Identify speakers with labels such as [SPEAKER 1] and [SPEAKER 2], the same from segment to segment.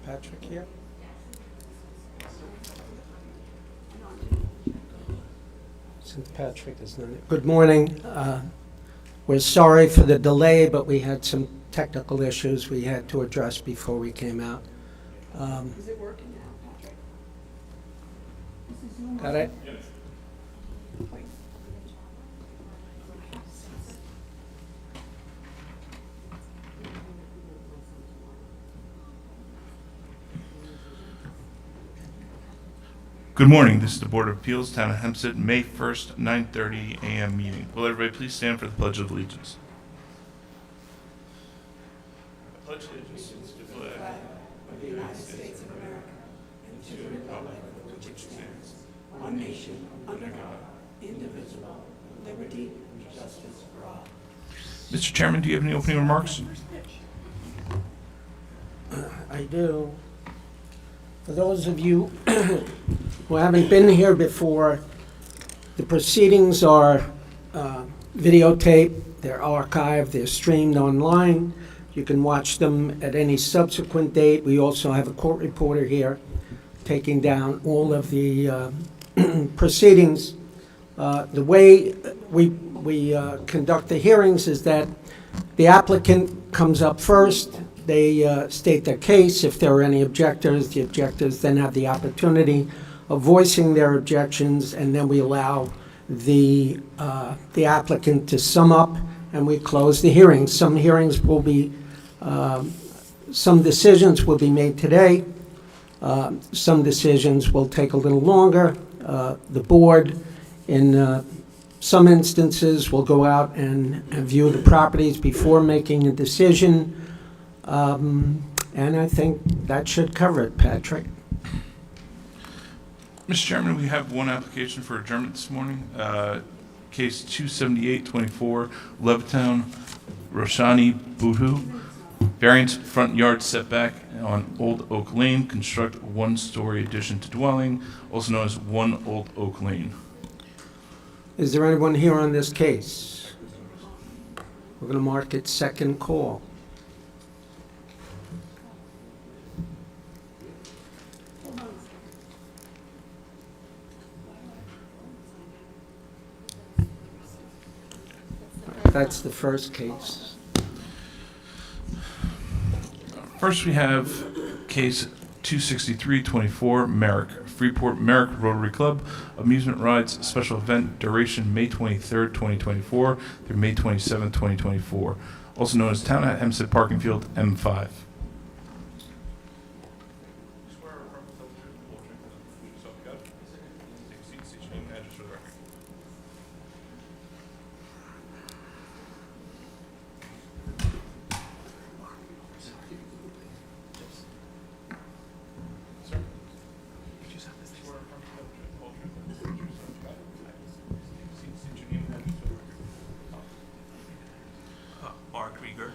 [SPEAKER 1] Patrick here? Since Patrick is not here. Good morning. We're sorry for the delay, but we had some technical issues we had to address before we came out.
[SPEAKER 2] Is it working now, Patrick?
[SPEAKER 1] Got it?
[SPEAKER 3] Good morning. This is the Board of Appeals, Town of Hempstead, May 1st, 9:30 a.m. meeting. Will everybody please stand for the Pledge of Allegiance? I pledge allegiance to the flag
[SPEAKER 2] Of the United States of America and to the republic for which it stands, one nation, under God, indivisible, with liberty and justice for all.
[SPEAKER 3] Mr. Chairman, do you have any opening remarks?
[SPEAKER 1] I do. For those of you who haven't been here before, the proceedings are videotaped, they're archived, they're streamed online. You can watch them at any subsequent date. We also have a court reporter here taking down all of the proceedings. The way we conduct the hearings is that the applicant comes up first. They state their case. If there are any objectors, the objectors then have the opportunity of voicing their objections, and then we allow the applicant to sum up, and we close the hearing. Some hearings will be, some decisions will be made today. Some decisions will take a little longer. The board, in some instances, will go out and view the properties before making a decision. And I think that should cover it, Patrick.
[SPEAKER 3] Mr. Chairman, we have one application for adjournment this morning. Case 27824, Levittown, Roshani Boothoo. Variance front yard setback on Old Oak Lane. Construct one-story addition to dwelling, also known as One Old Oak Lane.
[SPEAKER 1] Is there anyone here on this case? We're going to mark it second call. That's the first case.
[SPEAKER 3] First, we have case 26324, Merrick, Freeport Merrick Rotary Club, amusement rides, special event, duration May 23rd, 2024 through May 27th, 2024, also known as Town at Hempstead Parking Field, M5.
[SPEAKER 4] Mark Rieger,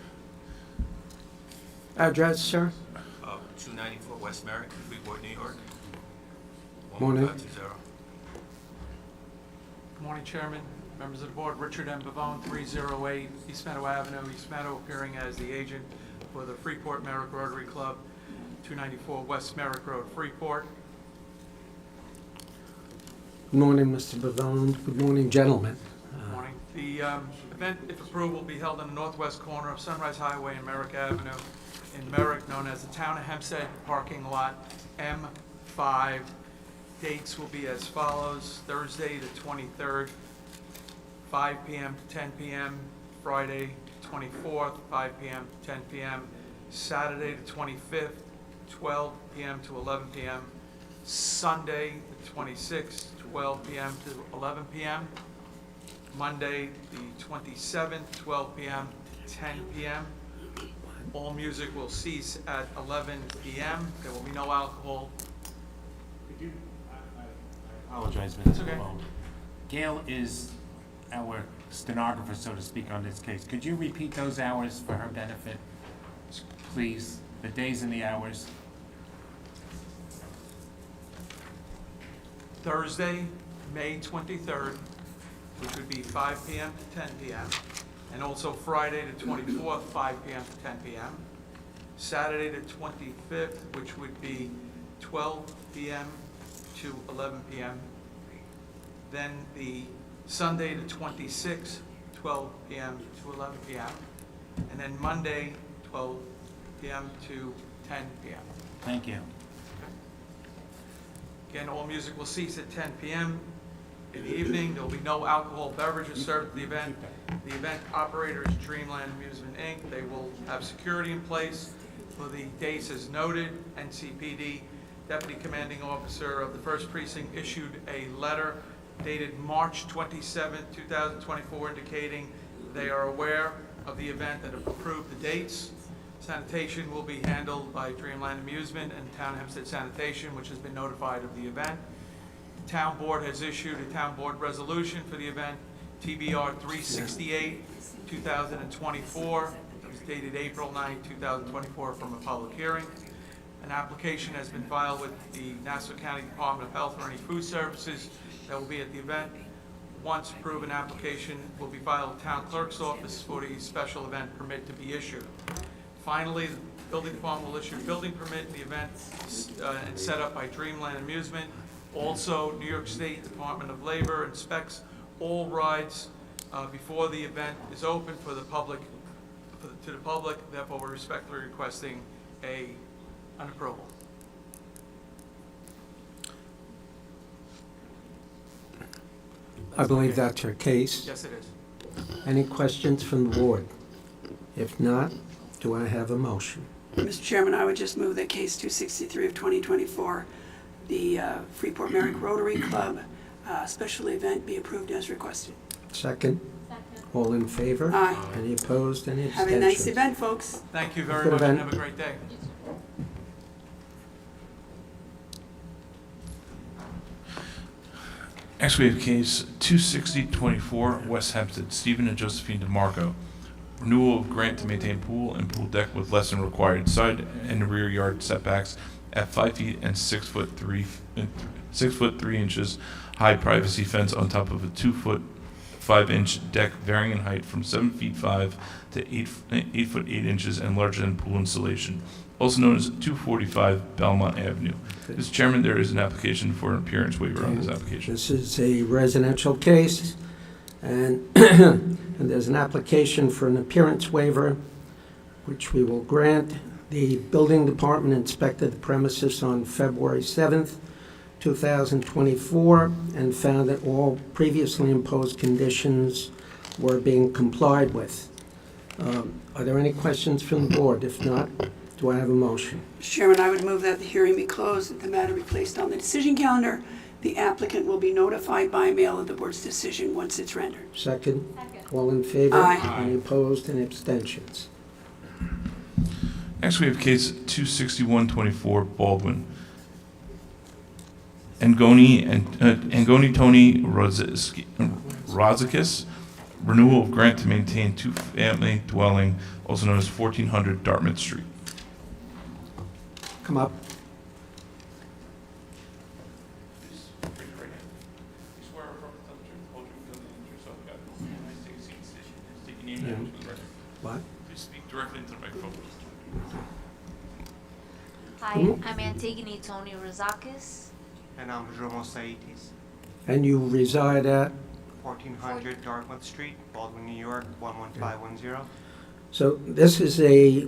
[SPEAKER 1] Address, sir?
[SPEAKER 4] 294 West Merrick, Freeport, New York.
[SPEAKER 1] Morning.
[SPEAKER 4] 11520.
[SPEAKER 5] Good morning, Chairman, members of the board. Richard M. Pavone, 308 East Meadow Avenue, East Meadow, appearing as the agent for the Freeport Merrick Rotary Club, 294 West Merrick Road, Freeport.
[SPEAKER 1] Good morning, Mr. Bavone. Good morning, gentlemen.
[SPEAKER 5] Good morning. The event, if approved, will be held in the northwest corner of Sunrise Highway and Merrick Avenue in Merrick, known as the Town of Hempstead Parking Lot M5. Dates will be as follows: Thursday, the 23rd, 5 p.m. to 10 p.m., Friday, 24th, 5 p.m. to 10 p.m., Saturday, the 25th, 12 p.m. to 11 p.m., Sunday, the 26th, 12 p.m. to 11 p.m., Monday, the 27th, 12 p.m. to 10 p.m. All music will cease at 11 p.m. There will be no alcohol.
[SPEAKER 6] I apologize,
[SPEAKER 5] It's
[SPEAKER 6] Mr.
[SPEAKER 5] okay.
[SPEAKER 6] Malone. Gail is our stenographer, so to speak, on this case. Could you repeat those hours for her benefit, please? The days and the hours.
[SPEAKER 5] Thursday, May 23rd, which would be 5 p.m. to 10 p.m., and also Friday, the 24th, 5 p.m. to 10 p.m. Saturday the 25th, which would be 12 p.m. to 11 p.m. Then the Sunday the 26th, 12 p.m. to 11 p.m. And then Monday, 12 p.m. to 10 p.m.
[SPEAKER 6] Thank you.
[SPEAKER 5] Again, all music will cease at 10 p.m. in the evening. There will be no alcohol beverages served at the event. The event operator is Dreamland Amusement, Inc. They will have security in place for the dates as noted. NCPD Deputy Commanding Officer of the 1st Precinct issued a letter dated March 27, 2024, indicating they are aware of the event and have approved the dates. Sanitation will be handled by Dreamland Amusement and Town Hempstead Sanitation, which has been notified of the event. The Town Board has issued a Town Board resolution for the event, TBR 368, 2024. It was dated April 9, 2024, from a public hearing. An application has been filed with the Nassau County Department of Health for any food services that will be at the event. Once approved, an application will be filed with Town Clerk's Office for the special event permit to be issued. Finally, the building department will issue a building permit in the event and set up by Dreamland Amusement. Also, New York State Department of Labor inspects all rides before the event is open for the public, to the public. Therefore, we're respectfully requesting an approval.
[SPEAKER 1] I believe that's your case.
[SPEAKER 5] Yes, it is.
[SPEAKER 1] Any questions from the board? If not, do I have a motion?
[SPEAKER 2] Mr. Chairman, I would just move that case 263 of 2024, the Freeport Merrick Rotary Club special event be approved as requested.
[SPEAKER 1] Second? All in favor?
[SPEAKER 2] Aye.
[SPEAKER 1] Any opposed, any
[SPEAKER 2] Have
[SPEAKER 1] abstentions?
[SPEAKER 2] a nice event, folks.
[SPEAKER 5] Thank you very
[SPEAKER 1] Good
[SPEAKER 5] much and
[SPEAKER 1] event.
[SPEAKER 5] have a great day.
[SPEAKER 3] Next, we have case 26024, West Hempstead, Stephen and Josephine DeMarco. Renewal of grant to maintain pool and pool deck with less than required side and rear yard setbacks at 5 feet and 6 foot 3 inches high privacy fence on top of a 2 foot 5 inch deck varying in height from 7 feet 5 to 8 foot 8 inches and larger than pool installation, also known as 245 Belmont Avenue. Mr. Chairman, there is an application for an appearance waiver on this application.
[SPEAKER 1] This is a residential case, and and there's an application for an appearance waiver, which we will grant. The building department inspected the premises on February 7th, 2024, and found that all previously imposed conditions were being complied with. Are there any questions from the board? If not, do I have a motion?
[SPEAKER 2] Mr. Chairman, I would move that the hearing be closed and the matter be placed on the decision calendar. The applicant will be notified by mail of the board's decision once it's rendered.
[SPEAKER 1] Second? All in favor?
[SPEAKER 2] Aye.
[SPEAKER 1] Any opposed, any abstentions?
[SPEAKER 3] Next, we have case 26124 Baldwin. Angoni Tony Rozakis, renewal of grant to maintain two-family dwelling, also known as 1400 Dartmouth Street.
[SPEAKER 1] Come up. What?
[SPEAKER 3] Please speak directly into the microphone.
[SPEAKER 7] Hi, I'm Antigone Tony Rozakis.
[SPEAKER 8] And I'm Jomo Saitis,
[SPEAKER 1] And you reside at?
[SPEAKER 8] 1400 Dartmouth Street, Baldwin, New York, 11510.
[SPEAKER 1] So this is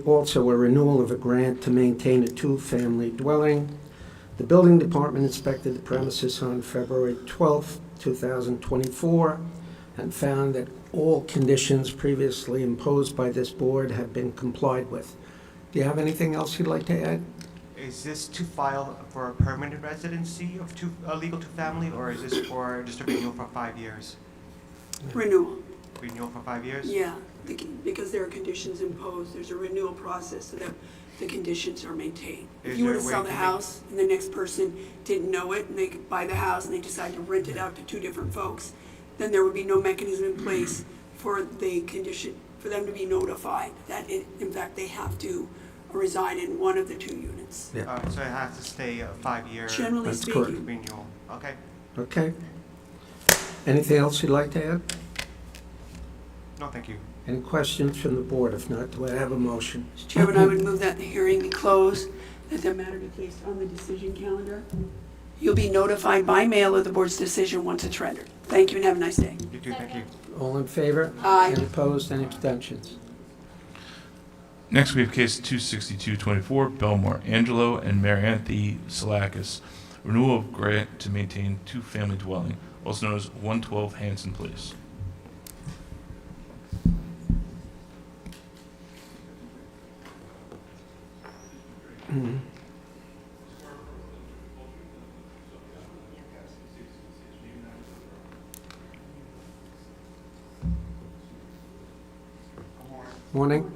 [SPEAKER 1] also a renewal of a grant to maintain a two-family dwelling. The building department inspected the premises on February 12th, 2024, and found that all conditions previously imposed by this board have been complied with. Do you have anything else you'd like to add?
[SPEAKER 8] Is this to file for a permanent residency of a legal two-family, or is this for just a renewal for 5 years?
[SPEAKER 2] Renewal.
[SPEAKER 8] Renewal for 5 years?
[SPEAKER 2] Yeah, because there are conditions imposed, there's a renewal process so that the conditions are maintained. If
[SPEAKER 8] Is
[SPEAKER 2] you were
[SPEAKER 8] there
[SPEAKER 2] to
[SPEAKER 8] a way
[SPEAKER 2] sell
[SPEAKER 8] to
[SPEAKER 2] the
[SPEAKER 8] make-
[SPEAKER 2] house and the next person didn't know it and they could buy the house and they decide to rent it out to two different folks, then there would be no mechanism in place for the condition, for them to be notified that in fact they have to reside in one of the two units.
[SPEAKER 1] Yeah.
[SPEAKER 8] So it has to stay a 5-year
[SPEAKER 2] Generally
[SPEAKER 1] That's correct.
[SPEAKER 2] speaking,
[SPEAKER 8] renewal. Okay.
[SPEAKER 1] Okay. Anything else you'd like to add?
[SPEAKER 8] No, thank you.
[SPEAKER 1] Any questions from the board? If not, do I have a motion?
[SPEAKER 2] Mr. Chairman, I would move that the hearing be closed, that the matter be placed on the decision calendar. You'll be notified by mail of the board's decision once it's rendered. Thank you and have a nice day.
[SPEAKER 8] You too, thank you.
[SPEAKER 1] All in favor?
[SPEAKER 2] Aye.
[SPEAKER 1] Any opposed? Any abstentions?
[SPEAKER 3] Next, we have case 26224, Belmore Angelo and Marianthe Salakis. Renewal of grant to maintain two-family dwelling, also known as 112 Hanson Place.
[SPEAKER 1] Morning.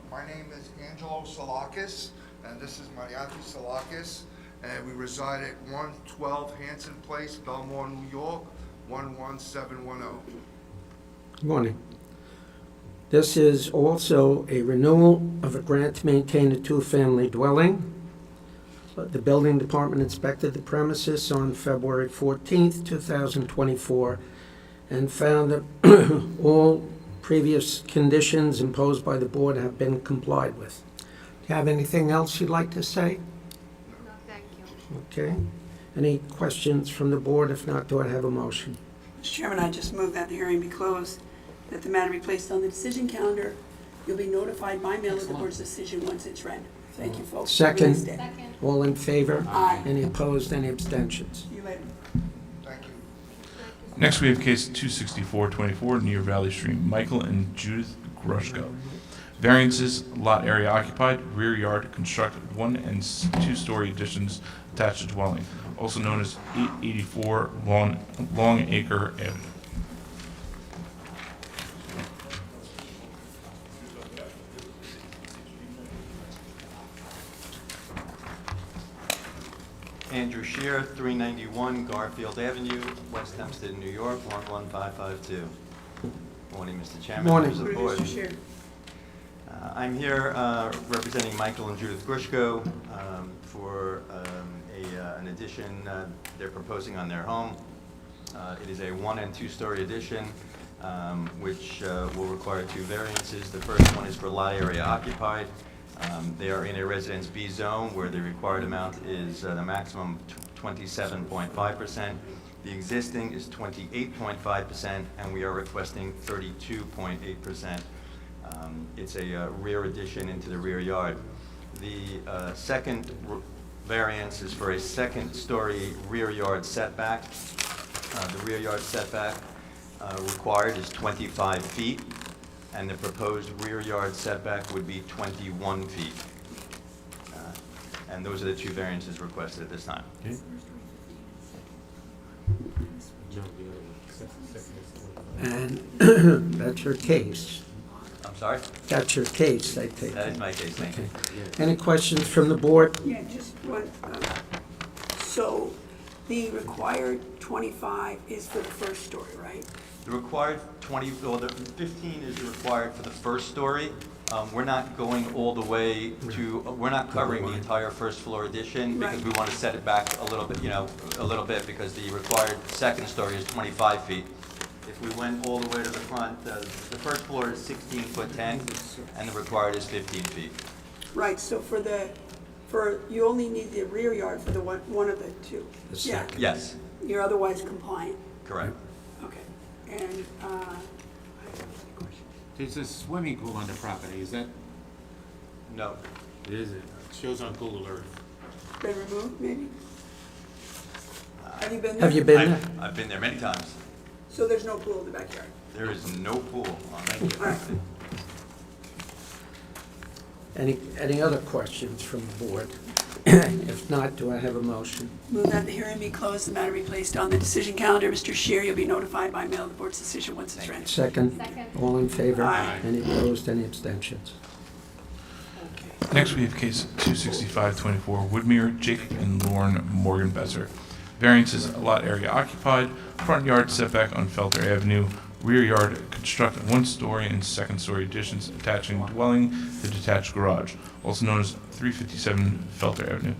[SPEAKER 9] My name is Angelo Salakis, and this is Marianthe Salakis, and we reside at 112 Hanson Place, Belmore, New York, 11710.
[SPEAKER 1] Good morning. This is also a renewal of a grant to maintain a two-family dwelling. The building department inspected the premises on February 14th, 2024, and found that all previous conditions imposed by the board have been complied with. Do you have anything else you'd like to say?
[SPEAKER 7] No, thank you.
[SPEAKER 1] Okay. Any questions from the board? If not, do I have a motion?
[SPEAKER 2] Mr. Chairman, I just move that the hearing be closed, that the matter be placed on the decision calendar. You'll be notified by mail of the board's decision once it's rendered. Thank you, folks. Have a nice
[SPEAKER 1] Second.
[SPEAKER 2] day.
[SPEAKER 7] Second.
[SPEAKER 1] All in favor?
[SPEAKER 2] Aye.
[SPEAKER 1] Any opposed? Any abstentions?
[SPEAKER 2] See you later.
[SPEAKER 9] Thank you.
[SPEAKER 3] Next, we have case 26424, near Valley Stream, Michael and Judith Grushko. Variances, lot area occupied, rear yard, construct 1 and 2-story additions attached to dwelling, also known as 884 Long Acre Avenue.
[SPEAKER 10] Andrew Shear, 391 Garfield Avenue, West Hempstead, New York, 11552. Morning, Mr. Chairman.
[SPEAKER 1] Morning.
[SPEAKER 10] Members of the board.
[SPEAKER 2] Mr. Chair.
[SPEAKER 10] I'm here representing Michael and Judith Grushko for an addition they're proposing on their home. It is a 1 and 2-story addition, which will require 2 variances. The first one is for lot area occupied. They are in a Residence B zone where the required amount is the maximum 27.5%. The existing is 28.5%, and we are requesting 32.8%. It's a rear addition into the rear yard. The second variance is for a 2nd-story rear yard setback. The rear yard setback required is 25 feet. And the proposed rear yard setback would be 21 feet. And those are the 2 variances requested at this time.
[SPEAKER 1] And that's your case.
[SPEAKER 10] I'm sorry?
[SPEAKER 1] That's your case, I take
[SPEAKER 10] That
[SPEAKER 1] it.
[SPEAKER 10] is my case, thank you.
[SPEAKER 1] Any questions from the board?
[SPEAKER 2] Yeah, just one. So the required 25 is for the first story, right?
[SPEAKER 10] The required 15 is required for the first story. We're not going all the way to, we're not covering the entire first floor addition because we want to set it back a little bit, a little bit because the required 2nd story is 25 feet. If we went all the way to the front, the first floor is 16'10", and the required is 15 feet.
[SPEAKER 2] Right, so you only need the rear yard for the one of the 2.
[SPEAKER 1] The
[SPEAKER 2] Yeah,
[SPEAKER 1] second.
[SPEAKER 10] Yes,
[SPEAKER 2] you're otherwise compliant.
[SPEAKER 10] correct.
[SPEAKER 2] Okay. And, I have a question.
[SPEAKER 6] There's a swimming pool on the property, is that,
[SPEAKER 10] No,
[SPEAKER 6] is it? It shows on Google Earth.
[SPEAKER 2] Been removed, maybe? Have you been there?
[SPEAKER 1] Have you been there?
[SPEAKER 10] I've been there many times.
[SPEAKER 2] So there's no pool in the backyard?
[SPEAKER 10] There is no pool on that.
[SPEAKER 2] All right.
[SPEAKER 1] Any other questions from the board? If not, do I have a motion?
[SPEAKER 2] Move that the hearing be closed, the matter be placed on the decision calendar. Mr. Shear, you'll be notified by mail of the board's decision once it's ready.
[SPEAKER 1] Second?
[SPEAKER 7] Second.
[SPEAKER 1] All in favor?
[SPEAKER 2] Aye.
[SPEAKER 1] Any opposed? Any abstentions?
[SPEAKER 3] Next, we have case 26524, Woodmere, Jacob and Lauren Morgan Besser. Variances, lot area occupied, front yard setback on Felter Avenue, rear yard construct 1-story and 2nd-story additions attaching dwelling to detached garage, also known as 357 Felter Avenue.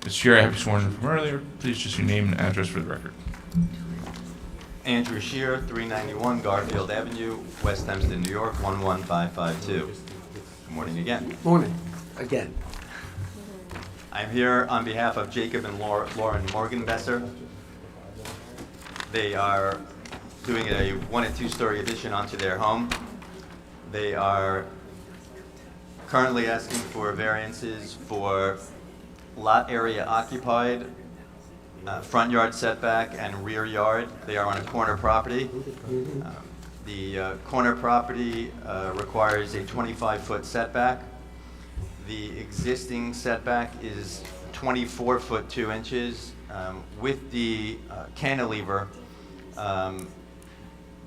[SPEAKER 3] Mr. Chair, I have you sworn in from earlier. Please just your name and address for the record.
[SPEAKER 10] Andrew Shear, 391 Garfield Avenue, West Hempstead, New York, 11552. Good morning again.
[SPEAKER 1] Morning, again.
[SPEAKER 10] I'm here on behalf of Jacob and Lauren Morgenbesser. They are doing a 1- and 2-story addition onto their home. They are currently asking for variances for lot area occupied, front yard setback, and rear yard. They are on a corner property. The corner property requires a 25-foot setback. The existing setback is 24 foot 2 inches. With the cantilever,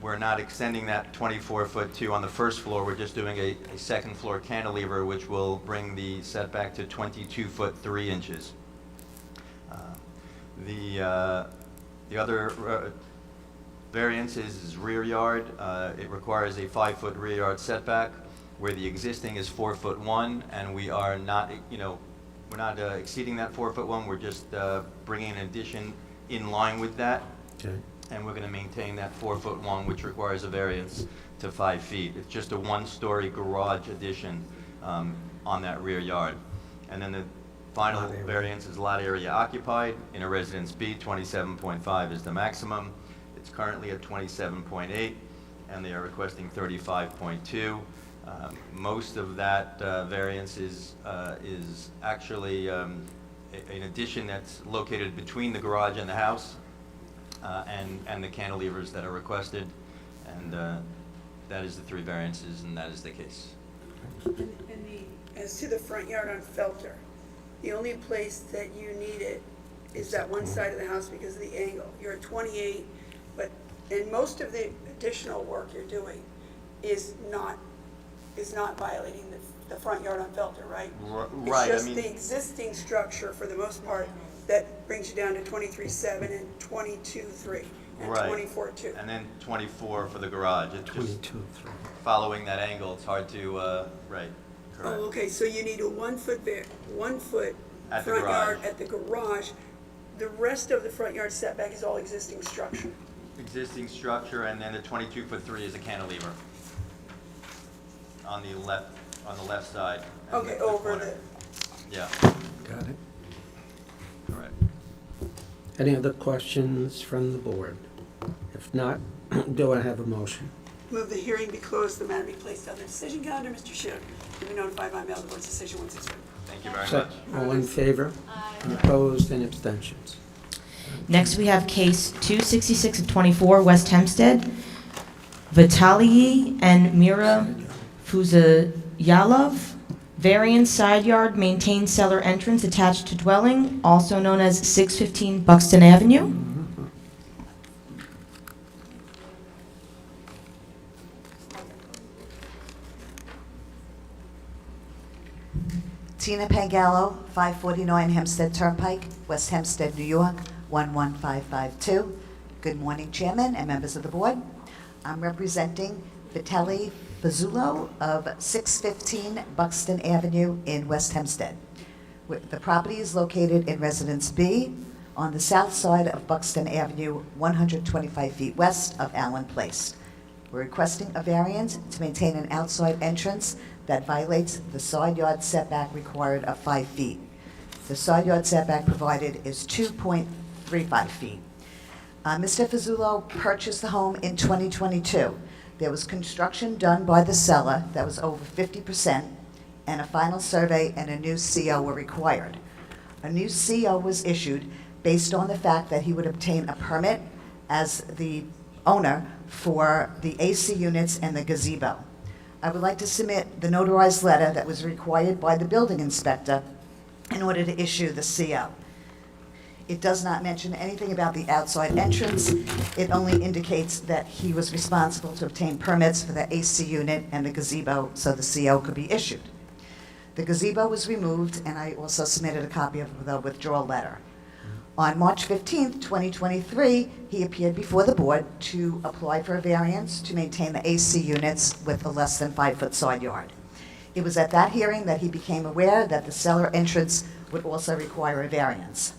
[SPEAKER 10] we're not extending that 24 foot 2 on the first floor. We're just doing a second floor cantilever, which will bring the setback to 22 foot 3 inches. The other variance is rear yard. It requires a 5-foot rear yard setback, where the existing is 4 foot 1, and we are not, we're not exceeding that 4 foot 1. We're just bringing an addition in line with that.
[SPEAKER 1] Okay.
[SPEAKER 10] And we're going to maintain that 4 foot 1, which requires a variance to 5 feet. It's just a 1-story garage addition on that rear yard. And then the final variance is lot area occupied. In a residence B, 27.5 is the maximum. It's currently at 27.8, and they are requesting 35.2. Most of that variance is actually an addition that's located between the garage and the house, and the cantilevers that are requested, and that is the 3 variances, and that is the case.
[SPEAKER 2] As to the front yard on Felter, the only place that you need it is that one side of the house because of the angle. You're at 28, and most of the additional work you're doing is not violating the front yard on Felter, right?
[SPEAKER 10] Right.
[SPEAKER 2] It's just the existing structure, for the most part, that brings you down to 23.7 and 22.3 and
[SPEAKER 10] Right.
[SPEAKER 2] 24.2.
[SPEAKER 10] And then 24 for the garage. It's just
[SPEAKER 1] 22, 3.
[SPEAKER 10] following that angle, it's hard to, right, correct.
[SPEAKER 2] Oh, okay, so you need a 1 foot
[SPEAKER 10] At the
[SPEAKER 2] front yard
[SPEAKER 10] garage.
[SPEAKER 2] at the garage. The rest of the front yard setback is all existing structure.
[SPEAKER 10] Existing structure, and then the 22 foot 3 is a cantilever on the left side. and
[SPEAKER 2] Okay,
[SPEAKER 10] the
[SPEAKER 2] over
[SPEAKER 10] corner. Yeah,
[SPEAKER 1] Got it.
[SPEAKER 10] correct.
[SPEAKER 1] Any other questions from the board? If not, do I have a motion?
[SPEAKER 2] Move the hearing be closed, the matter be placed on the decision calendar. Mr. Shear, you'll be notified by mail of the board's decision once it's written.
[SPEAKER 10] Thank you very
[SPEAKER 1] Se-
[SPEAKER 10] much.
[SPEAKER 1] All in favor? Opposed and abstentions?
[SPEAKER 11] Next, we have case 266 of 24, West Hempstead. Vitaly and Mira Fuzayalov, variance side yard, maintained cellar entrance attached to dwelling, also known as 615 Buxton Avenue.
[SPEAKER 12] Tina Pangallo, 549 Hempstead Turnpike, West Hempstead, New York, 11552. Good morning, Chairman and members of the board. I'm representing Vitaly Fazullo of 615 Buxton Avenue in West Hempstead. The property is located in Residence B on the south side of Buxton Avenue, 125 feet west of Allen Place. We're requesting a variance to maintain an outside entrance that violates the side yard setback required of 5 feet. The side yard setback provided is 2.35 feet. Mr. Fazullo purchased the home in 2022. There was construction done by the seller that was over 50%, and a final survey and a new CO were required. A new CO was issued based on the fact that he would obtain a permit as the owner for the AC units and the gazebo. I would like to submit the notarized letter that was required by the building inspector in order to issue the CO. It does not mention anything about the outside entrance. It only indicates that he was responsible to obtain permits for the AC unit and the gazebo so the CO could be issued. The gazebo was removed, and I also submitted a copy of the withdrawal letter. On March 15th, 2023, he appeared before the board to apply for a variance to maintain the AC units with a less than 5-foot side yard. It was at that hearing that he became aware that the cellar entrance would also require a variance.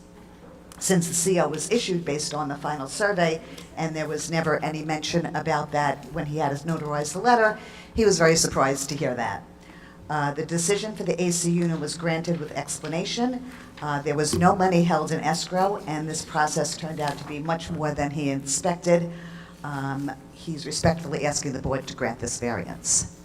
[SPEAKER 12] since the CO was issued based on the final survey, and there was never any mention about that when he had us notarize the letter, he was very surprised to hear that. The decision for the AC unit was granted with explanation. There was no money held in escrow, and this process turned out to be much more than he expected. He's respectfully asking the board to grant this variance.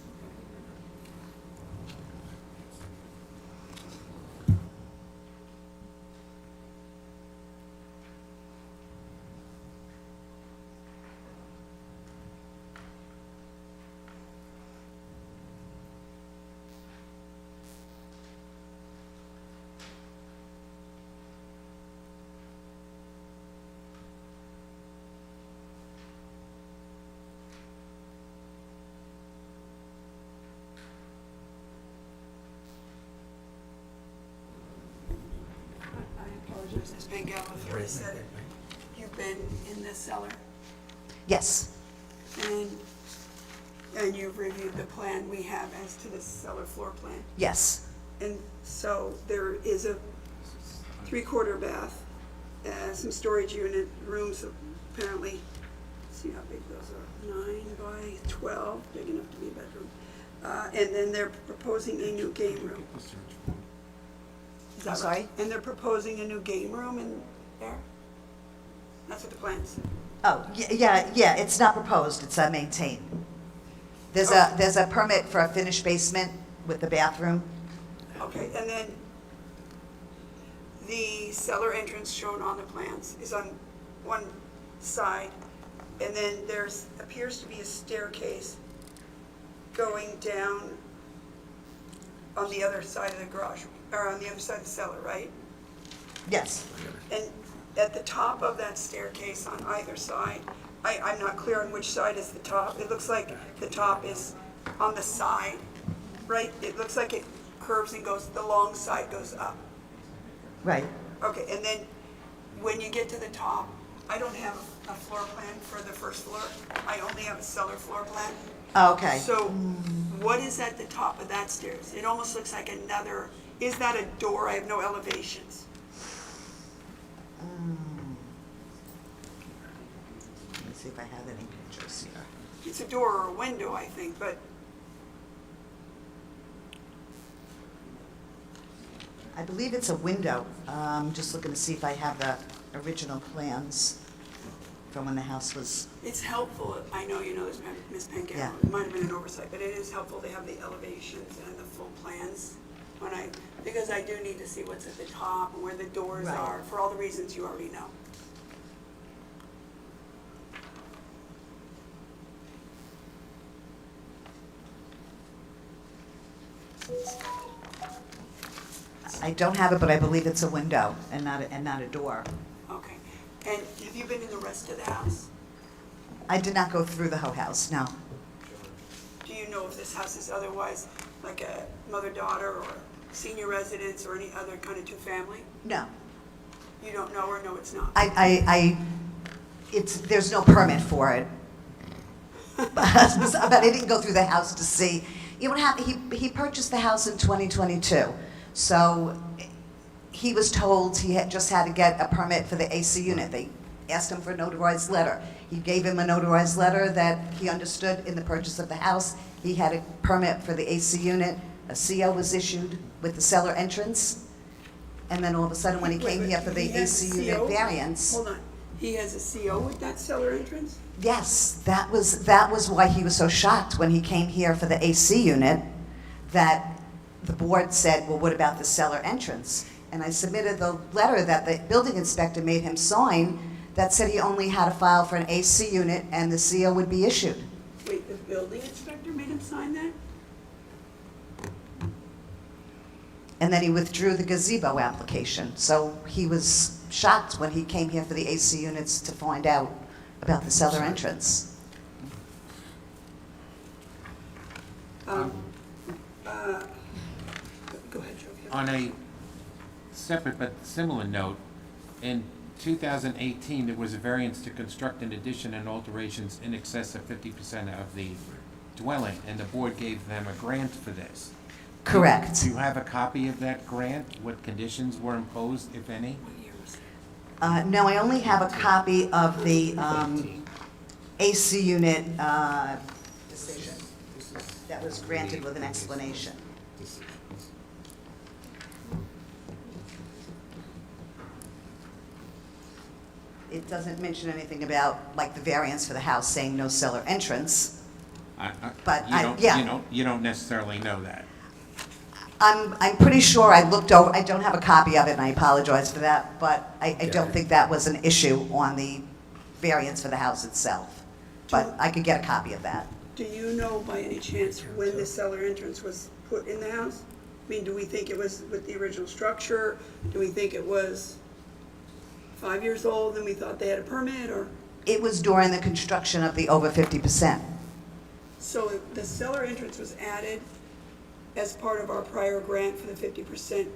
[SPEAKER 2] I apologize, Ms. Pangella, if you said it. You've been in this cellar,
[SPEAKER 12] Yes,
[SPEAKER 2] and you've reviewed the plan we have as to the cellar floor plan.
[SPEAKER 12] yes,
[SPEAKER 2] And so there is a 3/4 bath, some storage unit rooms apparently. See how big those are, 9 by 12, big enough to be a bedroom. And then they're proposing a new game room. Is that
[SPEAKER 12] I'm sorry?
[SPEAKER 2] right? And they're proposing a new game room in there? That's what the plans.
[SPEAKER 12] Oh, yeah, it's not proposed, it's maintained. There's a permit for a finished basement with the bathroom.
[SPEAKER 2] Okay, and then the cellar entrance shown on the plans is on one side, and then there's, appears to be a staircase going down on the other side of the garage, or on the other side of the cellar, right?
[SPEAKER 12] Yes,
[SPEAKER 2] And at the top of that staircase on either side, I'm not clear on which side is the top. It looks like the top is on the side, right? It looks like it curves and goes, the long side goes up.
[SPEAKER 12] right.
[SPEAKER 2] Okay, and then when you get to the top, I don't have a floor plan for the first floor. I only have a cellar floor plan.
[SPEAKER 12] Okay.
[SPEAKER 2] So what is at the top of that stairs? It almost looks like another, is that a door? I have no elevations.
[SPEAKER 12] Let me see if I have any pictures here.
[SPEAKER 2] It's a door or a window, I think, but
[SPEAKER 12] I believe it's a window. Just looking to see if I have the original plans from when the house was,
[SPEAKER 2] it's helpful. I know you know this, Ms. Pangaro.
[SPEAKER 12] Yeah.
[SPEAKER 2] It might have been an oversight, but it is helpful to have the elevations and the full plans because I do need to see what's at the top and where the doors
[SPEAKER 12] Right.
[SPEAKER 2] are, for all the reasons you already know.
[SPEAKER 12] I don't have it, but I believe it's a window and not a door.
[SPEAKER 2] Okay. And have you been in the rest of the house?
[SPEAKER 12] I did not go through the whole house, no.
[SPEAKER 2] Do you know if this house is otherwise like a mother-daughter or senior residence or any other kind of two-family?
[SPEAKER 12] No.
[SPEAKER 2] You don't know or no, it's not?
[SPEAKER 12] There's no permit for it. But I didn't go through the house to see. You know what happened? He purchased the house in 2022. So he was told he just had to get a permit for the AC unit. They asked him for a notarized letter. He gave him a notarized letter that he understood in the purchase of the house. He had a permit for the AC unit. A CO was issued with the cellar entrance. And then all of a sudden, when he came here for the
[SPEAKER 2] He has
[SPEAKER 12] AC
[SPEAKER 2] a
[SPEAKER 12] unit
[SPEAKER 2] CO?
[SPEAKER 12] variance,
[SPEAKER 2] Hold on. He has a CO with that cellar entrance?
[SPEAKER 12] yes, that was why he was so shocked when he came here for the AC unit, that the board said, well, what about the cellar entrance? And I submitted the letter that the building inspector made him sign that said he only had to file for an AC unit and the CO would be issued.
[SPEAKER 2] Wait, the building inspector made him sign that?
[SPEAKER 12] And then he withdrew the gazebo application. So he was shocked when he came here for the AC units to find out about the cellar entrance.
[SPEAKER 2] Go ahead, Joe.
[SPEAKER 6] On a separate but similar note, in 2018, there was a variance to construct an addition and alterations in excess of 50% of the dwelling, and the board gave them a grant for this.
[SPEAKER 12] Correct.
[SPEAKER 6] Do you have a copy of that grant? What conditions were imposed, if any?
[SPEAKER 2] What year was
[SPEAKER 12] No, I only have a copy of the AC unit decision that was granted with an explanation. It doesn't mention anything about, like, the variance for the house saying no cellar entrance. But
[SPEAKER 6] You don't necessarily know that.
[SPEAKER 12] I'm pretty sure I looked over, I don't have a copy of it, and I apologize for that, but I don't think that was an issue on the variance for the house itself. But I could get a copy of that.
[SPEAKER 2] Do you know by any chance when the cellar entrance was put in the house? I mean, do we think it was with the original structure? Do we think it was 5 years old and we thought they had a permit, or?
[SPEAKER 12] It was during the construction of the over 50%.
[SPEAKER 2] So the cellar entrance was added as part of our prior grant for the 50%.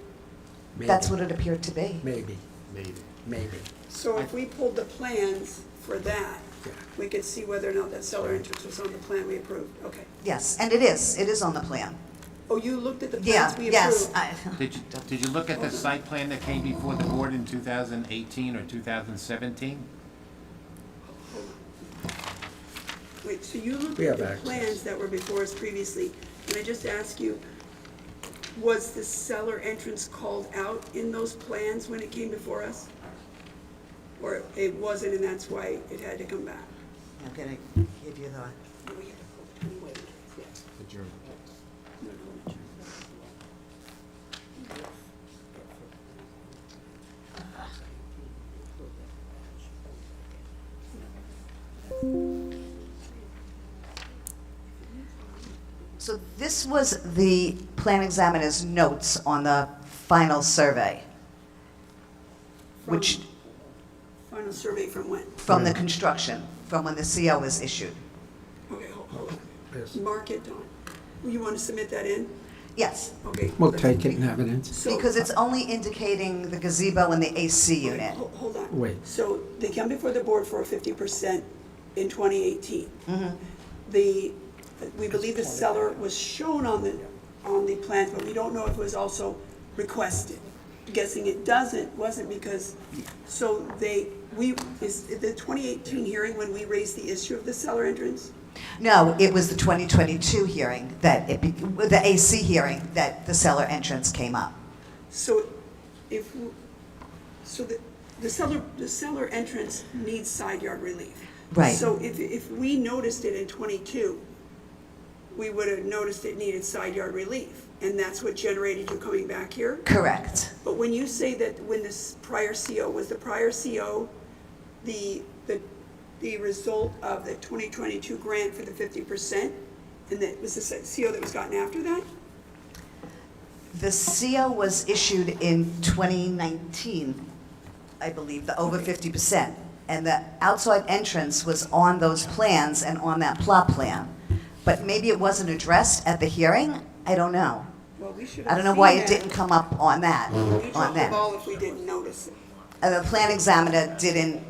[SPEAKER 12] That's what it appeared to be.
[SPEAKER 1] Maybe.
[SPEAKER 2] So if we pulled the plans for that,
[SPEAKER 1] Yeah.
[SPEAKER 2] we could see whether or not that cellar entrance was on the plan we approved. Okay.
[SPEAKER 12] Yes, and it is on the plan.
[SPEAKER 2] Oh, you looked at the
[SPEAKER 12] Yeah,
[SPEAKER 2] plans we
[SPEAKER 12] yes.
[SPEAKER 2] approved?
[SPEAKER 6] Did you look at the site plan that came before the board in 2018 or 2017?
[SPEAKER 2] Wait, so you looked
[SPEAKER 1] We
[SPEAKER 2] at
[SPEAKER 1] have
[SPEAKER 2] the
[SPEAKER 1] access.
[SPEAKER 2] plans that were before us previously, and I just ask you, was the cellar entrance called out in those plans when it came before us? Or it wasn't, and that's why it had to come back?
[SPEAKER 12] I'm gonna give you the,
[SPEAKER 2] No, we had to pull it anyway, yeah. No, no,
[SPEAKER 12] so this was the plan examiner's notes on the final survey, which,
[SPEAKER 2] Final survey from when?
[SPEAKER 12] from the construction, from when the CO was issued.
[SPEAKER 2] Okay, hold on.
[SPEAKER 1] Yes.
[SPEAKER 2] Mark it, Don. You want to submit that in?
[SPEAKER 12] Yes,
[SPEAKER 2] Okay.
[SPEAKER 1] We'll take it in evidence.
[SPEAKER 2] So-
[SPEAKER 12] because it's only indicating the gazebo and the AC
[SPEAKER 2] Okay,
[SPEAKER 12] unit.
[SPEAKER 2] Hold on.
[SPEAKER 1] Wait.
[SPEAKER 2] So they come before the board for a 50% in 2018. We believe the cellar was shown on the plans, but we don't know if it was also requested. Guessing it wasn't because, so is the 2018 hearing when we raised the issue of the cellar entrance?
[SPEAKER 12] No, it was the 2022 hearing that the AC hearing that the cellar entrance came up.
[SPEAKER 2] So the cellar entrance needs side yard relief.
[SPEAKER 12] Right.
[SPEAKER 2] So if we noticed it in 22, we would have noticed it needed side yard relief, and that's what generated you coming back here?
[SPEAKER 12] Correct.
[SPEAKER 2] But when you say that when this prior CO, was the prior CO the result of the 2022 grant for the 50%? And that was the CO that was gotten after that?
[SPEAKER 12] The CO was issued in 2019, I believe, the over 50%. And the outside entrance was on those plans and on that plot plan. But maybe it wasn't addressed at the hearing? I don't know.
[SPEAKER 2] Well, we should
[SPEAKER 12] I
[SPEAKER 2] have
[SPEAKER 12] don't know
[SPEAKER 2] seen
[SPEAKER 12] why it
[SPEAKER 2] that.
[SPEAKER 12] didn't come up on that,
[SPEAKER 2] You
[SPEAKER 12] on
[SPEAKER 2] dropped the
[SPEAKER 12] that.
[SPEAKER 2] ball if we didn't notice it.
[SPEAKER 12] The plan examiner didn't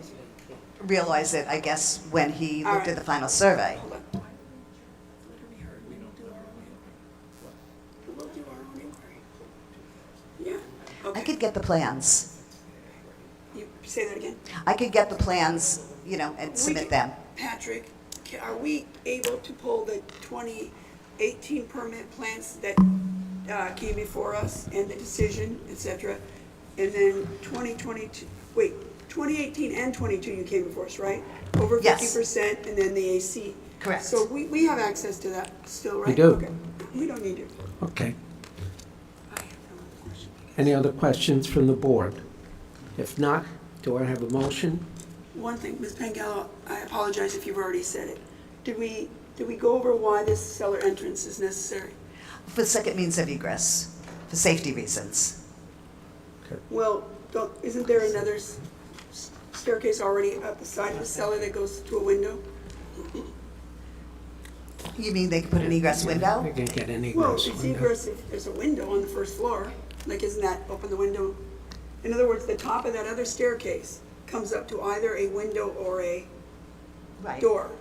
[SPEAKER 12] realize it, I guess, when he
[SPEAKER 2] All
[SPEAKER 12] looked at
[SPEAKER 2] right.
[SPEAKER 12] the final survey.
[SPEAKER 2] Hold on. We'll do our own inquiry. Yeah,
[SPEAKER 12] I
[SPEAKER 2] okay.
[SPEAKER 12] could get the plans.
[SPEAKER 2] You say that again?
[SPEAKER 12] I could get the plans, and submit them.
[SPEAKER 2] Patrick, are we able to pull the 2018 permit plans that came before us and the decision, et cetera? And then 2018 and 22 you came before us, right? Over
[SPEAKER 12] Yes.
[SPEAKER 2] 50% and then the AC.
[SPEAKER 12] Correct.
[SPEAKER 2] So we have access to that still, right?
[SPEAKER 1] do.
[SPEAKER 2] Okay. We don't need it.
[SPEAKER 1] Okay.
[SPEAKER 2] I have no other question.
[SPEAKER 1] Any other questions from the board? If not, do I have a motion?
[SPEAKER 2] One thing, Ms. Pangallo, I apologize if you've already said it. Did we go over why this cellar entrance is necessary?
[SPEAKER 12] For second means of egress, for safety reasons.
[SPEAKER 2] Well, isn't there another staircase already up the side of the cellar that goes to a window?
[SPEAKER 12] You mean they could put an egress window?
[SPEAKER 1] We can get an
[SPEAKER 2] Well,
[SPEAKER 1] egress
[SPEAKER 2] it's
[SPEAKER 1] window.
[SPEAKER 2] egress if there's a window on the first floor. Like, isn't that open the window? In other words, the top of that other staircase comes up to either a window or a
[SPEAKER 12] Right.
[SPEAKER 2] door.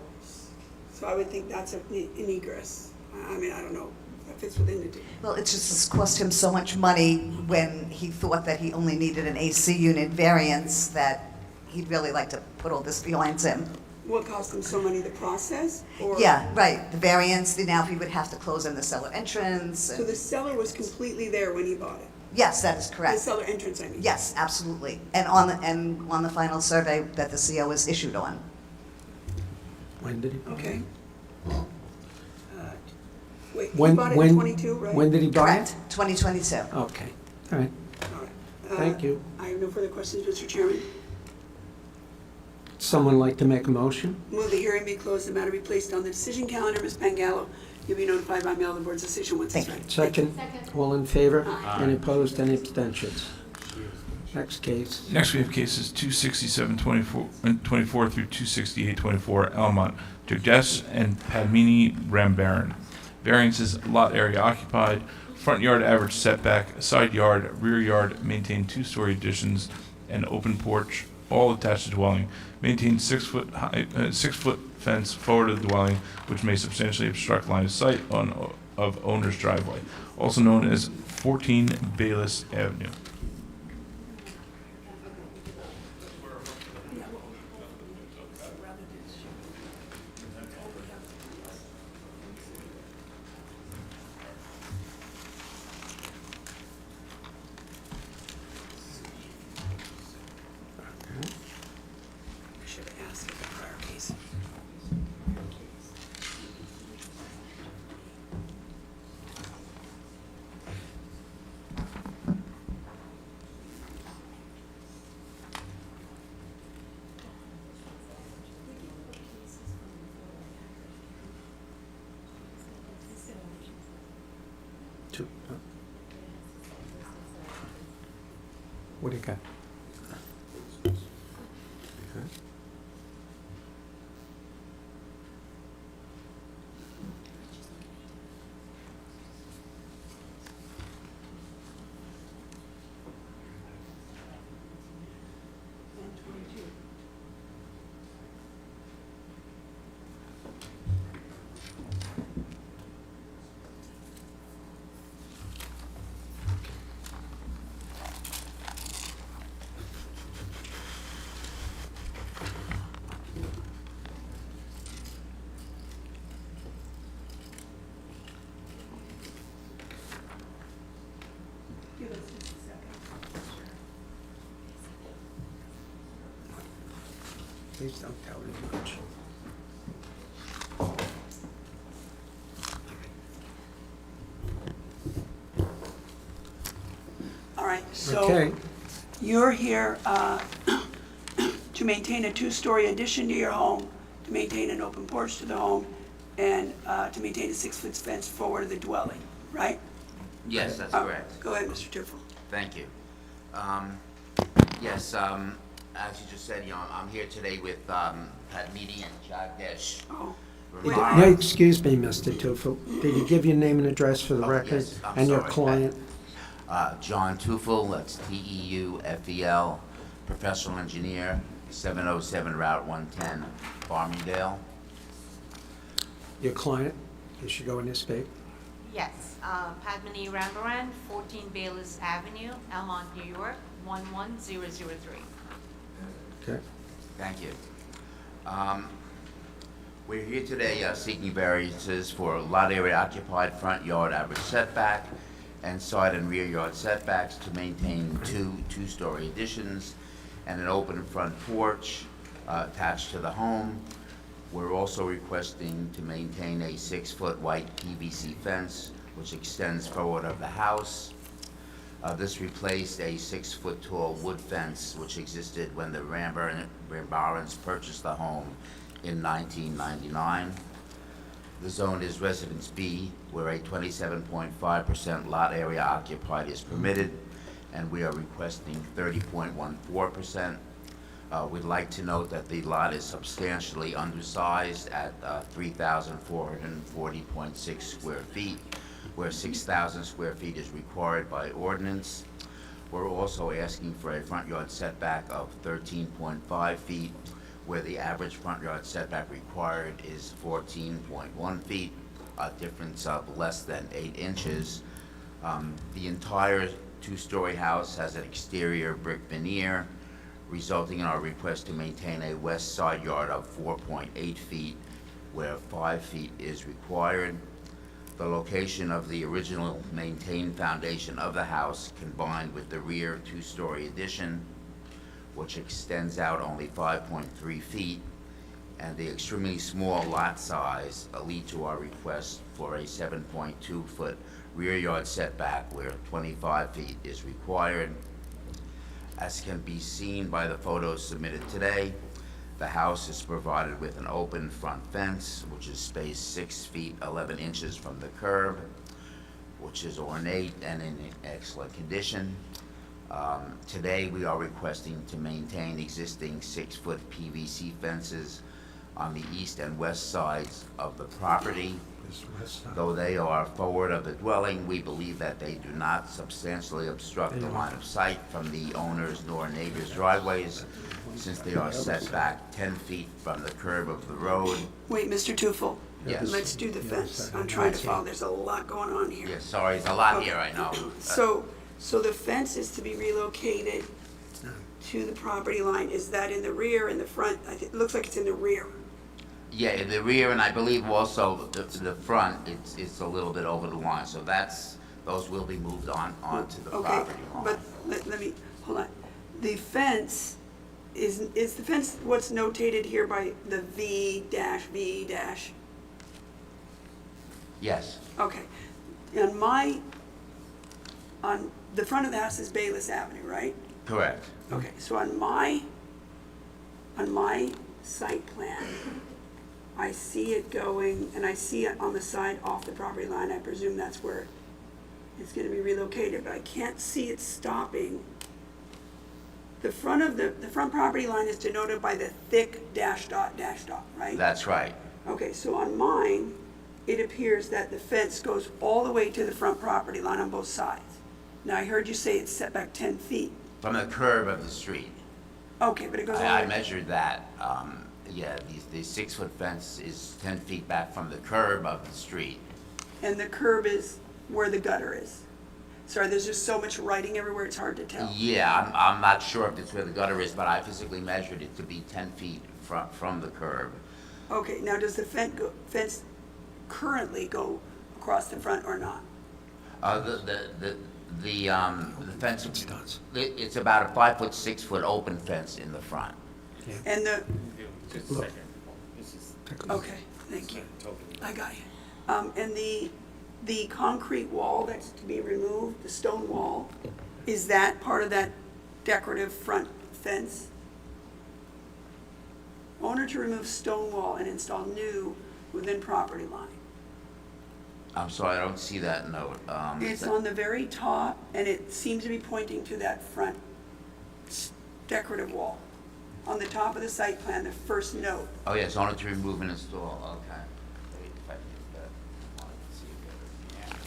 [SPEAKER 2] So I would think that's an egress. I mean, I don't know. That fits within the
[SPEAKER 12] Well, it just has cost him so much money when he thought that he only needed an AC unit variance that he'd really like to put all this behind him.
[SPEAKER 2] What cost him so money, the process? Or
[SPEAKER 12] Yeah, right, the variance, now he would have to close in the cellar entrance.
[SPEAKER 2] So the cellar was completely there when he bought it?
[SPEAKER 12] Yes, that is
[SPEAKER 2] The
[SPEAKER 12] correct.
[SPEAKER 2] cellar entrance, I mean?
[SPEAKER 12] Yes, absolutely. And on the final survey that the CO was issued on.
[SPEAKER 1] When did he?
[SPEAKER 2] Okay. Wait, he
[SPEAKER 1] When-
[SPEAKER 2] bought it
[SPEAKER 1] when-
[SPEAKER 2] in 22, right?
[SPEAKER 1] When did he buy it?
[SPEAKER 12] Correct, 2022.
[SPEAKER 1] Okay, all right,
[SPEAKER 2] All right.
[SPEAKER 1] thank you.
[SPEAKER 2] I have no further questions, Mr. Chairman.
[SPEAKER 1] Someone like to make a motion?
[SPEAKER 2] Move the hearing be closed, the matter be placed on the decision calendar. Ms. Pangallo, you'll be notified by mail of the board's decision once it's
[SPEAKER 12] Thank
[SPEAKER 2] ready.
[SPEAKER 1] Second? All in favor? Any opposed, any abstentions? Next case.
[SPEAKER 3] Next, we have cases 267-24 through 268-24, Almont, Jagdesh and Padmini Rambaran. Variances, lot area occupied, front yard average setback, side yard, rear yard, maintain two-story additions, and open porch, all attached to dwelling. Maintain 6-foot high, 6-foot fence forward of the dwelling, which may substantially obstruct line of sight of owner's driveway, also known as 14 Bayless Avenue.
[SPEAKER 2] I should have asked for the prior case.
[SPEAKER 1] Two. What do you got?
[SPEAKER 2] Give us just a second.
[SPEAKER 1] Please don't tell me much.
[SPEAKER 2] All right, so
[SPEAKER 1] Okay,
[SPEAKER 2] you're here to maintain a two-story addition to your home, to maintain an open porch to the home, and to maintain a 6-foot fence forward of the dwelling, right?
[SPEAKER 13] Yes, that's
[SPEAKER 2] Uh,
[SPEAKER 13] correct.
[SPEAKER 2] Go ahead, Mr. Tiffel.
[SPEAKER 13] Thank you. Yes, as you just said, I'm here today with Padmini and Jagdesh.
[SPEAKER 2] Oh,
[SPEAKER 1] You
[SPEAKER 13] Rambaran.
[SPEAKER 1] did- no, excuse me, Mr. Tufel. Did you give your name and address for the
[SPEAKER 13] Oh,
[SPEAKER 1] record?
[SPEAKER 13] yes, I'm
[SPEAKER 1] And your
[SPEAKER 13] sorry.
[SPEAKER 1] client?
[SPEAKER 13] John Teufel, that's Teufel, professional engineer, 707 Route 110, Farmingdale.
[SPEAKER 1] Your client? You should go in this state.
[SPEAKER 14] Yes, Padmini Rambaran, 14 Bayless Avenue, Elmont, New York, 11003.
[SPEAKER 1] Okay.
[SPEAKER 13] Thank you. We're here today seeking variances for lot area occupied, front yard average setback, and side and rear yard setbacks to maintain two-story additions and an open front porch attached to the home. We're also requesting to maintain a 6-foot white PVC fence which extends forward of the house. This replaced a 6-foot tall wood fence which existed when the Rambarans purchased the home in 1999. The zone is Residence B, where a 27.5% lot area occupied is permitted, and we are requesting 30.14%. We'd like to note that the lot is substantially undersized at 3,440.6 square feet, where 6,000 square feet is required by ordinance. We're also asking for a front yard setback of 13.5 feet, where the average front yard setback required is 14.1 feet. a difference of less than 8 inches. The entire two-story house has an exterior brick veneer, resulting in our request to maintain a west side yard of 4.8 feet, where 5 feet is required. The location of the original maintained foundation of the house, combined with the rear two-story addition, which extends out only 5.3 feet, and the extremely small lot size lead to our request for a 7.2-foot rear yard setback where 25 feet is required. As can be seen by the photos submitted today, the house is provided with an open front fence, which is spaced 6 feet 11 inches from the curb, which is ornate and in excellent condition. Today, we are requesting to maintain existing 6-foot PVC fences on the east and west sides of the property. Though they are forward of the dwelling, we believe that they do not substantially obstruct the line of sight from the owners nor neighbors' driveways, since they are set back 10 feet from the curb of the road.
[SPEAKER 2] Wait, Mr. Tufel?
[SPEAKER 13] Yes.
[SPEAKER 2] Let's do the fence. I'm trying to follow. There's a lot going on here.
[SPEAKER 13] Yes, sorry, it's a lot here, I know.
[SPEAKER 2] So the fence is to be relocated to the property line. Is that in the rear, in the front? It looks like it's in the rear.
[SPEAKER 13] Yeah, in the rear, and I believe also the front, it's a little bit over the line, so those will be moved onto the property line.
[SPEAKER 2] But let me, hold on. The fence, is the fence what's notated here by the V dash?
[SPEAKER 13] Yes,
[SPEAKER 2] Okay. On the front of the house is Bayless Avenue, right?
[SPEAKER 13] correct.
[SPEAKER 2] Okay, so on my site plan, I see it going, and I see it on the side off the property line. I presume that's where it's gonna be relocated, but I can't see it stopping. The front property line is denoted by the thick dash dot, right?
[SPEAKER 13] That's right.
[SPEAKER 2] Okay, so on mine, it appears that the fence goes all the way to the front property line on both sides. Now, I heard you say it's set back 10 feet.
[SPEAKER 13] From the curb of the street.
[SPEAKER 2] Okay, but it goes all the
[SPEAKER 13] I
[SPEAKER 2] way.
[SPEAKER 13] measured that. Yeah, the 6-foot fence is 10 feet back from the curb of the street.
[SPEAKER 2] And the curb is where the gutter is. Sorry, there's just so much writing everywhere, it's hard to tell.
[SPEAKER 13] Yeah, I'm not sure if it's where the gutter is, but I physically measured it to be 10 feet from the curb.
[SPEAKER 2] Okay, now does the fence currently go across the front or not?
[SPEAKER 13] The fence, it's about a 5-foot, 6-foot open fence in the front.
[SPEAKER 2] And okay, thank you. I got you. And the concrete wall that's to be removed, the stone wall, is that part of that decorative front fence? Owner to remove stone wall and install new within property line.
[SPEAKER 13] I'm sorry, I don't see that note.
[SPEAKER 2] It's on the very top, and it seems to be pointing to that front decorative wall. On the top of the site plan, the first note.
[SPEAKER 13] Oh, yes, owner to remove and install, okay. Wait, if I can get that. I wanted to see it better.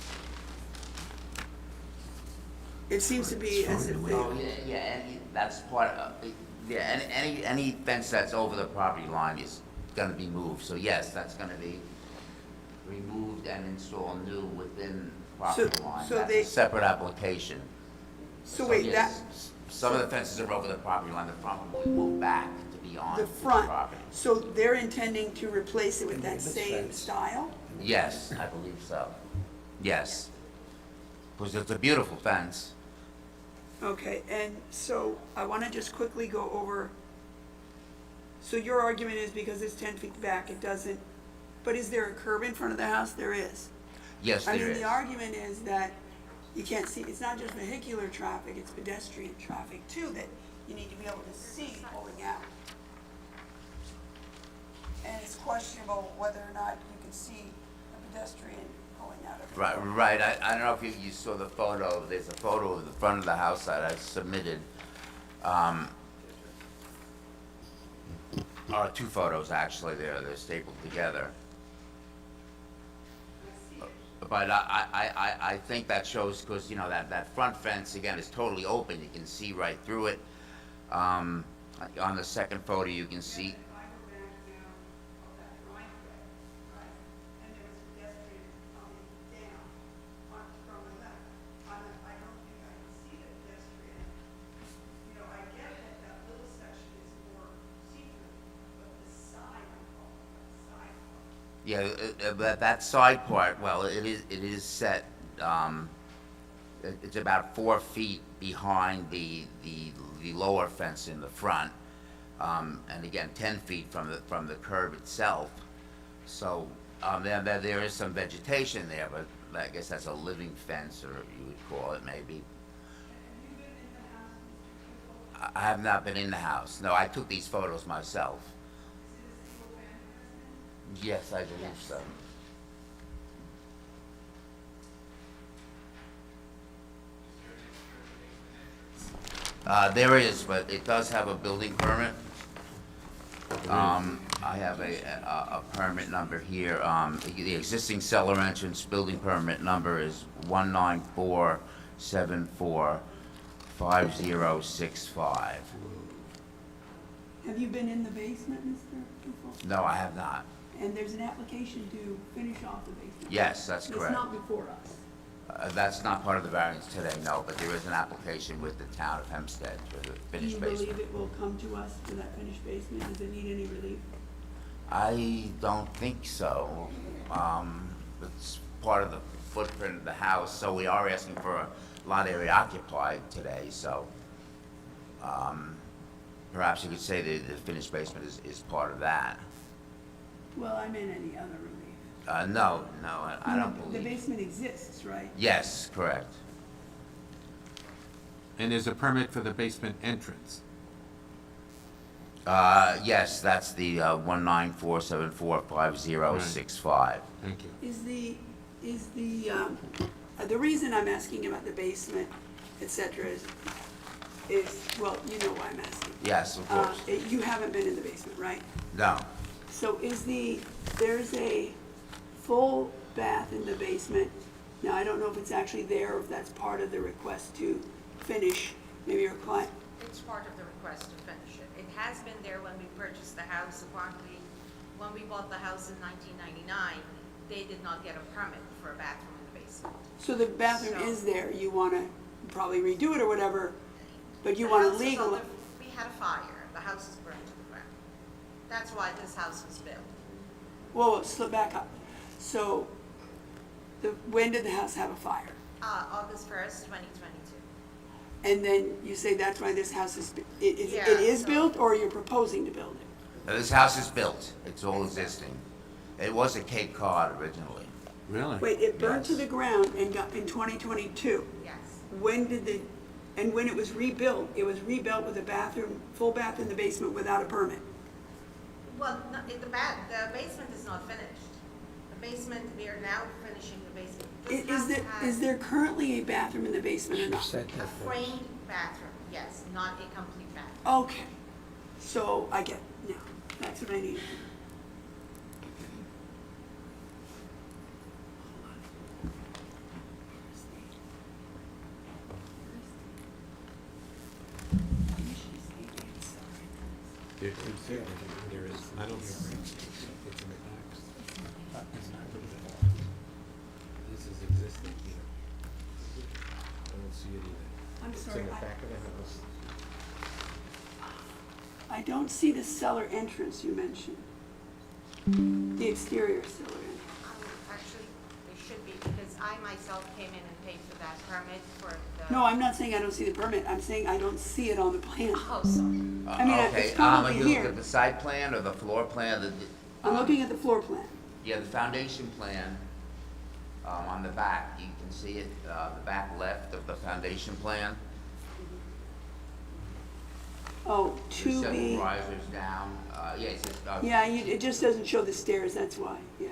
[SPEAKER 2] It seems to be as if
[SPEAKER 13] Oh,
[SPEAKER 2] they,
[SPEAKER 13] yeah, that's part of, yeah, any fence that's over the property line is gonna be moved, so yes, that's gonna be removed and installed new within property line.
[SPEAKER 2] so
[SPEAKER 13] That's
[SPEAKER 2] they-
[SPEAKER 13] a separate application.
[SPEAKER 2] so wait, that,
[SPEAKER 13] yes, some of the fences are over the property line, the front will be moved back to be on
[SPEAKER 2] the
[SPEAKER 13] the
[SPEAKER 2] front,
[SPEAKER 13] property.
[SPEAKER 2] so they're intending to replace it with that same style?
[SPEAKER 13] Yes, I believe so. Yes. Because it's a beautiful fence.
[SPEAKER 2] Okay, and so I want to just quickly go over, so your argument is because it's 10 feet back, it doesn't, but is there a curb in front of the house? There is.
[SPEAKER 13] Yes,
[SPEAKER 2] I
[SPEAKER 13] there
[SPEAKER 2] mean,
[SPEAKER 13] is.
[SPEAKER 2] the argument is that you can't see, it's not just vehicular traffic, it's pedestrian traffic too, that you need to be able to see pulling out. And it's questionable whether or not you can see a pedestrian pulling out of it.
[SPEAKER 13] Right. I don't know if you saw the photo. There's a photo of the front of the house that I submitted. Or 2 photos, actually. They're stapled together. But I think that shows, because, you know, that front fence, again, is totally open. You can see right through it. On the second photo, you can see.
[SPEAKER 2] And there was a pedestrian
[SPEAKER 13] Yeah, that side part, well, it is set, it's about 4 feet behind the lower fence in the front. And again, 10 feet from the curb itself. So, there is some vegetation there, but I guess that's a living fence, or you would call it maybe. I have not been in the house. No, I took these photos myself. Yes, I believe so. There is, but it does have a building permit. I have a permit number here. The existing cellar entrance building permit number is 194745065.
[SPEAKER 2] Have you been in the basement, Mr. Dufault?
[SPEAKER 13] No, I have not.
[SPEAKER 2] And there's an application to finish off the basement?
[SPEAKER 13] Yes, that's correct.
[SPEAKER 2] It's not before us?
[SPEAKER 13] That's not part of the variance today, no, but there is an application with the town of Hempstead for the finished
[SPEAKER 2] Do you
[SPEAKER 13] basement.
[SPEAKER 2] believe it will come to us for that finished basement? Does it need any relief?
[SPEAKER 13] I don't think so. It's part of the footprint of the house, so we are asking for a lot area occupied today, so perhaps you could say that the finished basement is part of that.
[SPEAKER 2] Well, I meant any other relief.
[SPEAKER 13] No, I don't
[SPEAKER 2] The
[SPEAKER 13] believe.
[SPEAKER 2] basement exists, right?
[SPEAKER 13] Yes, correct.
[SPEAKER 6] And there's a permit for the basement entrance.
[SPEAKER 13] Yes, that's the 194745065.
[SPEAKER 6] Thank you.
[SPEAKER 2] Is the reason I'm asking about the basement, et cetera, is, well, you know why I'm asking.
[SPEAKER 13] Yes, of course.
[SPEAKER 2] You haven't been in the basement, right?
[SPEAKER 13] No.
[SPEAKER 2] So there's a full bath in the basement. Now, I don't know if it's actually there or if that's part of the request to finish, maybe your client.
[SPEAKER 14] It's part of the request to finish it. It has been there when we purchased the house. Apparently, when we bought the house in 1999, they did not get a permit for a bathroom in the basement.
[SPEAKER 2] So the bathroom
[SPEAKER 14] So-
[SPEAKER 2] is there, you wanna probably redo it or whatever, but you
[SPEAKER 14] The
[SPEAKER 2] wanna
[SPEAKER 14] house is
[SPEAKER 2] legal.
[SPEAKER 14] under- We had a fire. The house is burned to the ground. That's why this house was built.
[SPEAKER 2] Whoa, slip back up. So, when did the house have a fire?
[SPEAKER 14] August 1st, 2022.
[SPEAKER 2] And then you say that's why this house is, it
[SPEAKER 14] Yeah,
[SPEAKER 2] is
[SPEAKER 14] so-
[SPEAKER 2] built, or you're proposing to build it?
[SPEAKER 13] This house is built. It's all existing. It was a Cape Cod originally.
[SPEAKER 6] Really?
[SPEAKER 2] Wait, it burned to
[SPEAKER 13] Yes.
[SPEAKER 2] the ground and got, in 2022.
[SPEAKER 14] Yes.
[SPEAKER 2] When it was rebuilt with a bathroom, full bath in the basement without a permit?
[SPEAKER 14] Well, no, the basement is not finished. The basement, we are now finishing the basement. This house has
[SPEAKER 2] Is there currently a bathroom in the basement or
[SPEAKER 1] She
[SPEAKER 2] not?
[SPEAKER 1] said
[SPEAKER 14] a
[SPEAKER 1] that.
[SPEAKER 14] framed bathroom, yes, not a complete bathroom.
[SPEAKER 2] Okay, so I get, now, that's what I need.
[SPEAKER 6] There is, I don't hear it's in the back. This is existing here. I don't see it either.
[SPEAKER 2] I'm
[SPEAKER 6] It's
[SPEAKER 2] sorry,
[SPEAKER 6] in the back of the house.
[SPEAKER 2] I don't see the cellar entrance you mentioned. The exterior cellar entrance.
[SPEAKER 14] Actually, it should be, because I myself came in and paid for that permit for the.
[SPEAKER 2] No, I'm not saying I don't see the permit, I'm saying I don't see it on the plan.
[SPEAKER 14] Oh, sorry.
[SPEAKER 2] I mean,
[SPEAKER 13] Okay,
[SPEAKER 2] it's probably
[SPEAKER 13] are you looking
[SPEAKER 2] here.
[SPEAKER 13] at the side plan or the floor plan?
[SPEAKER 2] I'm looking at the floor plan.
[SPEAKER 13] Yeah, the foundation plan, on the back, you can see it, the back left of the foundation plan.
[SPEAKER 2] Oh,
[SPEAKER 13] The
[SPEAKER 2] to
[SPEAKER 13] seven
[SPEAKER 2] be,
[SPEAKER 13] risers down, yeah, it says,
[SPEAKER 2] yeah, it just doesn't show the stairs, that's why, yeah.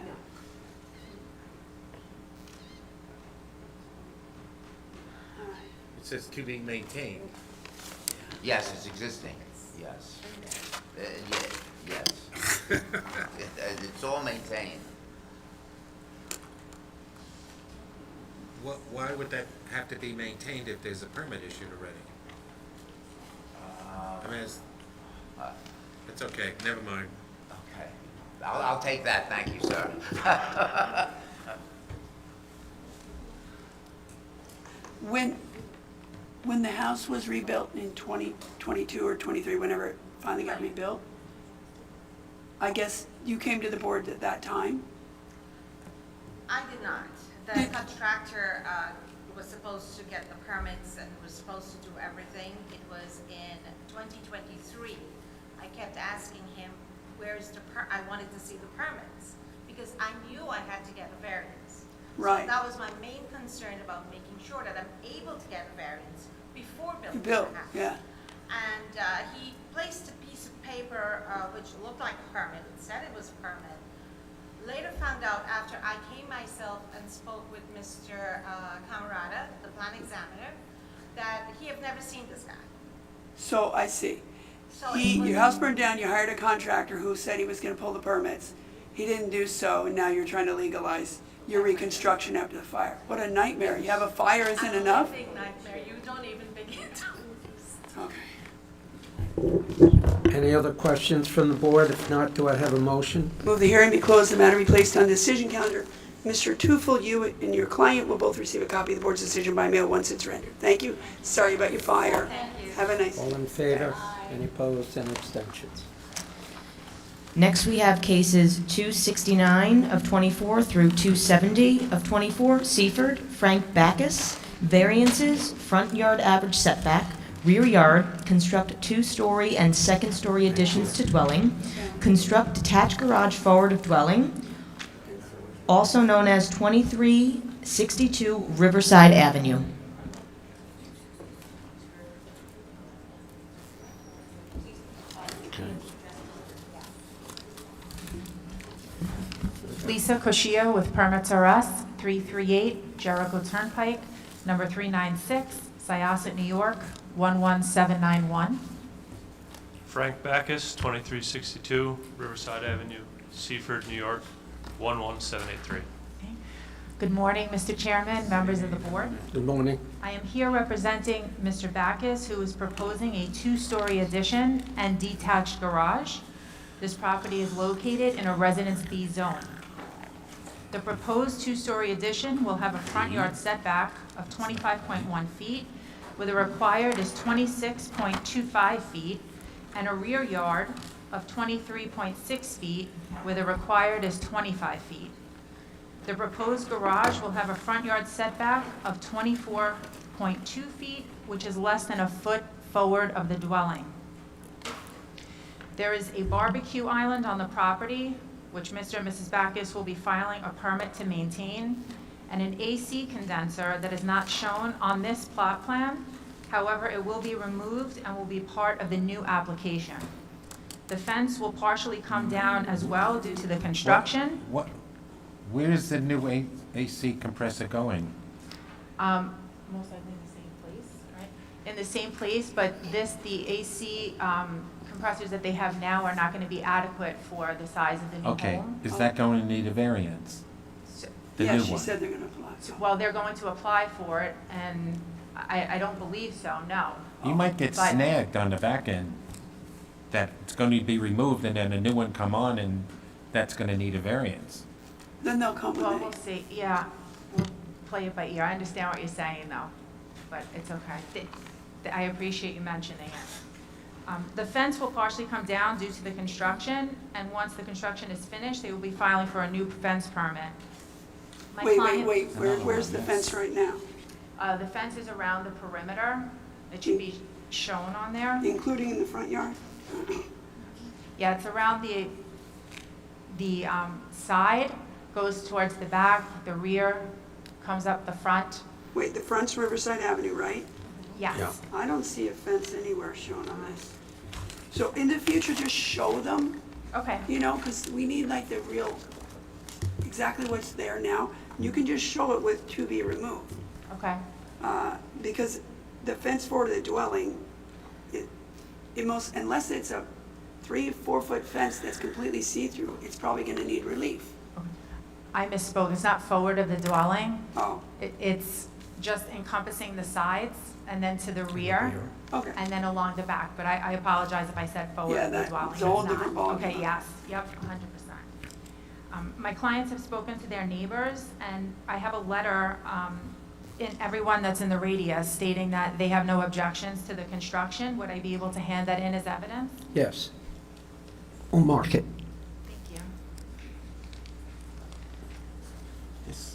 [SPEAKER 2] All right.
[SPEAKER 6] It says to be maintained.
[SPEAKER 13] yes, it's existing, yes. Yes. It's all maintained.
[SPEAKER 6] Why would that have to be maintained if there's a permit issued already? I mean, it's okay, never mind.
[SPEAKER 13] Okay, I'll take that, thank you, sir.
[SPEAKER 2] When the house was rebuilt in 2022 or 23, whenever it finally got rebuilt, I guess you came to the board at that time
[SPEAKER 14] I did not. The contractor was supposed to get the permits and was supposed to do everything. It was in 2023. I kept asking him, where's I wanted to see the permits, because I knew I had to get a variance.
[SPEAKER 2] Right.
[SPEAKER 14] So that was my main concern about making sure that I'm able to get a variance before building
[SPEAKER 2] Bill,
[SPEAKER 14] the house.
[SPEAKER 2] yeah.
[SPEAKER 14] And he placed a piece of paper which looked like a permit, it said it was a permit. Later found out after I came myself and spoke with Mr. Camarada, the plan examiner, that he had never seen this guy.
[SPEAKER 2] So I see.
[SPEAKER 14] So it was-
[SPEAKER 2] Your house burned down, you hired a contractor who said he was gonna pull the permits. He didn't do so, and now you're trying to legalize your reconstruction after the fire. What a nightmare. You have a fire isn't enough?
[SPEAKER 14] A living nightmare, you don't even begin to.
[SPEAKER 2] Okay.
[SPEAKER 1] Any other questions from the board? If not, do I have a motion?
[SPEAKER 2] Move the hearing be closed, the matter be placed on decision calendar. Mr. Tufel, you and your client will both receive a copy of the board's decision by mail once it's rendered. Thank you. Sorry about your fire.
[SPEAKER 14] Thank you.
[SPEAKER 2] Have a nice.
[SPEAKER 1] All in favor? Any opposed? Any abstentions?
[SPEAKER 11] Next, we have cases 269 of 24 through 270 of 24. Seaford, Frank Backus. Variances, front yard average setback, rear yard, construct two-story and second-story additions to dwelling, construct detached garage forward of dwelling, also known as 2362 Riverside Avenue.
[SPEAKER 15] Lisa Koshio with Permits R Us, 338 Jericho Turnpike, number 396, Syosset, New York, 11791.
[SPEAKER 16] Frank Backus, 2362 Riverside Avenue, Seaford, New York, 11783.
[SPEAKER 15] Good morning, Mr. Chairman, members of the board.
[SPEAKER 1] Good morning.
[SPEAKER 15] I am here representing Mr. Backus, who is proposing a two-story addition and detached garage. This property is located in a Residence B zone. The proposed two-story addition will have a front yard setback of 25.1 feet, where the required is 26.25 feet, and a rear yard of 23.6 feet, where the required is 25 feet. The proposed garage will have a front yard setback of 24.2 feet, which is less than a foot forward of the dwelling. There is a barbecue island on the property, which Mr. and Mrs. Backus will be filing a permit to maintain, and an AC condenser that is not shown on this plot plan. However, it will be removed and will be part of the new application. The fence will partially come down as well due to the construction.
[SPEAKER 6] Where is the new AC compressor going?
[SPEAKER 15] Most likely in the same place, right? In the same place, but the AC compressors that they have now are not going to be adequate for the size of the new
[SPEAKER 6] Okay,
[SPEAKER 15] home.
[SPEAKER 6] is that going to need a variance? The
[SPEAKER 2] Yeah,
[SPEAKER 6] new
[SPEAKER 2] she
[SPEAKER 6] one?
[SPEAKER 2] said they're gonna apply.
[SPEAKER 15] Well, they're going to apply for it, and I don't believe so, no.
[SPEAKER 6] You might get
[SPEAKER 15] But-
[SPEAKER 6] snagged on the back end, that it's going to be removed and then a new one come on and that's going to need a variance.
[SPEAKER 2] Then they'll come
[SPEAKER 15] Well,
[SPEAKER 2] with
[SPEAKER 15] we'll
[SPEAKER 2] it.
[SPEAKER 15] see, yeah, we'll play it by ear. I understand what you're saying, though, but it's okay. I appreciate you mentioning it. The fence will partially come down due to the construction, and once the construction is finished, they will be filing for a new fence permit. My client-
[SPEAKER 2] Where's the fence right now?
[SPEAKER 15] The fence is around the perimeter. It should be shown on there.
[SPEAKER 2] Including in the front yard?
[SPEAKER 15] Yeah, it's around the side, goes towards the back, the rear comes up the front.
[SPEAKER 2] Wait, the front's Riverside Avenue, right?
[SPEAKER 15] Yes.
[SPEAKER 1] Yeah.
[SPEAKER 2] I don't see a fence anywhere shown on this. So in the future, just show them,
[SPEAKER 15] Okay.
[SPEAKER 2] you know, because we need like the real, exactly what's there now. You can just show it with to be removed.
[SPEAKER 15] Okay.
[SPEAKER 2] Because the fence forward of the dwelling, unless it's a 3-4 foot fence that's completely see-through, it's probably gonna need relief.
[SPEAKER 15] I misspoke. It's not forward of the dwelling.
[SPEAKER 2] Oh,
[SPEAKER 15] It's just encompassing the sides and then to the rear.
[SPEAKER 2] okay.
[SPEAKER 15] And then along the back, but I apologize if I said forward
[SPEAKER 2] Yeah,
[SPEAKER 15] of the
[SPEAKER 2] that's
[SPEAKER 15] dwelling.
[SPEAKER 2] a whole
[SPEAKER 15] It's not.
[SPEAKER 2] different ballgame.
[SPEAKER 15] Okay, yes, yep, 100%. My clients have spoken to their neighbors, and I have a letter in everyone that's in the radius stating that they have no objections to the construction. Would I be able to hand that in as evidence?
[SPEAKER 1] Yes. We'll mark it.
[SPEAKER 15] Thank you.
[SPEAKER 6] This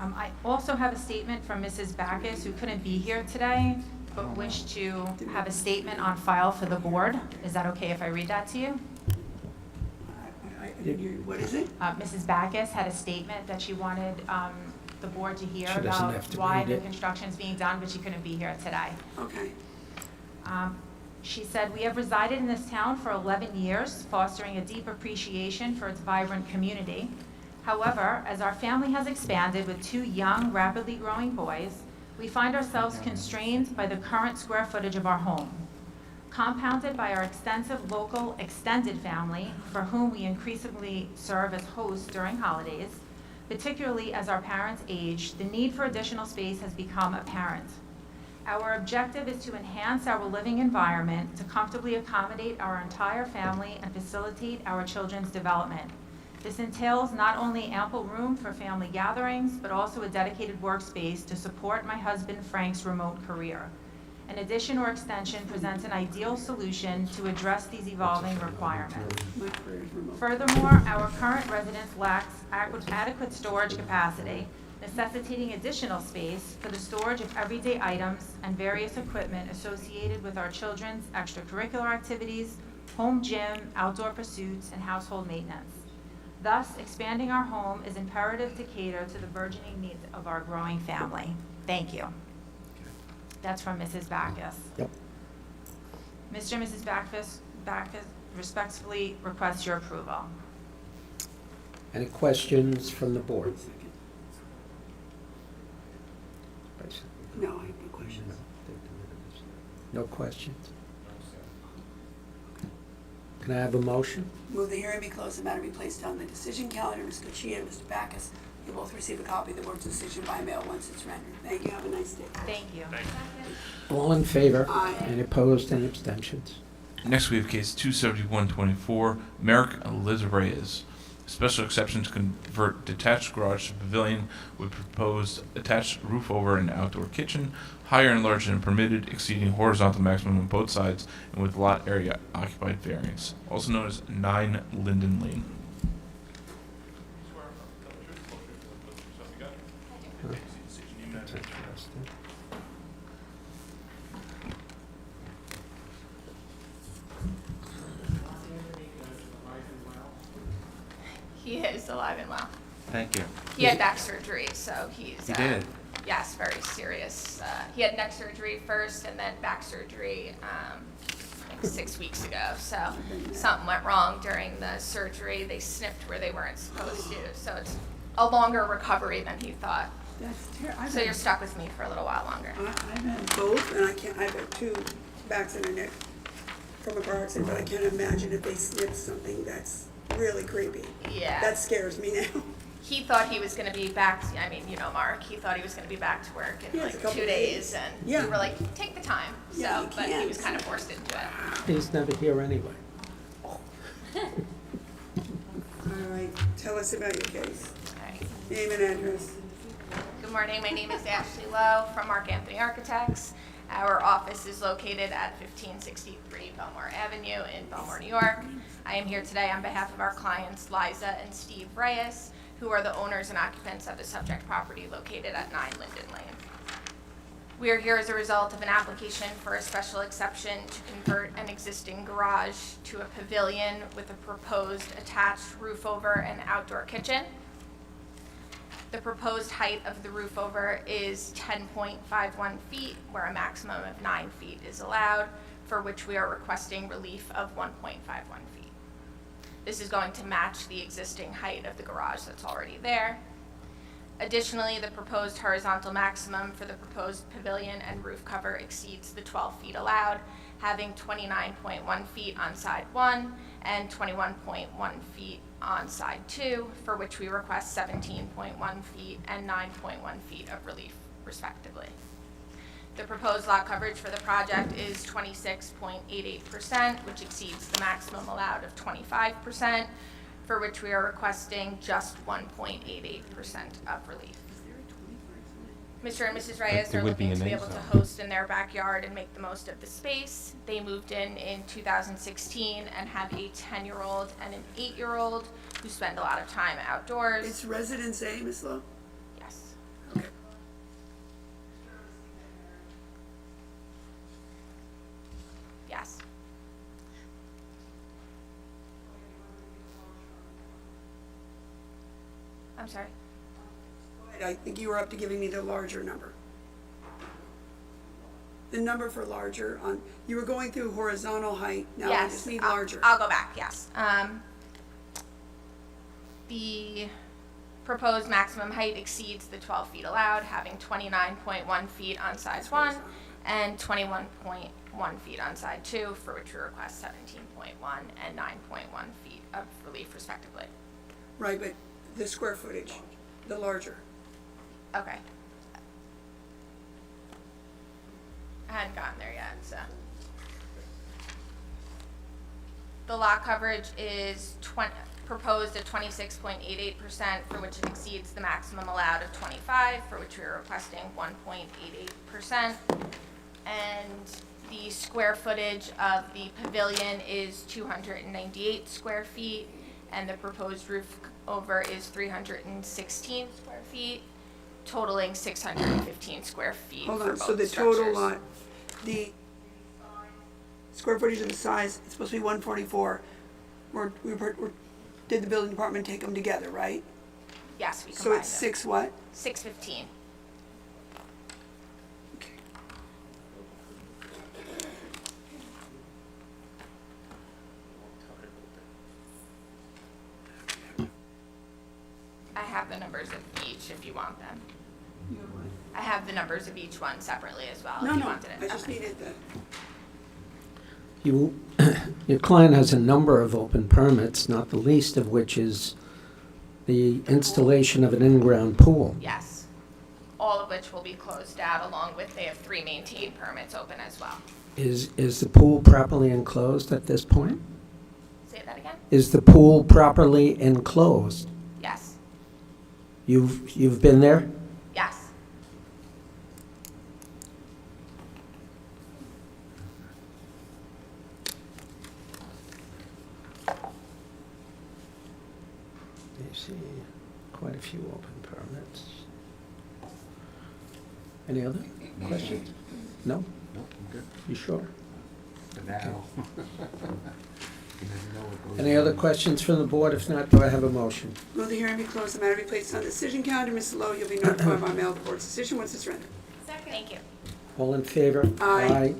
[SPEAKER 15] I also have a statement from Mrs. Backus, who couldn't be here today, but wished to have a statement on file for the board. Is that okay if I read that to you?
[SPEAKER 2] I didn't hear you. What is it?
[SPEAKER 15] Mrs. Backus had a statement that she wanted the board to hear
[SPEAKER 1] She doesn't
[SPEAKER 15] about
[SPEAKER 1] have to
[SPEAKER 15] why
[SPEAKER 1] read
[SPEAKER 15] the
[SPEAKER 1] it.
[SPEAKER 15] construction's being done, but she couldn't be here today.
[SPEAKER 2] Okay.
[SPEAKER 15] She said, "We have resided in this town for 11 years, fostering a deep appreciation for its vibrant community. However, as our family has expanded with 2 young, rapidly growing boys, we find ourselves constrained by the current square footage of our home. Compounded by our extensive local extended family, for whom we increasingly serve as hosts during holidays, particularly as our parents age, the need for additional space has become apparent. Our objective is to enhance our living environment to comfortably accommodate our entire family and facilitate our children's development. This entails not only ample room for family gatherings, but also a dedicated workspace to support my husband Frank's remote career. An addition or extension presents an ideal solution to address these evolving requirements.
[SPEAKER 2] My career is remote.
[SPEAKER 15] Furthermore, our current residence lacks adequate storage capacity, necessitating additional space for the storage of everyday items and various equipment associated with our children's extracurricular activities, home gym, outdoor pursuits, and household maintenance. Thus, expanding our home is imperative to cater to the burgeoning needs of our growing family. Thank you." That's from Mrs. Backus.
[SPEAKER 1] Yep.
[SPEAKER 15] Mr. and Mrs. Backus respectfully request your approval.
[SPEAKER 1] Any questions from the board?
[SPEAKER 2] No, I have no questions.
[SPEAKER 1] No questions? Can I have a motion?
[SPEAKER 2] Move the hearing be closed, the matter be placed on the decision calendar. Ms. Cochia and Mr. Backus, you both receive a copy of the board's decision by mail once it's rendered. Thank you, have a nice day.
[SPEAKER 15] Thank you.
[SPEAKER 1] All in favor?
[SPEAKER 2] Aye.
[SPEAKER 1] Any opposed, any abstentions?
[SPEAKER 3] Next, we have case 27124, Merrick Liz Reyes. Special exception to convert detached garage to pavilion with proposed attached roof over and outdoor kitchen, higher and larger than permitted, exceeding horizontal maximum on both sides, and with lot area occupied variance, also known as 9 Linden Lane.
[SPEAKER 1] That's interesting.
[SPEAKER 17] He is alive and well.
[SPEAKER 6] Thank you.
[SPEAKER 17] He had back surgery, so he's.
[SPEAKER 6] He did?
[SPEAKER 17] Yes, very serious. He had neck surgery first and then back surgery, like 6 weeks ago. So something went wrong during the surgery. They snipped where they weren't supposed to. So it's a longer recovery than he thought.
[SPEAKER 2] That's terrible.
[SPEAKER 17] So you're stuck with me for a little while longer.
[SPEAKER 2] I've had both, and I've had 2 backs in the neck from a car accident, but I can't imagine if they snip something that's really creepy.
[SPEAKER 17] Yeah.
[SPEAKER 2] That scares me now.
[SPEAKER 17] He thought he was going to be back. I mean, you know, Mark. He thought he was going to be back to work in
[SPEAKER 2] Yeah, it's
[SPEAKER 17] like
[SPEAKER 2] a couple
[SPEAKER 17] 2 days, and
[SPEAKER 2] Yeah.
[SPEAKER 17] we were like, "Take the time." So,
[SPEAKER 2] Yeah, you
[SPEAKER 17] but he
[SPEAKER 2] can't.
[SPEAKER 17] was kind of forced into it.
[SPEAKER 1] He's never here anyway.
[SPEAKER 2] All right, tell us about your case.
[SPEAKER 17] Okay.
[SPEAKER 2] Name and address.
[SPEAKER 17] Good morning. My name is Ashley Lowe from Mark Anthony Architects. Our office is located at 1563 Belmore Avenue in Belmore, New York. I am here today on behalf of our clients Liza and Steve Reyes, who are the owners and occupants of the subject property located at 9 Linden Lane. We are here as a result of an application for a special exception to convert an existing garage to a pavilion with a proposed attached roof over and outdoor kitchen. The proposed height of the roof over is 10.51 feet, where a maximum of 9 feet is allowed, for which we are requesting relief of 1.51 feet. This is going to match the existing height of the garage that's already there. Additionally, the proposed horizontal maximum for the proposed pavilion and roof cover exceeds the 12 feet allowed, having 29.1 feet on side 1 and 21.1 feet on side 2, for which we request 17.1 feet and 9.1 feet of relief, respectively. The proposed lot coverage for the project is 26.88%, which exceeds the maximum allowed of 25%, for which we are requesting just 1.88% of relief. Mr. and Mrs. Reyes are looking to be able to host in their backyard and make the most of the space. They moved in 2016 and have a 10-year-old and an 8-year-old who spend a lot of time outdoors.
[SPEAKER 2] It's Residence A, Ms. Lowe?
[SPEAKER 17] Yes. I'm sorry.
[SPEAKER 2] I think you were up to giving me the larger number. The number for larger on, you were going through horizontal height, now I just need larger.
[SPEAKER 17] I'll go back, yes. The proposed maximum height exceeds the 12 feet allowed, having 29.1 feet on side 1 and 21.1 feet on side 2, for which we request 17.1 and 9.1 feet of relief respectively.
[SPEAKER 2] Right, but the square footage, the larger.
[SPEAKER 17] Okay. I hadn't gotten there yet, so. The lot coverage is proposed at 26.88%, for which it exceeds the maximum allowed of 25, for which we are requesting 1.88%. And the square footage of the pavilion is 298 square feet, and the proposed roof over is 316 square feet, totaling 615 square feet
[SPEAKER 2] Hold
[SPEAKER 17] for
[SPEAKER 2] on,
[SPEAKER 17] both
[SPEAKER 2] so the
[SPEAKER 17] structures.
[SPEAKER 2] total lot, the square footage of the size, it's supposed to be 144. Did the building department take them together, right?
[SPEAKER 17] Yes, we
[SPEAKER 2] So
[SPEAKER 17] combined
[SPEAKER 2] it's
[SPEAKER 17] them.
[SPEAKER 2] 6 what?
[SPEAKER 17] 615. I have the numbers of each if you want them. I have the numbers of each one separately as well,
[SPEAKER 2] No,
[SPEAKER 17] if you
[SPEAKER 2] no,
[SPEAKER 17] wanted it.
[SPEAKER 2] I just
[SPEAKER 17] Okay.
[SPEAKER 2] needed the,
[SPEAKER 1] Your client has a number of open permits, not the least of which is the installation of an in-ground pool.
[SPEAKER 17] Yes. All of which will be closed out, along with, they have 3 maintained permits open as well.
[SPEAKER 1] Is the pool properly enclosed at this point?
[SPEAKER 17] Say that again?
[SPEAKER 1] Is the pool properly enclosed?
[SPEAKER 17] Yes.
[SPEAKER 1] You've been there?
[SPEAKER 17] Yes.
[SPEAKER 1] You see quite a few open permits. Any other questions? No?
[SPEAKER 6] Nope, I'm good.
[SPEAKER 1] You sure?
[SPEAKER 6] For now.
[SPEAKER 1] Any other questions from the board? If not, do I have a motion?
[SPEAKER 2] will the hearing be closed, the matter be placed on decision calendar, Mr. Lowe, you'll be notified by mail of the board's decision once it's rendered.
[SPEAKER 17] Thank you.
[SPEAKER 1] All in favor?
[SPEAKER 2] Aye.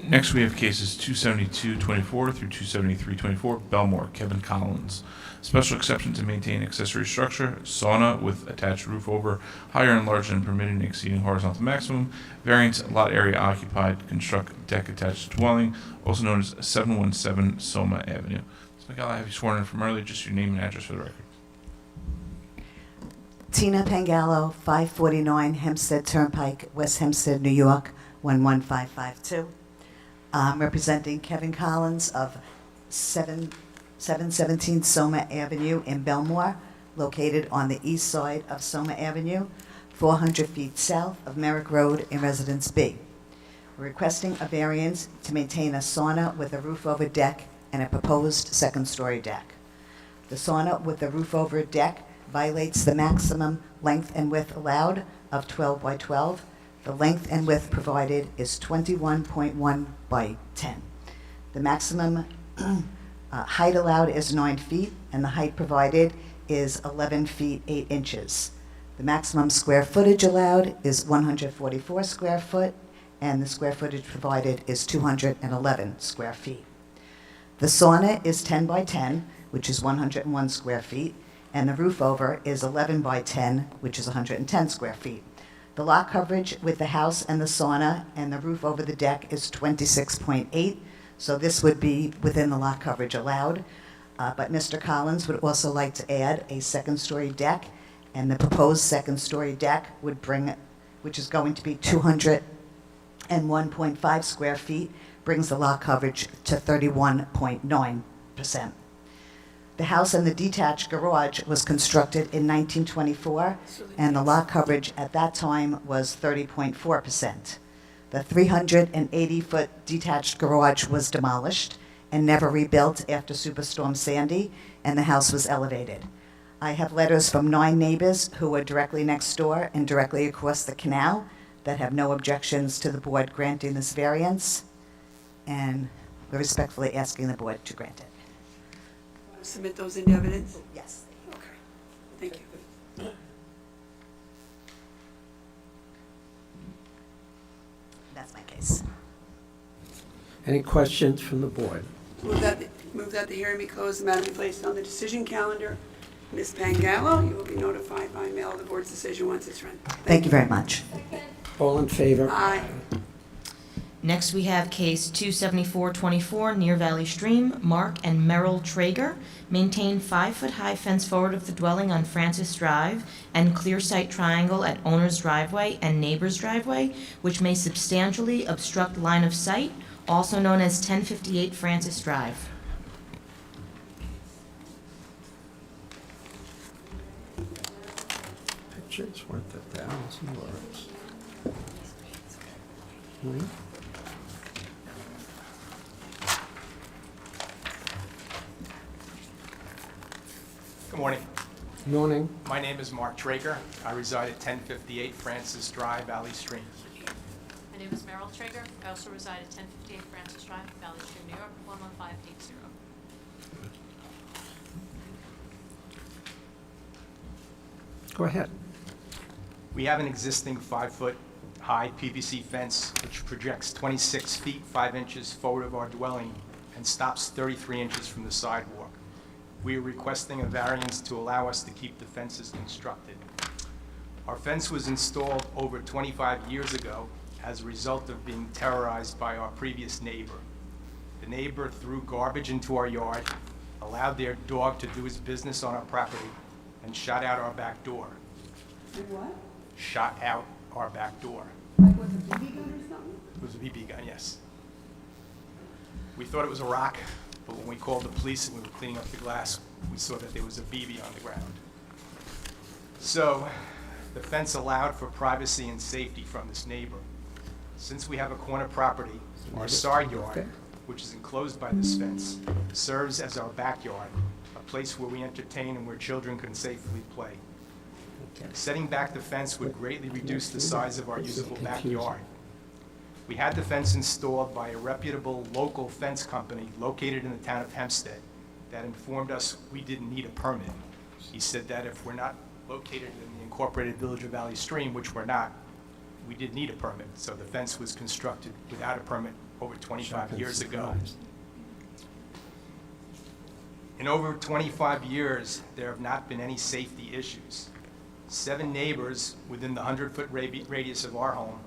[SPEAKER 3] Next, we have cases 272-24 through 273-24, Belmore, Kevin Collins. Special exception to maintain accessory structure, sauna with attached roof over, higher and larger than permitted and exceeding horizontal maximum. Variance, lot area occupied, construct deck attached dwelling, also known as 717 Soma Avenue. Ms. Miguel, I have you sworn in from earlier, just your name and address for the record.
[SPEAKER 12] Tina Pangallo, 549 Hempstead Turnpike, West Hempstead, New York, 11552. I'm representing Kevin Collins of 717 Soma Avenue in Belmore, located on the east side of Soma Avenue, 400 feet south of Merrick Road in Residence B. We're requesting a variance to maintain a sauna with a roof-over deck and a proposed second-story deck. The sauna with the roof-over deck violates the maximum length and width allowed of 12 by 12. The length and width provided is 21.1 by 10. The maximum height allowed is 9 feet, and the height provided is 11 feet 8 inches. The maximum square footage allowed is 144 square foot, and the square footage provided is 211 square feet. The sauna is 10 by 10, which is 101 square feet, and the roof over is 11 by 10, which is 110 square feet. The lot coverage with the house and the sauna and the roof over the deck is 26.8, so this would be within the lot coverage allowed. But Mr. Collins would also like to add a second-story deck, and the proposed second-story deck would bring, which is going to be 201.5 square feet, brings the lot coverage to 31.9%. The house and the detached garage was constructed in 1924, and the lot coverage at that time was 30.4%. The 380-foot detached garage was demolished and never rebuilt after Superstorm Sandy, and the house was elevated. I have letters from 9 neighbors who are directly next door and directly across the canal that have no objections to the board granting this variance, and we're respectfully asking the board to grant it.
[SPEAKER 2] submit those into evidence?
[SPEAKER 12] Yes.
[SPEAKER 2] Okay, thank you.
[SPEAKER 12] That's my case.
[SPEAKER 1] Any questions from the board?
[SPEAKER 2] Move that the hearing be closed, the matter be placed on the decision calendar. Ms. Pangallo, you will be notified by mail of the board's decision once it's ready.
[SPEAKER 12] Thank you very much.
[SPEAKER 1] All in favor?
[SPEAKER 2] Aye.
[SPEAKER 11] Next, we have case 27424, Near Valley Stream. Mark and Merrill Traeger maintain 5-foot-high fence forward of the dwelling on Francis Drive and clear sight triangle at owner's driveway and neighbor's driveway, which may substantially obstruct line of sight, also known as 1058 Francis Drive.
[SPEAKER 1] Pictures worth 1,000 words. Hmm?
[SPEAKER 18] Good morning.
[SPEAKER 1] Morning.
[SPEAKER 18] My name is Mark Traeger. I reside at 1058 Francis Drive, Valley Stream.
[SPEAKER 19] My name is Merrill Traeger. I also reside at 1058 Francis Drive, Valley Stream, New York, 11580.
[SPEAKER 1] Go ahead.
[SPEAKER 18] We have an existing 5-foot-high PVC fence which projects 26 feet 5 inches forward of our dwelling and stops 33 inches from the sidewalk. We are requesting a variance to allow us to keep the fences constructed. Our fence was installed over 25 years ago as a result of being terrorized by our previous neighbor. The neighbor threw garbage into our yard, allowed their dog to do his business on our property, and shot out our back door.
[SPEAKER 2] And what?
[SPEAKER 18] Shot out our back door.
[SPEAKER 2] Like with a BB gun or something?
[SPEAKER 18] It was a BB gun, yes. We thought it was a rock, but when we called the police and we were cleaning up the glass, we saw that there was a BB on the ground. So, the fence allowed for privacy and safety from this neighbor. Since we have a corner property, our side yard, which is enclosed by this fence, serves as our backyard, a place where we entertain and where children can safely play. Setting back the fence would greatly reduce the size of our usable backyard. We had the fence installed by a reputable local fence company located in the town of Hempstead that informed us we didn't need a permit. He said that if we're not located in the incorporated village of Valley Stream, which we're not, we did need a permit. So the fence was constructed without a permit over 25 years ago. In over 25 years, there have not been any safety issues. 7 neighbors within the 100-foot radius of our home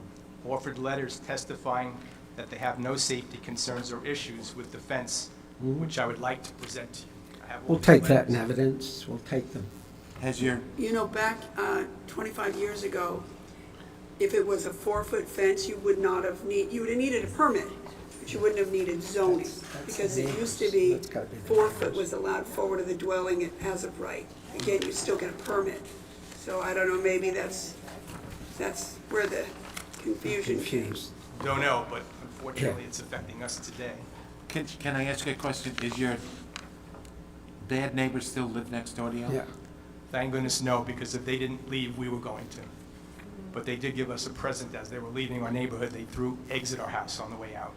[SPEAKER 18] offered letters testifying that they have no safety concerns or issues with the fence, which I would like to present to you. I have all
[SPEAKER 1] We'll
[SPEAKER 18] the
[SPEAKER 1] take that in
[SPEAKER 18] letters.
[SPEAKER 1] evidence. We'll take them.
[SPEAKER 6] Has your,
[SPEAKER 2] You know, back 25 years ago, if it was a 4-foot fence, you would not have you would have needed a permit, but you wouldn't have needed zoning, because it used to be 4 foot was allowed forward of the dwelling as of right. Again, you still get a permit. So I don't know, maybe that's where the confusion came.
[SPEAKER 18] Don't know, but unfortunately, it's affecting us today.
[SPEAKER 6] can I ask you a question? Is your bad neighbor still live next door to you?
[SPEAKER 1] Yeah.
[SPEAKER 18] Thank goodness no, because if they didn't leave, we were going to. But they did give us a present as they were leaving our neighborhood. They threw eggs at our house on the way out.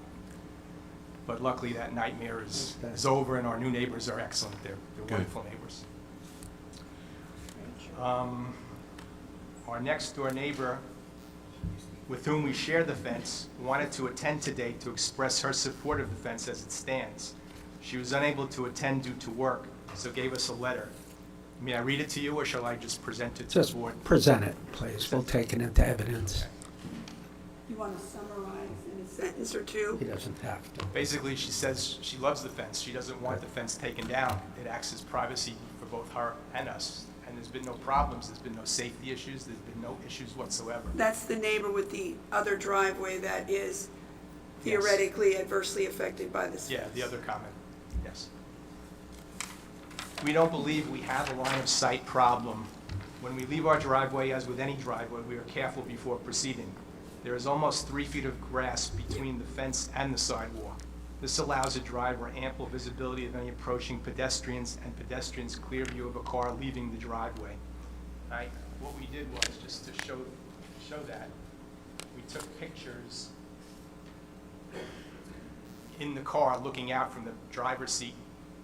[SPEAKER 18] But luckily, that nightmare is over, and our new neighbors are excellent. They're wonderful neighbors. Our next door neighbor, with whom we share the fence, wanted to attend today to express her support of the fence as it stands. She was unable to attend due to work, so gave us a letter. May I read it to you, or shall I just present it to the
[SPEAKER 1] Just
[SPEAKER 18] board?
[SPEAKER 1] present it, please. We'll take it into evidence.
[SPEAKER 2] You want to summarize in a sentence or two?
[SPEAKER 1] He doesn't have to.
[SPEAKER 18] Basically, she says she loves the fence. She doesn't want the fence taken down. It acts as privacy for both her and us. And there's been no problems, there's been no safety issues, there's been no issues whatsoever.
[SPEAKER 2] That's the neighbor with the other driveway that is theoretically adversely affected by this.
[SPEAKER 18] Yeah, the other comment, yes. We don't believe we have a line of sight problem. When we leave our driveway, as with any driveway, we are careful before proceeding. There is almost 3 feet of grass between the fence and the sidewalk. This allows a driver ample visibility of any approaching pedestrians and pedestrians' clear view of a car leaving the driveway. Right? What we did was, just to show that, we took pictures in the car looking out from the driver's seat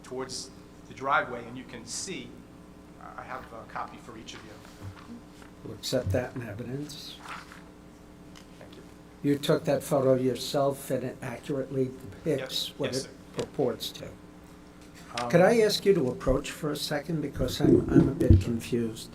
[SPEAKER 18] towards the driveway, and you can see, I have a copy for each of you.
[SPEAKER 1] We'll accept that in evidence.
[SPEAKER 18] Thank you.
[SPEAKER 1] You took that photo yourself and it accurately depicts
[SPEAKER 18] Yep.
[SPEAKER 1] what
[SPEAKER 18] Yes,
[SPEAKER 1] it
[SPEAKER 18] sir.
[SPEAKER 1] purports to.
[SPEAKER 18] Um,
[SPEAKER 1] Could I ask you to approach for a second because I'm a bit confused?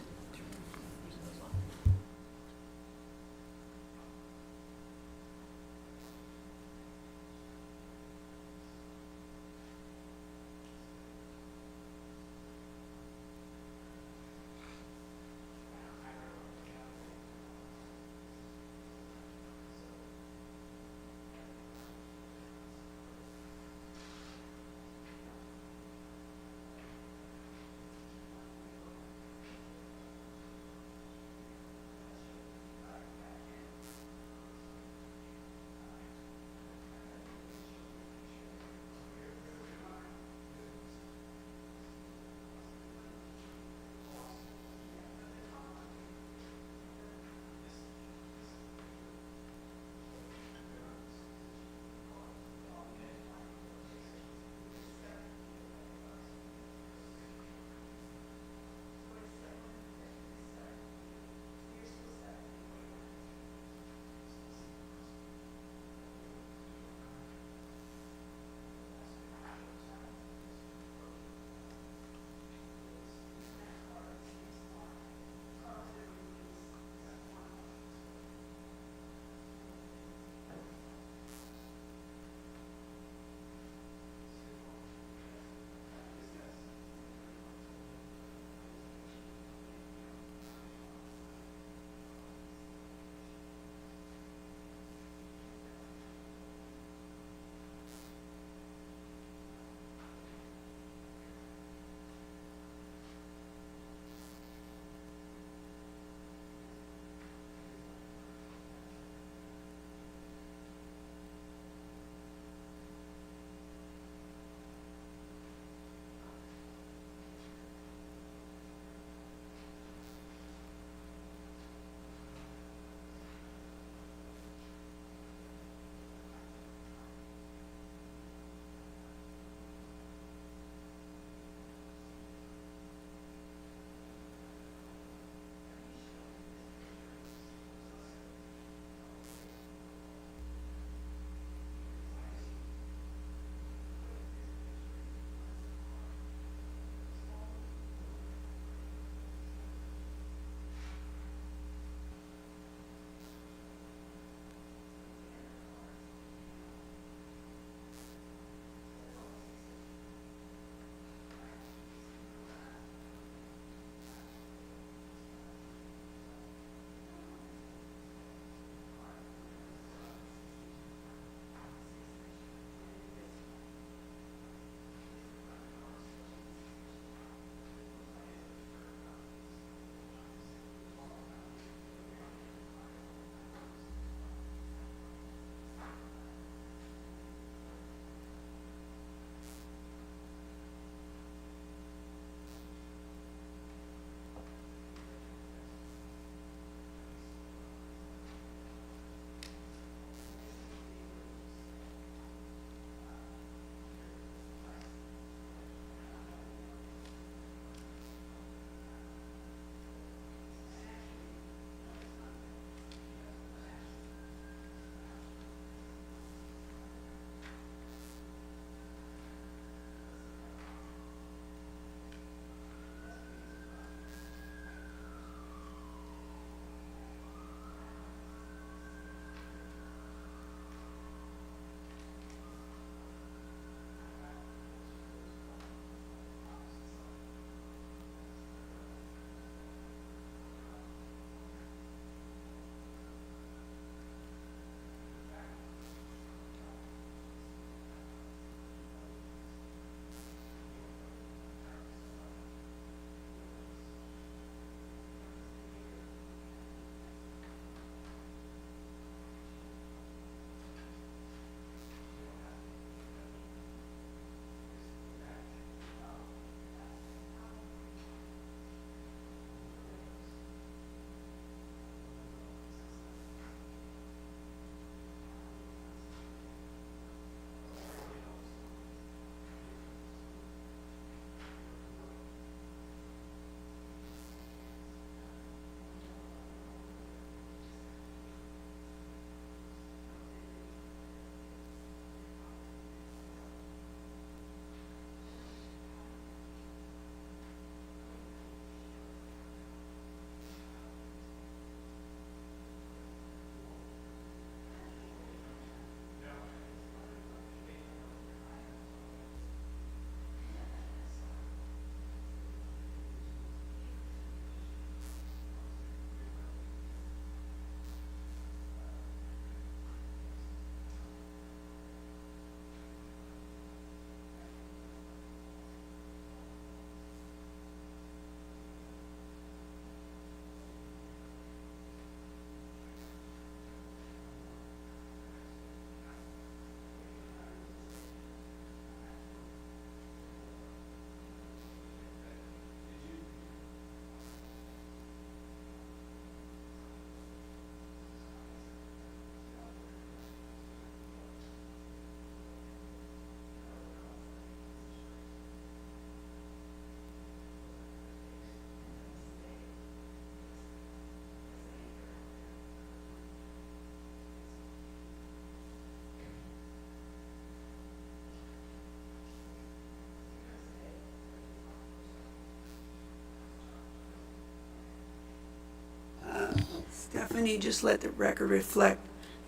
[SPEAKER 2] Stephanie, just let the record reflect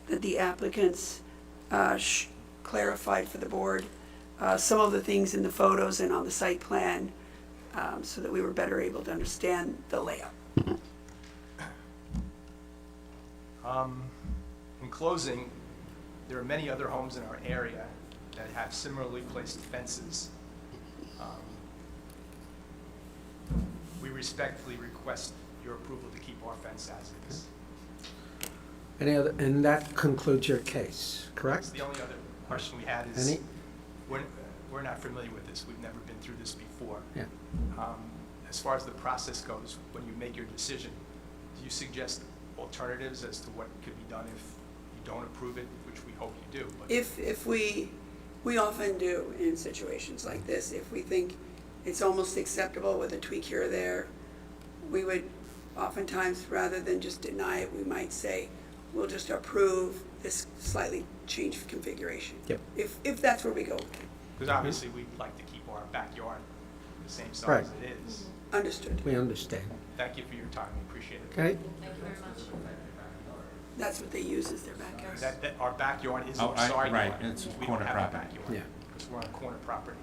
[SPEAKER 2] that the applicants clarified for the board some of the things in the photos and on the site plan so that we were better able to understand the layout.
[SPEAKER 18] In closing, there are many other homes in our area that have similarly placed fences. We respectfully request your approval to keep our fence as is.
[SPEAKER 1] Any other, and that concludes your case, correct?
[SPEAKER 18] The only other question we had is,
[SPEAKER 1] Any?
[SPEAKER 18] we're not familiar with this, we've never been through this before.
[SPEAKER 1] Yeah.
[SPEAKER 18] As far as the process goes, when you make your decision, do you suggest alternatives as to what could be done if you don't approve it, which we hope you do? But
[SPEAKER 2] If we often do in situations like this, if we think it's almost acceptable with a tweak here or there, we would oftentimes, rather than just deny it, we might say, we'll just approve this slightly changed configuration.
[SPEAKER 1] Yep.
[SPEAKER 2] If that's where we go.
[SPEAKER 18] Because obviously, we'd like to keep our backyard the same size
[SPEAKER 1] Right.
[SPEAKER 18] as it is.
[SPEAKER 2] Understood.
[SPEAKER 1] We understand.
[SPEAKER 18] Thank you for your time, we appreciate it.
[SPEAKER 1] Okay?
[SPEAKER 19] Thank you very much.
[SPEAKER 2] That's what they use as their backyard.
[SPEAKER 18] That our backyard is
[SPEAKER 6] Oh,
[SPEAKER 18] our side
[SPEAKER 6] right,
[SPEAKER 18] yard.
[SPEAKER 6] it's
[SPEAKER 18] We
[SPEAKER 6] corner
[SPEAKER 18] don't have a
[SPEAKER 6] property.
[SPEAKER 18] backyard.
[SPEAKER 1] Yeah.
[SPEAKER 18] Because we're on corner property.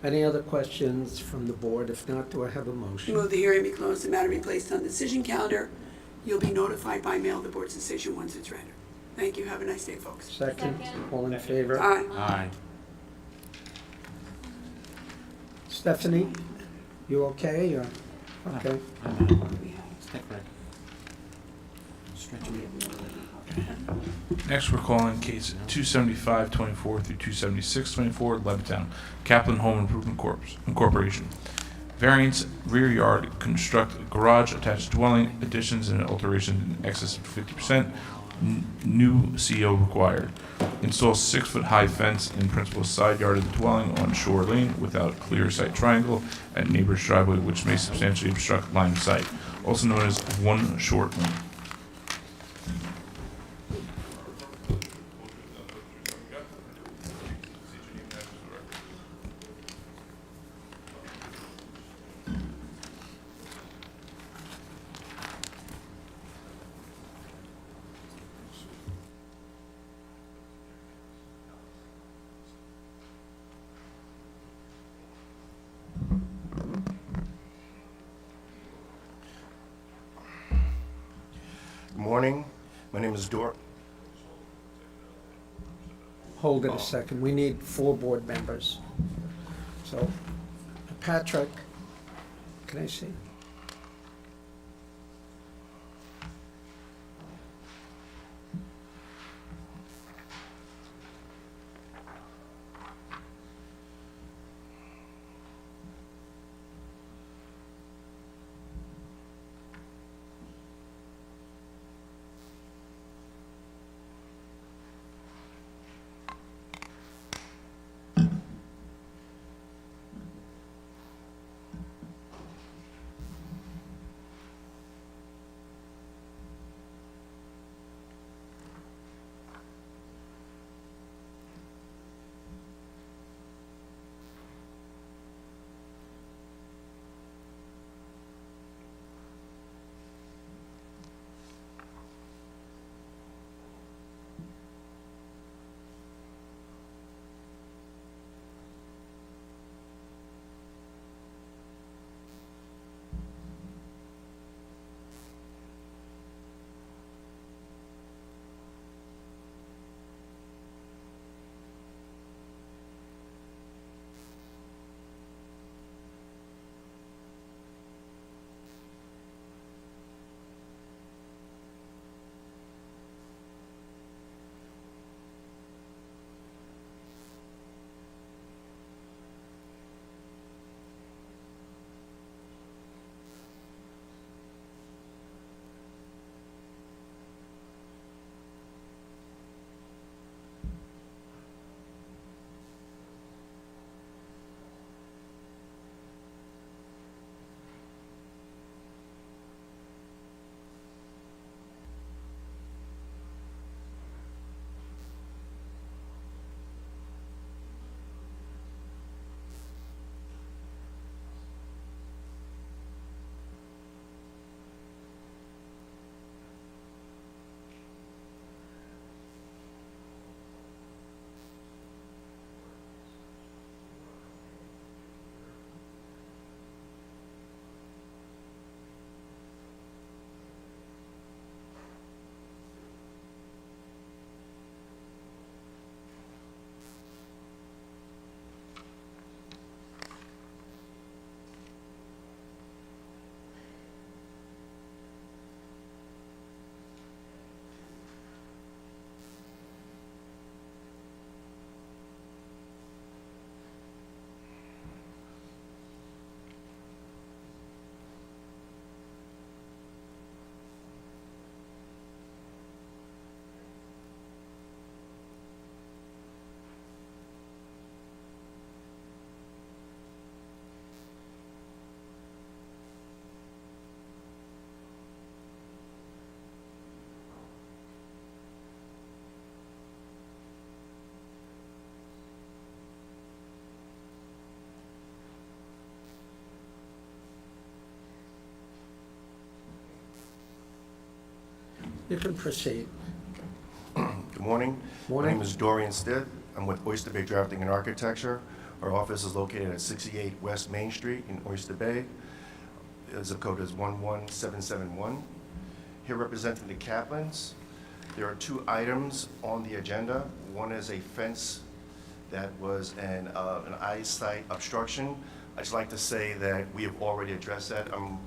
[SPEAKER 1] Any other questions from the board? If not, do I have a motion?
[SPEAKER 2] Move the hearing be closed, the matter be placed on the decision calendar. You'll be notified by mail the board's decision once it's rendered. Thank you. Have a nice day, folks.
[SPEAKER 1] Second, all in favor?
[SPEAKER 2] Aye.
[SPEAKER 6] Aye.
[SPEAKER 1] Stephanie, you okay, or, okay?
[SPEAKER 6] Stick right. Stretch it.
[SPEAKER 3] Next, we're calling case 27524 through 27624, Levittown, Kaplan Home Improvement Incorporation. Variance, rear yard, construct garage attached dwelling, additions and alterations in excess of 50%, new CO required. Install 6-foot-high fence in principal side yard of the dwelling on Shore Lane without clear sight triangle at neighbor's driveway, which may substantially obstruct line of sight, also known as one short lane.
[SPEAKER 20] Good morning. My name is
[SPEAKER 1] Hold it a second. We need 4 board members. So, Patrick, can I see? You can proceed.
[SPEAKER 20] Good morning.
[SPEAKER 1] Morning.
[SPEAKER 20] My name is Dorian Stitt. I'm with Oyster Bay Drafting and Architecture. Our office is located at 68 West Main Street in Oyster Bay. The zip code is 11771. Here representing the Kaplans, there are 2 items on the agenda. One is a fence that was an eyesight obstruction. I'd just like to say that we have already addressed that. I'm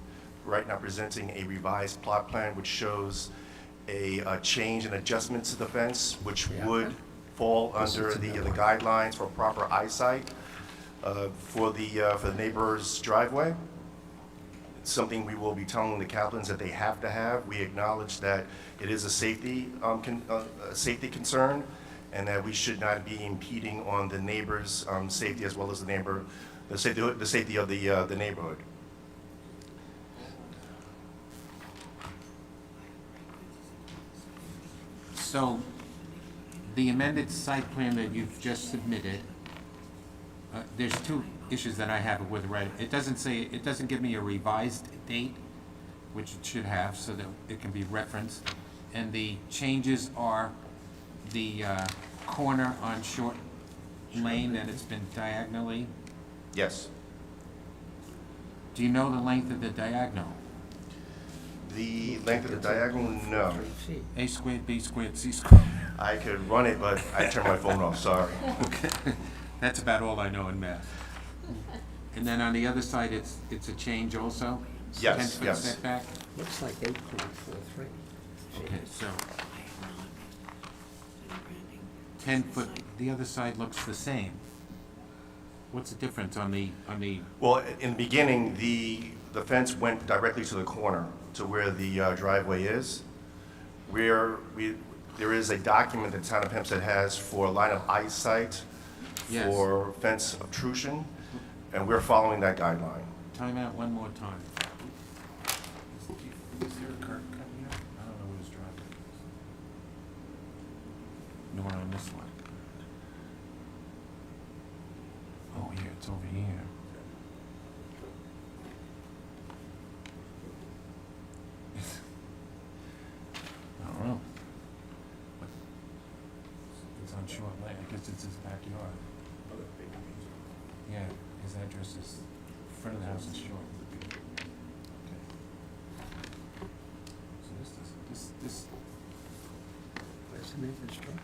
[SPEAKER 20] right now presenting a revised plot plan which shows a change and adjustment to the fence, which would fall under the guidelines for proper eyesight for the neighbor's driveway. It's something we will be telling the Kaplans that they have to have. We acknowledge that it is a safety concern, and that we should not be impeding on the neighbor's safety as well as the safety of the neighborhood.
[SPEAKER 6] So, the amended site plan that you've just submitted, there's 2 issues that I have with it. It doesn't give me a revised date, which it should have, so that it can be referenced. And the changes are the corner on Short Lane, and it's been diagonally.
[SPEAKER 20] Yes.
[SPEAKER 6] Do you know the length of the diagonal?
[SPEAKER 20] The length of the diagonal, no.
[SPEAKER 6] A squared, B squared, C squared.
[SPEAKER 20] I could run it, but I turned my phone off, sorry.
[SPEAKER 6] Okay. That's about all I know in math. And then on the other side, it's a change also?
[SPEAKER 20] Yes,
[SPEAKER 6] 10-foot
[SPEAKER 20] yes.
[SPEAKER 6] setback?
[SPEAKER 1] Looks like 8.43.
[SPEAKER 6] Okay, so 10 foot, the other side looks the same. What's the difference on the?
[SPEAKER 20] Well, in the beginning, the fence went directly to the corner, to where the driveway is. There is a document that the town of Hempstead has for line of eyesight
[SPEAKER 6] Yes.
[SPEAKER 20] for fence obtrusion, and we're following that guideline.
[SPEAKER 6] Time out one more time. Is there a curb cut here? I don't know where this driveway is. No one on this one. Oh, yeah, it's over here. I don't know. It's on Short Lane. I guess it's his backyard. Yeah, his address is, front of the house is Short. Okay. So this.
[SPEAKER 1] Where's the neighbor's driveway?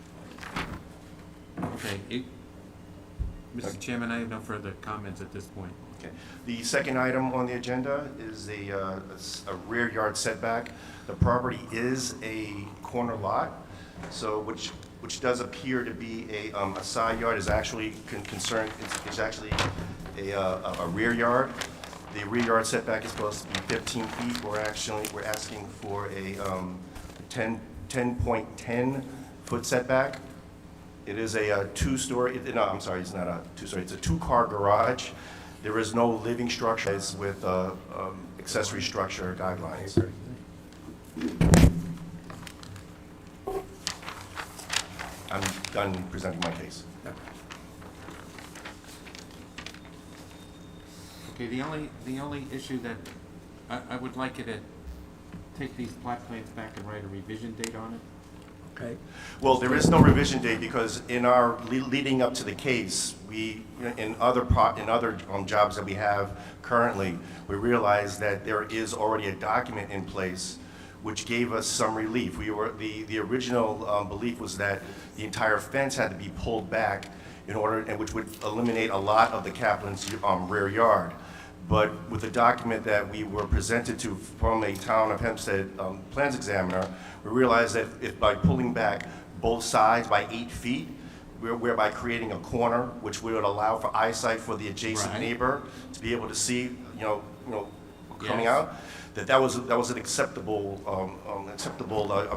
[SPEAKER 6] Okay, Mr. Chairman, I have no further comments at this point.
[SPEAKER 20] Okay. The second item on the agenda is a rear yard setback. The property is a corner lot, so which does appear to be a side yard, is actually concerned, is actually a rear yard. The rear yard setback is supposed to be 15 feet. We're asking for a 10.10 foot setback. It is a 2-story, no, I'm sorry, it's not a 2-story, it's a 2-car garage. There is no living structure. It's with accessory structure guidelines. I'm done presenting my case.
[SPEAKER 6] Okay, the only issue that I would like you to take these plot plans back and write a revision date on it.
[SPEAKER 1] Okay.
[SPEAKER 20] Well, there is no revision date because in our leading up to the case, in other jobs that we have currently, we realized that there is already a document in place which gave us some relief. The original belief was that the entire fence had to be pulled back and which would eliminate a lot of the Kaplan's rear yard. But with the document that we were presented to from a town of Hempstead plans examiner, we realized that if by pulling back both sides by 8 feet, whereby creating a corner, which would allow for eyesight for the adjacent neighbor to be able to see, coming out, that was an acceptable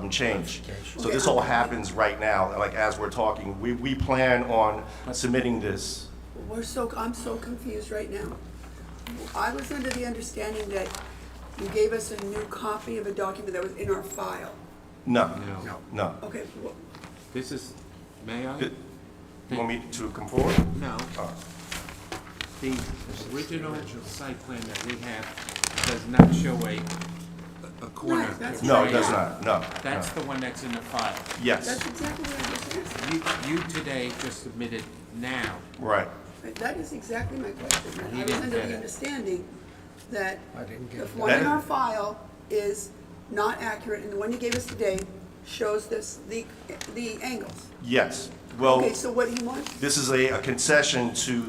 [SPEAKER 20] change. So this all happens right now, like as we're talking. We plan on submitting this.
[SPEAKER 2] I'm so confused right now. I was under the understanding that you gave us a new copy of a document that was in our file.
[SPEAKER 20] No.
[SPEAKER 2] Okay.
[SPEAKER 6] This is, may I?
[SPEAKER 20] You want me to come forward?
[SPEAKER 6] No. The original site plan that we have does not show a corner.
[SPEAKER 2] Right, that's
[SPEAKER 20] No,
[SPEAKER 2] right.
[SPEAKER 20] it does not, no.
[SPEAKER 6] That's
[SPEAKER 20] no.
[SPEAKER 6] the one that's in the file.
[SPEAKER 20] Yes,
[SPEAKER 2] That's exactly what I just asked.
[SPEAKER 6] You today just submitted now.
[SPEAKER 20] right.
[SPEAKER 2] That is exactly my question.
[SPEAKER 6] He
[SPEAKER 2] I was
[SPEAKER 6] didn't
[SPEAKER 2] under
[SPEAKER 6] get
[SPEAKER 2] the
[SPEAKER 6] it.
[SPEAKER 2] understanding that
[SPEAKER 1] I didn't get
[SPEAKER 2] the
[SPEAKER 1] it.
[SPEAKER 2] one in
[SPEAKER 20] That-
[SPEAKER 2] our file is not accurate, and the one you gave us today shows the angles.
[SPEAKER 20] Yes. Well,
[SPEAKER 2] Okay, so what he wants,
[SPEAKER 20] this is a concession to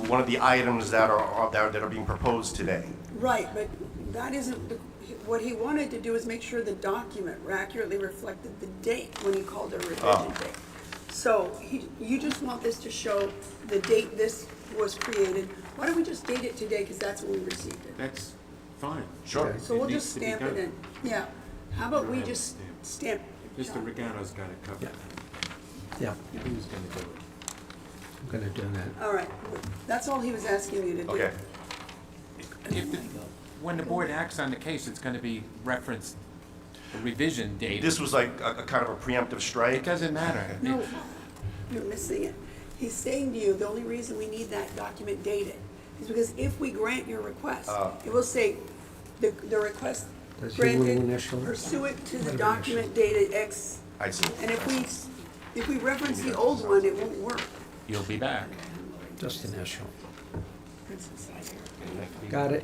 [SPEAKER 20] one of the items that are being proposed today.
[SPEAKER 2] right, but that isn't, what he wanted to do is make sure the document accurately reflected the date when he called it a revision date. So you just want this to show the date this was created. Why don't we just date it today, because that's when we received it?
[SPEAKER 6] That's fine.
[SPEAKER 20] Sure.
[SPEAKER 2] So we'll
[SPEAKER 6] It
[SPEAKER 2] just
[SPEAKER 6] needs to be
[SPEAKER 2] stamp it
[SPEAKER 6] done.
[SPEAKER 2] in. Yeah. How about we
[SPEAKER 6] Right.
[SPEAKER 2] just stamp?
[SPEAKER 6] Mr. Regano's got it covered.
[SPEAKER 1] Yeah,
[SPEAKER 6] He was gonna do it.
[SPEAKER 1] I'm gonna do that.
[SPEAKER 2] All right, that's all he was asking you to do.
[SPEAKER 20] Okay.
[SPEAKER 6] When the board acts on the case, it's gonna be referenced, the revision date.
[SPEAKER 20] This was like a kind of a preemptive strike.
[SPEAKER 6] It doesn't matter.
[SPEAKER 2] No, you're missing it. He's saying to you, the only reason we need that document dated is because if we grant your request, it will say the request
[SPEAKER 1] Does he will
[SPEAKER 2] granted
[SPEAKER 1] initial it?
[SPEAKER 2] pursuant to the document dated X.
[SPEAKER 20] I see.
[SPEAKER 2] And if we reference the old one, it won't work.
[SPEAKER 6] You'll be back.
[SPEAKER 1] Just initial. Got it.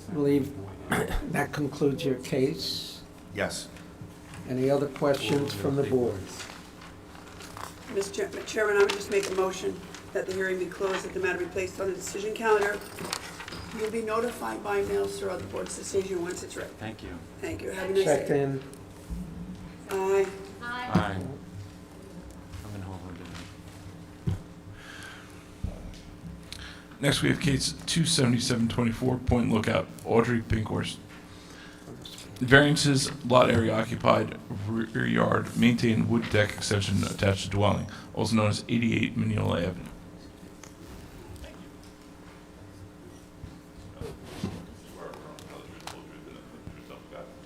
[SPEAKER 1] I believe that concludes your case.
[SPEAKER 20] Yes.
[SPEAKER 1] Any other questions from the board?
[SPEAKER 2] Mr. Chairman, I would just make a motion that the hearing be closed, that the matter be placed on the decision calendar. You'll be notified by mail throughout the board's decision once it's ready.
[SPEAKER 6] Thank you.
[SPEAKER 2] Thank you. Have a nice day.
[SPEAKER 1] Second.
[SPEAKER 2] Aye.
[SPEAKER 6] Aye. I'm gonna hold on to that.
[SPEAKER 3] Next, we have case 27724, Point Lookout, Audrey Pinkhorst. Variances, lot area occupied, rear yard, maintained wood deck extension attached to dwelling, also known as 88 Mineola Avenue.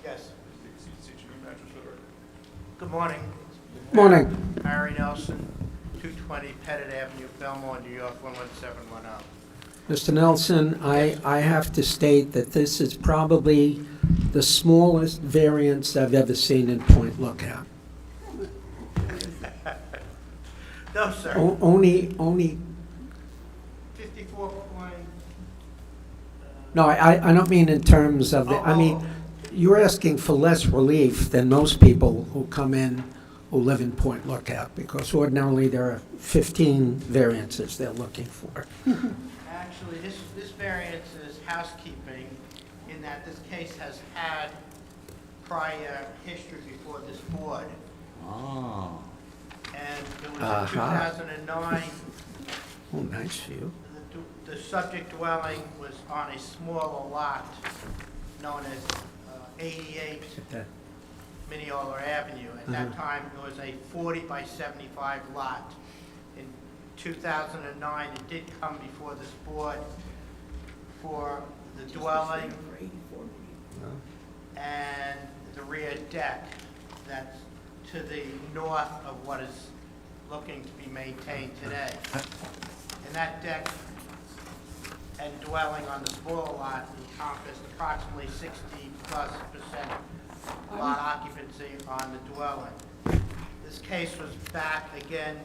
[SPEAKER 21] Yes. Good morning.
[SPEAKER 1] Morning.
[SPEAKER 21] Harry Nelson, 220 Pettit Avenue, Belmore, New York, 11710.
[SPEAKER 1] Mr. Nelson, I have to state that this is probably the smallest variance I've ever seen in Point Lookout.
[SPEAKER 21] No, sir.
[SPEAKER 1] Only,
[SPEAKER 21] 54 point...
[SPEAKER 1] no, I don't mean in terms of, I mean, you're asking for less relief than most people who come in who live in Point Lookout, because ordinarily there are 15 variances they're looking for.
[SPEAKER 21] Actually, this variance is housekeeping in that this case has had prior history before this board.
[SPEAKER 6] Oh.
[SPEAKER 21] And it was in
[SPEAKER 1] Aha.
[SPEAKER 21] 2009,
[SPEAKER 1] Oh, nice view.
[SPEAKER 21] the subject dwelling was on a smaller lot known as 88
[SPEAKER 1] Get that.
[SPEAKER 21] Mineola Avenue. At that time, it was a 40 by 75 lot. In 2009, it did come before this board for the dwelling and the rear deck that's to the north of what is looking to be maintained today. And that deck and dwelling on the smaller lot encompassed approximately 60+% lot occupancy on the dwelling. This case was back again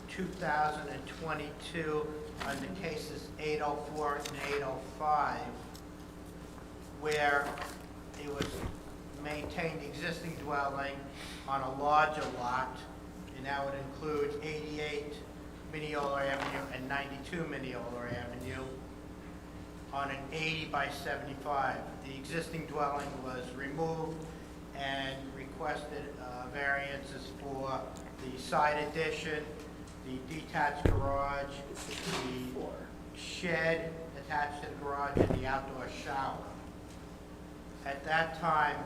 [SPEAKER 21] 2022 under cases 804 and 805, where it was maintained existing dwelling on a larger lot, and that would include 88 Mineola Avenue and 92 Mineola Avenue on an 80 by 75. The existing dwelling was removed and requested variances for the side addition, the detached garage, the shed attached to the garage, and the outdoor shower. At that time,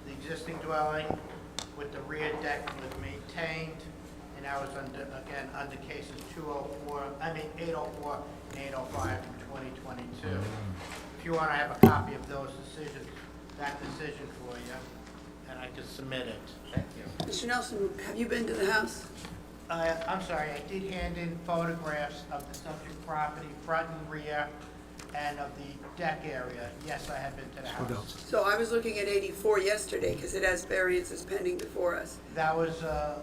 [SPEAKER 21] the existing dwelling with the rear deck was maintained, and that was under cases 804 and 805 from 2022. If you want to have a copy of those decisions, that decision for you, and I can submit it. Thank you.
[SPEAKER 2] Mr. Nelson, have you been to the house?
[SPEAKER 21] I'm sorry, I did hand in photographs of the subject property, front and rear, And of the deck area, yes, I have been to the house.
[SPEAKER 2] So I was looking at 84 yesterday, because it has variances pending before us.
[SPEAKER 21] That was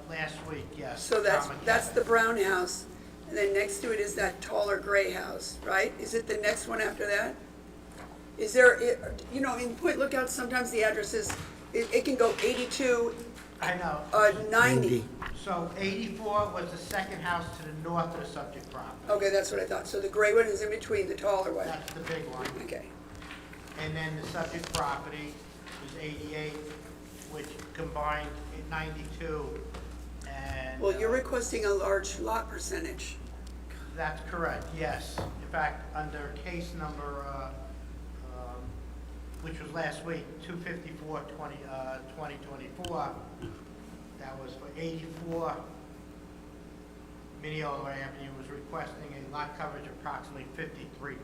[SPEAKER 21] last week, yes.
[SPEAKER 2] So that's
[SPEAKER 21] Common
[SPEAKER 2] the
[SPEAKER 21] cabinet.
[SPEAKER 2] brown house, and then next to it is that taller gray house, right? Is it the next one after that? Is there, you know, in Point Lookout, sometimes the addresses, it can go 82,
[SPEAKER 21] I know.
[SPEAKER 2] 90.
[SPEAKER 21] So 84 was the second house to the north of the subject property.
[SPEAKER 2] Okay, that's what I thought. So the gray one is in between, the taller one.
[SPEAKER 21] That's the big one.
[SPEAKER 2] Okay.
[SPEAKER 21] And then the subject property was 88, which combined at 92. And
[SPEAKER 2] Well, you're requesting a large lot percentage.
[SPEAKER 21] that's correct, yes. In fact, under case number, which was last week, 254-2024, that was for 84 Mineola Avenue, was requesting a lot coverage of approximately 53%.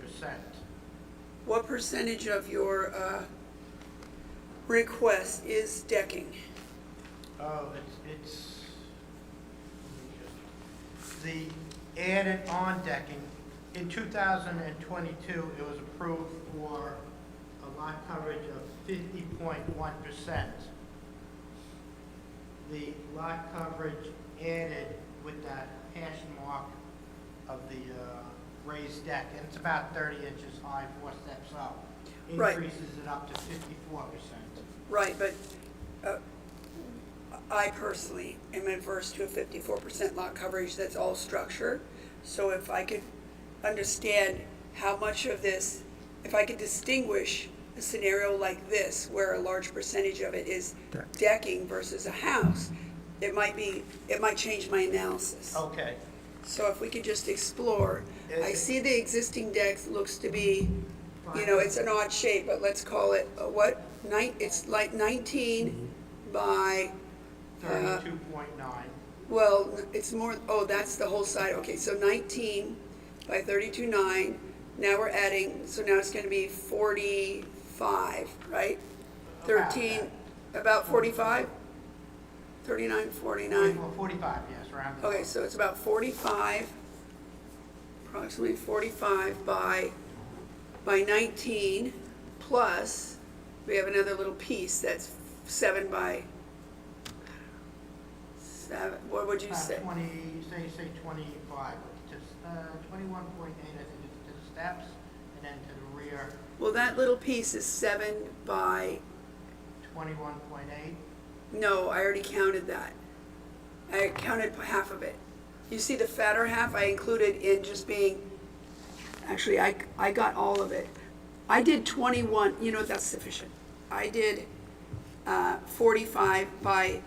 [SPEAKER 2] What percentage of your request is decking?
[SPEAKER 21] Oh, it's the added on decking. In 2022, it was approved for a lot coverage of 50.1%. The lot coverage added with that passion mark of the raised deck, and it's about 30 inches high, 4 steps up,
[SPEAKER 2] Right.
[SPEAKER 21] increases it up to 54%.
[SPEAKER 2] Right, but I personally am adverse to a 54% lot coverage that's all structure. So if I could understand how much of this, if I could distinguish a scenario like this, where a large percentage of it is decking versus a house, it might change my analysis.
[SPEAKER 21] Okay.
[SPEAKER 2] So if we could just explore, I see the existing deck looks to be, you know, it's an odd shape, but let's call it, it's like 19 by,
[SPEAKER 21] 32.9.
[SPEAKER 2] well, it's more, oh, that's the whole side, okay, so 19 by 32.9, now we're adding, so now it's gonna be 45, right? 13, about 45? 39, 49?
[SPEAKER 21] Well, 45, yes, around.
[SPEAKER 2] Okay, so it's about 45, approximately 45 by 19, plus, we have another little piece that's 7 by 7, what would you say?
[SPEAKER 21] 20, say 25, just 21.8, I think it's to the steps, and then to the rear,
[SPEAKER 2] Well, that little piece is 7 by,
[SPEAKER 21] 21.8.
[SPEAKER 2] no, I already counted that. I counted half of it. You see the fatter half I included in just being, actually, I got all of it. I did 21, you know what, that's sufficient. I did 45 by,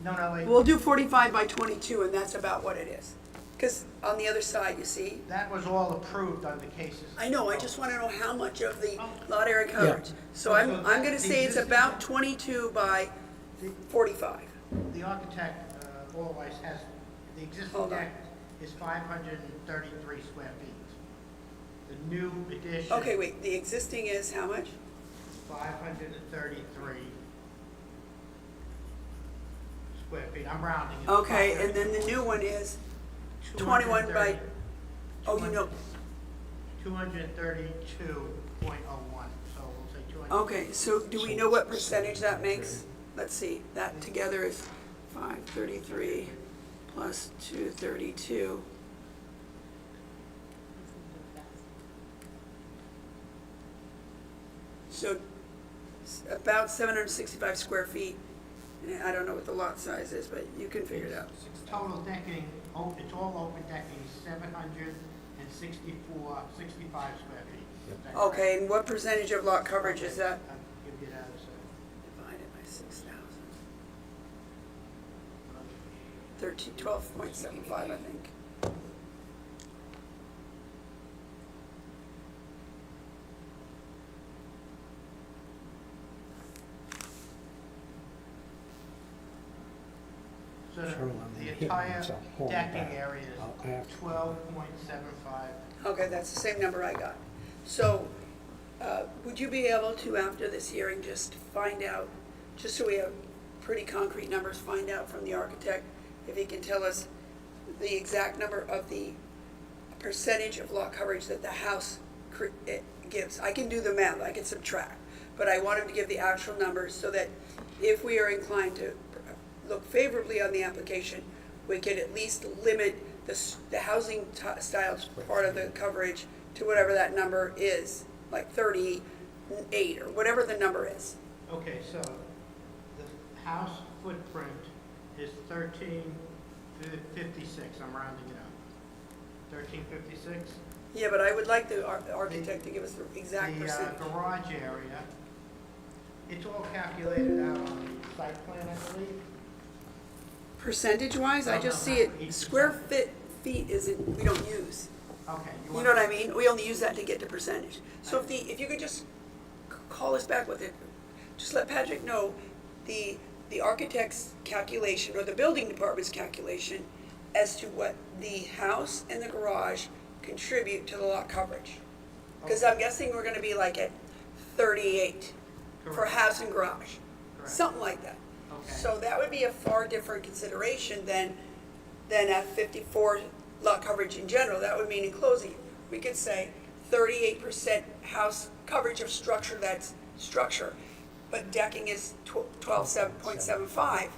[SPEAKER 21] No, wait.
[SPEAKER 2] we'll do 45 by 22, and that's about what it is. Because on the other side, you see,
[SPEAKER 21] That was all approved on the cases.
[SPEAKER 2] I know, I just want to know how much of the lot area coverage. So I'm going to say it's about 22 by 45.
[SPEAKER 21] The architect always has, the existing
[SPEAKER 2] Hold on.
[SPEAKER 21] deck is 533 square feet. The new addition.
[SPEAKER 2] Okay, wait, the existing is how much?
[SPEAKER 21] 533 square feet. I'm rounding it.
[SPEAKER 2] Okay, and then the new one is 21 by, oh, you know,
[SPEAKER 21] 232.01, so we'll say 200.
[SPEAKER 2] okay, so do we know what percentage that makes? Let's see, that together is 533 plus 232. So about 765 square feet. And I don't know what the lot size is, but you can figure it out.
[SPEAKER 21] Total decking, it's all open decking, 764, 65 square feet. Is that correct?
[SPEAKER 2] Okay, and what percentage of lot coverage is that?
[SPEAKER 21] I'll give you that as
[SPEAKER 2] Divided by 6,000. 12.75, I think.
[SPEAKER 21] So the entire decking area is 12.75.
[SPEAKER 2] Okay, that's the same number I got. So, would you be able to, after this hearing, just find out, just so we have pretty concrete numbers, find out from the architect if he can tell us the exact number of the percentage of lot coverage that the house gives. I can do the math, I can subtract, but I want him to give the actual numbers so that if we are inclined to look favorably on the application, we can at least limit the housing style part of the coverage to whatever that number is, like 38 or whatever the number is.
[SPEAKER 21] Okay, so the house footprint is 1356, I'm rounding it up. 1356?
[SPEAKER 2] Yeah, but I would like the architect to give us the exact percentage.
[SPEAKER 21] The garage area, it's all calculated out on the site plan, I believe.
[SPEAKER 2] Percentage-wise, I just see it, square feet isn't, we don't use.
[SPEAKER 21] Okay.
[SPEAKER 2] You know what I mean? We only use that to get to percentage. So if you could just call us back with it, just let Patrick know the architect's calculation or the building department's calculation as to what the house and the garage contribute to the lot coverage. Because I'm guessing we're gonna be like at 38 for house and garage, something like that.
[SPEAKER 21] Okay.
[SPEAKER 2] So that would be a far different consideration than at 54 lot coverage in general. That would mean enclosing. We could say 38% house coverage of structure that's structure, but decking is 12.75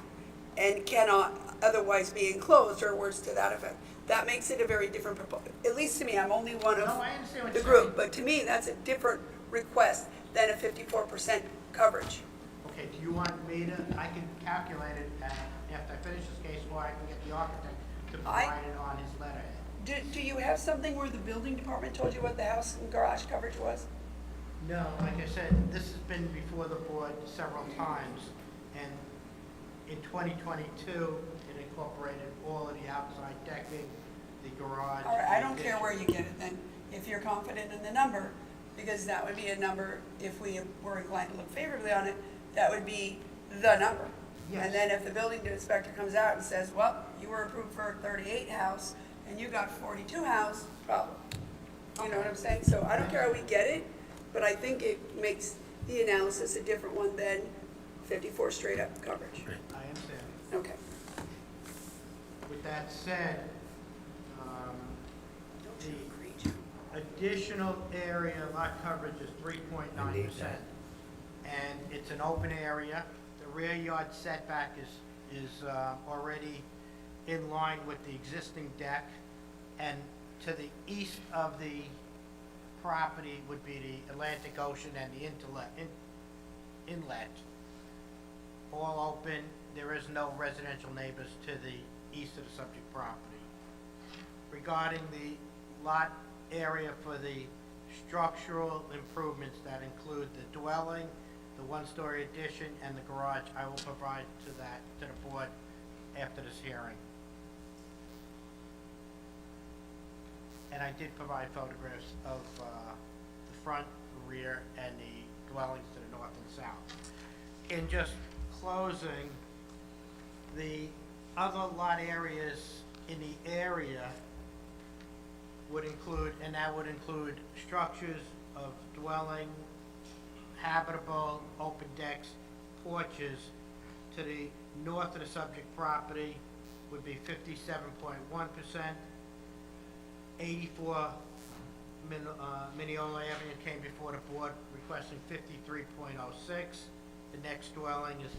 [SPEAKER 2] and cannot otherwise be enclosed, or words to that effect. That makes it a very different proposal. At least to me, I'm only one of
[SPEAKER 21] No, I understand what
[SPEAKER 2] the
[SPEAKER 21] you're
[SPEAKER 2] group,
[SPEAKER 21] saying.
[SPEAKER 2] but to me, that's a different request than a 54% coverage.
[SPEAKER 21] Okay, do you want me to, I can calculate it, and after I finish this case, or I can get the architect to provide it on his letterhead.
[SPEAKER 2] Do you have something where the building department told you what the house and garage coverage was?
[SPEAKER 21] No, like I said, this has been before the board several times, and in 2022, it incorporated all of the outside decking, the garage.
[SPEAKER 2] All right, I don't
[SPEAKER 21] the
[SPEAKER 2] care where
[SPEAKER 21] addition.
[SPEAKER 2] you get it then, if you're confident in the number, because that would be a number, if we were inclined to look favorably on it, that would be the number.
[SPEAKER 21] Yes.
[SPEAKER 2] And then if the building inspector comes out and says, well, you were approved for 38 house, and you got 42 house, problem. You know what I'm saying? So I don't care how we get it, but I think it makes the analysis a different one than 54 straight up coverage.
[SPEAKER 21] I understand.
[SPEAKER 2] Okay.
[SPEAKER 21] With that said, the additional area lot coverage is 3.9%. And it's an open area. The rear yard setback is already in line with the existing deck. And to the east of the property would be the Atlantic Ocean and the inlet. All open. There is no residential neighbors to the east of the subject property. Regarding the lot area for the structural improvements that include the dwelling, the one-story addition, and the garage, I will provide to the board after this hearing. And I did provide photographs of the front, the rear, and the dwellings to the north and south. In just closing, the other lot areas in the area would include, and that would include structures of dwelling, habitable, open decks, porches. To the north of the subject property would be 57.1%. 84 Mineola Avenue came before the board requesting 53.06. The next dwelling is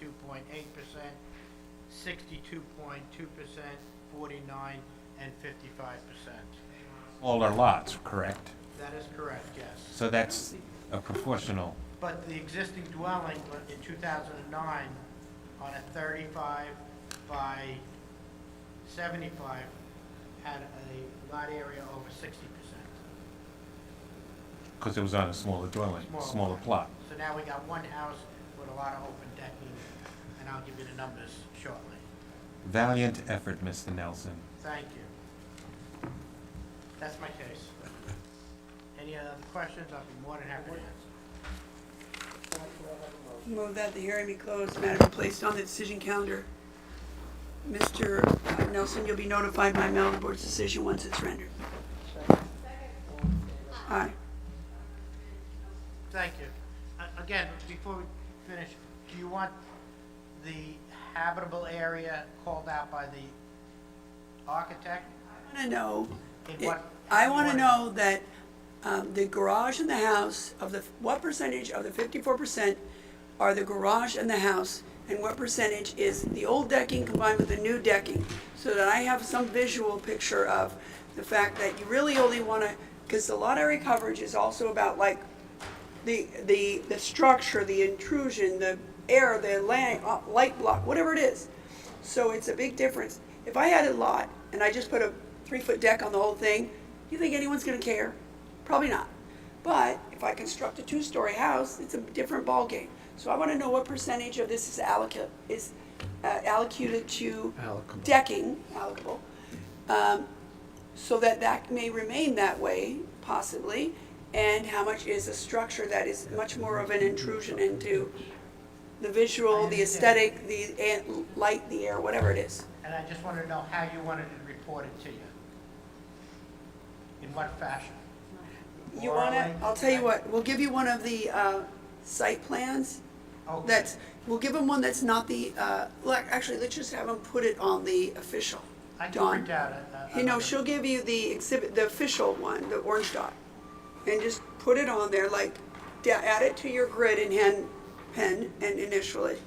[SPEAKER 21] 52.8%, 62.2%, 49, and 55%.
[SPEAKER 6] All our lots, correct?
[SPEAKER 21] That is correct, yes.
[SPEAKER 6] So that's a proportional.
[SPEAKER 21] But the existing dwelling in 2009 on a 35 by 75 had a lot area over 60%.
[SPEAKER 6] Because it was on a smaller dwelling, smaller plot.
[SPEAKER 21] So now we got one house with a lot of open decking, and I'll give you the numbers shortly.
[SPEAKER 6] Valiant effort, Mr. Nelson.
[SPEAKER 21] Thank you. That's my case. Any other questions? I'll be more than happy to answer.
[SPEAKER 2] Move that the hearing be closed, matter be placed on the decision calendar. Mr. Nelson, you'll be notified by mail of the board's decision once it's rendered. Aye.
[SPEAKER 21] Thank you. Again, before we finish, do you want the habitable area called out by the architect?
[SPEAKER 2] I want to know,
[SPEAKER 21] In what-
[SPEAKER 2] I want to know that the garage and the house, what percentage of the 54% are the garage and the house, and what percentage is the old decking combined with the new decking, so that I have some visual picture of the fact that you really only want to, because the lot area coverage is also about like the structure, the intrusion, the air, the light block, whatever it is. So it's a big difference. If I had a lot and I just put a 3-foot deck on the whole thing, you think anyone's going to care? Probably not. But if I construct a 2-story house, it's a different ballgame. So I want to know what percentage of this is allocated to decking, allocable, so that may remain that way, possibly, and how much is a structure that is much more of an intrusion into the visual, the aesthetic, the light, the air, whatever it is.
[SPEAKER 21] And I just wanted to know how you wanted it reported to you. In what fashion?
[SPEAKER 2] You want to, I'll tell you what, we'll give you one of the site plans.
[SPEAKER 21] Okay.
[SPEAKER 2] We'll give them one that's not the, actually, let's just have them put it on the official.
[SPEAKER 21] I can
[SPEAKER 2] Dawn.
[SPEAKER 21] print out
[SPEAKER 2] You know, she'll give you the exhibit, the official one, the orange dot, and just put it on there, like, add it to your grid in hand pen and initial it,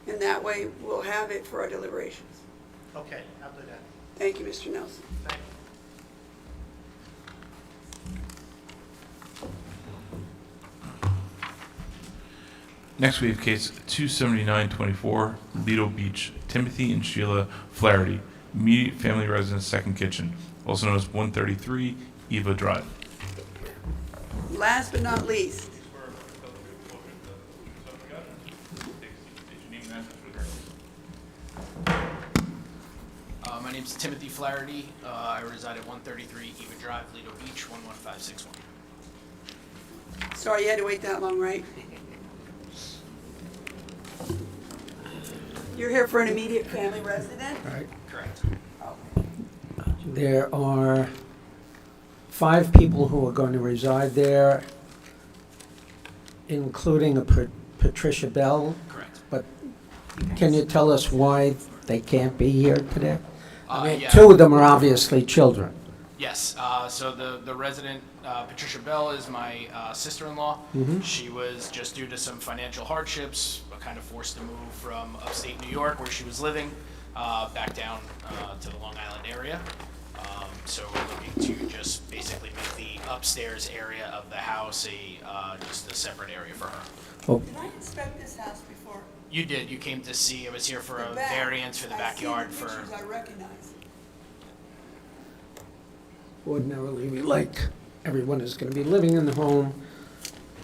[SPEAKER 2] and that way we'll have it for our deliberations.
[SPEAKER 21] Okay, I'll do that.
[SPEAKER 2] Thank you, Mr. Nelson.
[SPEAKER 21] Thank you.
[SPEAKER 3] Next, we have case 27924, Lido Beach, Timothy and Sheila Flaherty, immediate family residence, second kitchen, also known as 133 Eva Drive.
[SPEAKER 2] Last but not least,
[SPEAKER 4] My name's Timothy Flaherty. I reside at 133 Eva Drive, Lido Beach, 11561.
[SPEAKER 2] sorry you had to wait that long, right? You're here for an immediate family resident?
[SPEAKER 1] Right.
[SPEAKER 4] Correct.
[SPEAKER 1] There are 5 people who are going to reside there, including a Patricia Bell.
[SPEAKER 4] Correct.
[SPEAKER 1] But can you tell us why they can't be here today? I mean,
[SPEAKER 4] Yeah.
[SPEAKER 1] 2 of them are obviously children.
[SPEAKER 4] Yes, so the resident, Patricia Bell, is my sister-in-law.
[SPEAKER 1] Mhm.
[SPEAKER 4] She was just due to some financial hardships, kind of forced to move from upstate New York, where she was living, back down to the Long Island area. So we're looking to just basically make the upstairs area of the house just a separate area for her.
[SPEAKER 1] Oh,
[SPEAKER 2] Did I inspect this house before?
[SPEAKER 4] You did, you came to see, I was here for a
[SPEAKER 2] The back.
[SPEAKER 4] variance for the backyard
[SPEAKER 2] I see
[SPEAKER 4] for...
[SPEAKER 2] the pictures, I recognize.
[SPEAKER 1] ordinarily, we like everyone who's going to be living in the home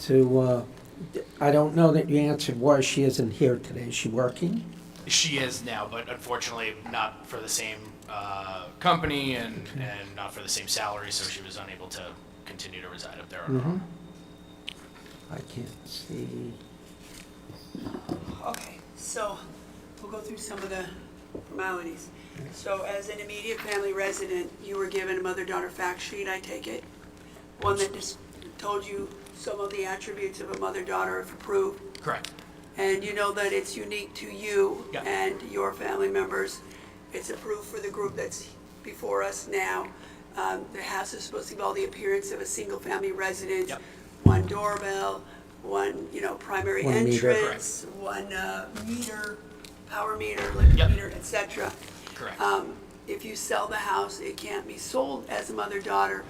[SPEAKER 1] to, I don't know that you answered why she isn't here today. Is she working?
[SPEAKER 4] She is now, but unfortunately not for the same company and not for the same salary, so she was unable to continue to reside up there on her own.
[SPEAKER 1] I can't see.
[SPEAKER 2] Okay, so we'll go through some of the formalities. So as an immediate family resident, you were given a mother-daughter fact sheet, I take it? One that just told you some of the attributes of a mother-daughter if approved?
[SPEAKER 4] Correct.
[SPEAKER 2] And you know that it's unique to you
[SPEAKER 4] Yeah.
[SPEAKER 2] and your family members. It's approved for the group that's before us now. The house is supposed to give all the appearance of a single-family residence.
[SPEAKER 4] Yep.
[SPEAKER 2] One doorbell, one, primary
[SPEAKER 1] One meter.
[SPEAKER 2] entrance, one meter, power meter, electric
[SPEAKER 4] Yep.
[SPEAKER 2] meter, et cetera.
[SPEAKER 4] Correct.
[SPEAKER 2] If you sell the house, it can't be sold as a mother-daughter.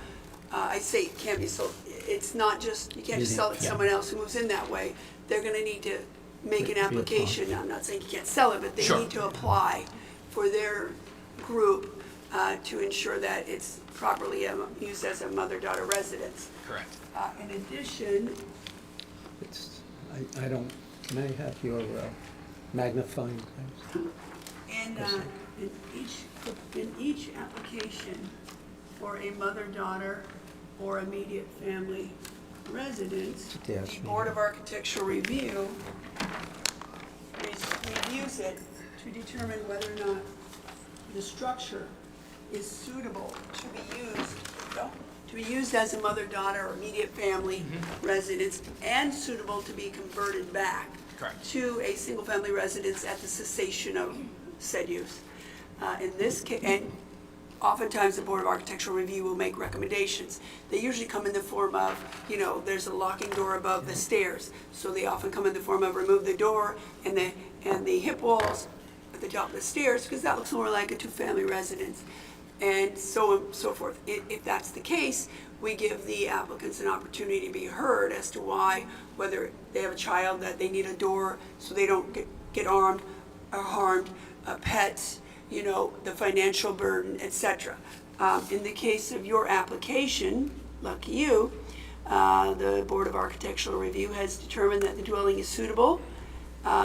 [SPEAKER 2] I say it can't be sold. It's not just, you can't just sell it to someone else who moves in that way. They're gonna need to make an application. I'm not saying you can't sell it, but they
[SPEAKER 4] Sure.
[SPEAKER 2] need to apply for their group to ensure that it's properly used as a mother-daughter residence.
[SPEAKER 4] Correct.
[SPEAKER 2] In addition,
[SPEAKER 1] I don't, can I have your magnifying glass?
[SPEAKER 2] in each application for a mother-daughter or immediate family residence,
[SPEAKER 1] Yes,
[SPEAKER 2] the Board of Architectural Review reviews it to determine whether or not the structure is suitable to be used as a mother-daughter or immediate family residence and suitable to be converted back
[SPEAKER 4] Correct.
[SPEAKER 2] to a single-family residence at the cessation of said use. In this case, and oftentimes the Board of Architectural Review will make recommendations. They usually come in the form of, there's a locking door above the stairs. So they often come in the form of remove the door and the hip walls at the top of the stairs, because that looks more like a two-family residence, and so on and so forth. If that's the case, we give the applicants an opportunity to be heard as to why, whether they have a child that they need a door so they don't get armed or harmed, pets, the financial burden, etc. In the case of your application, lucky you, the Board of Architectural Review has determined that the dwelling is suitable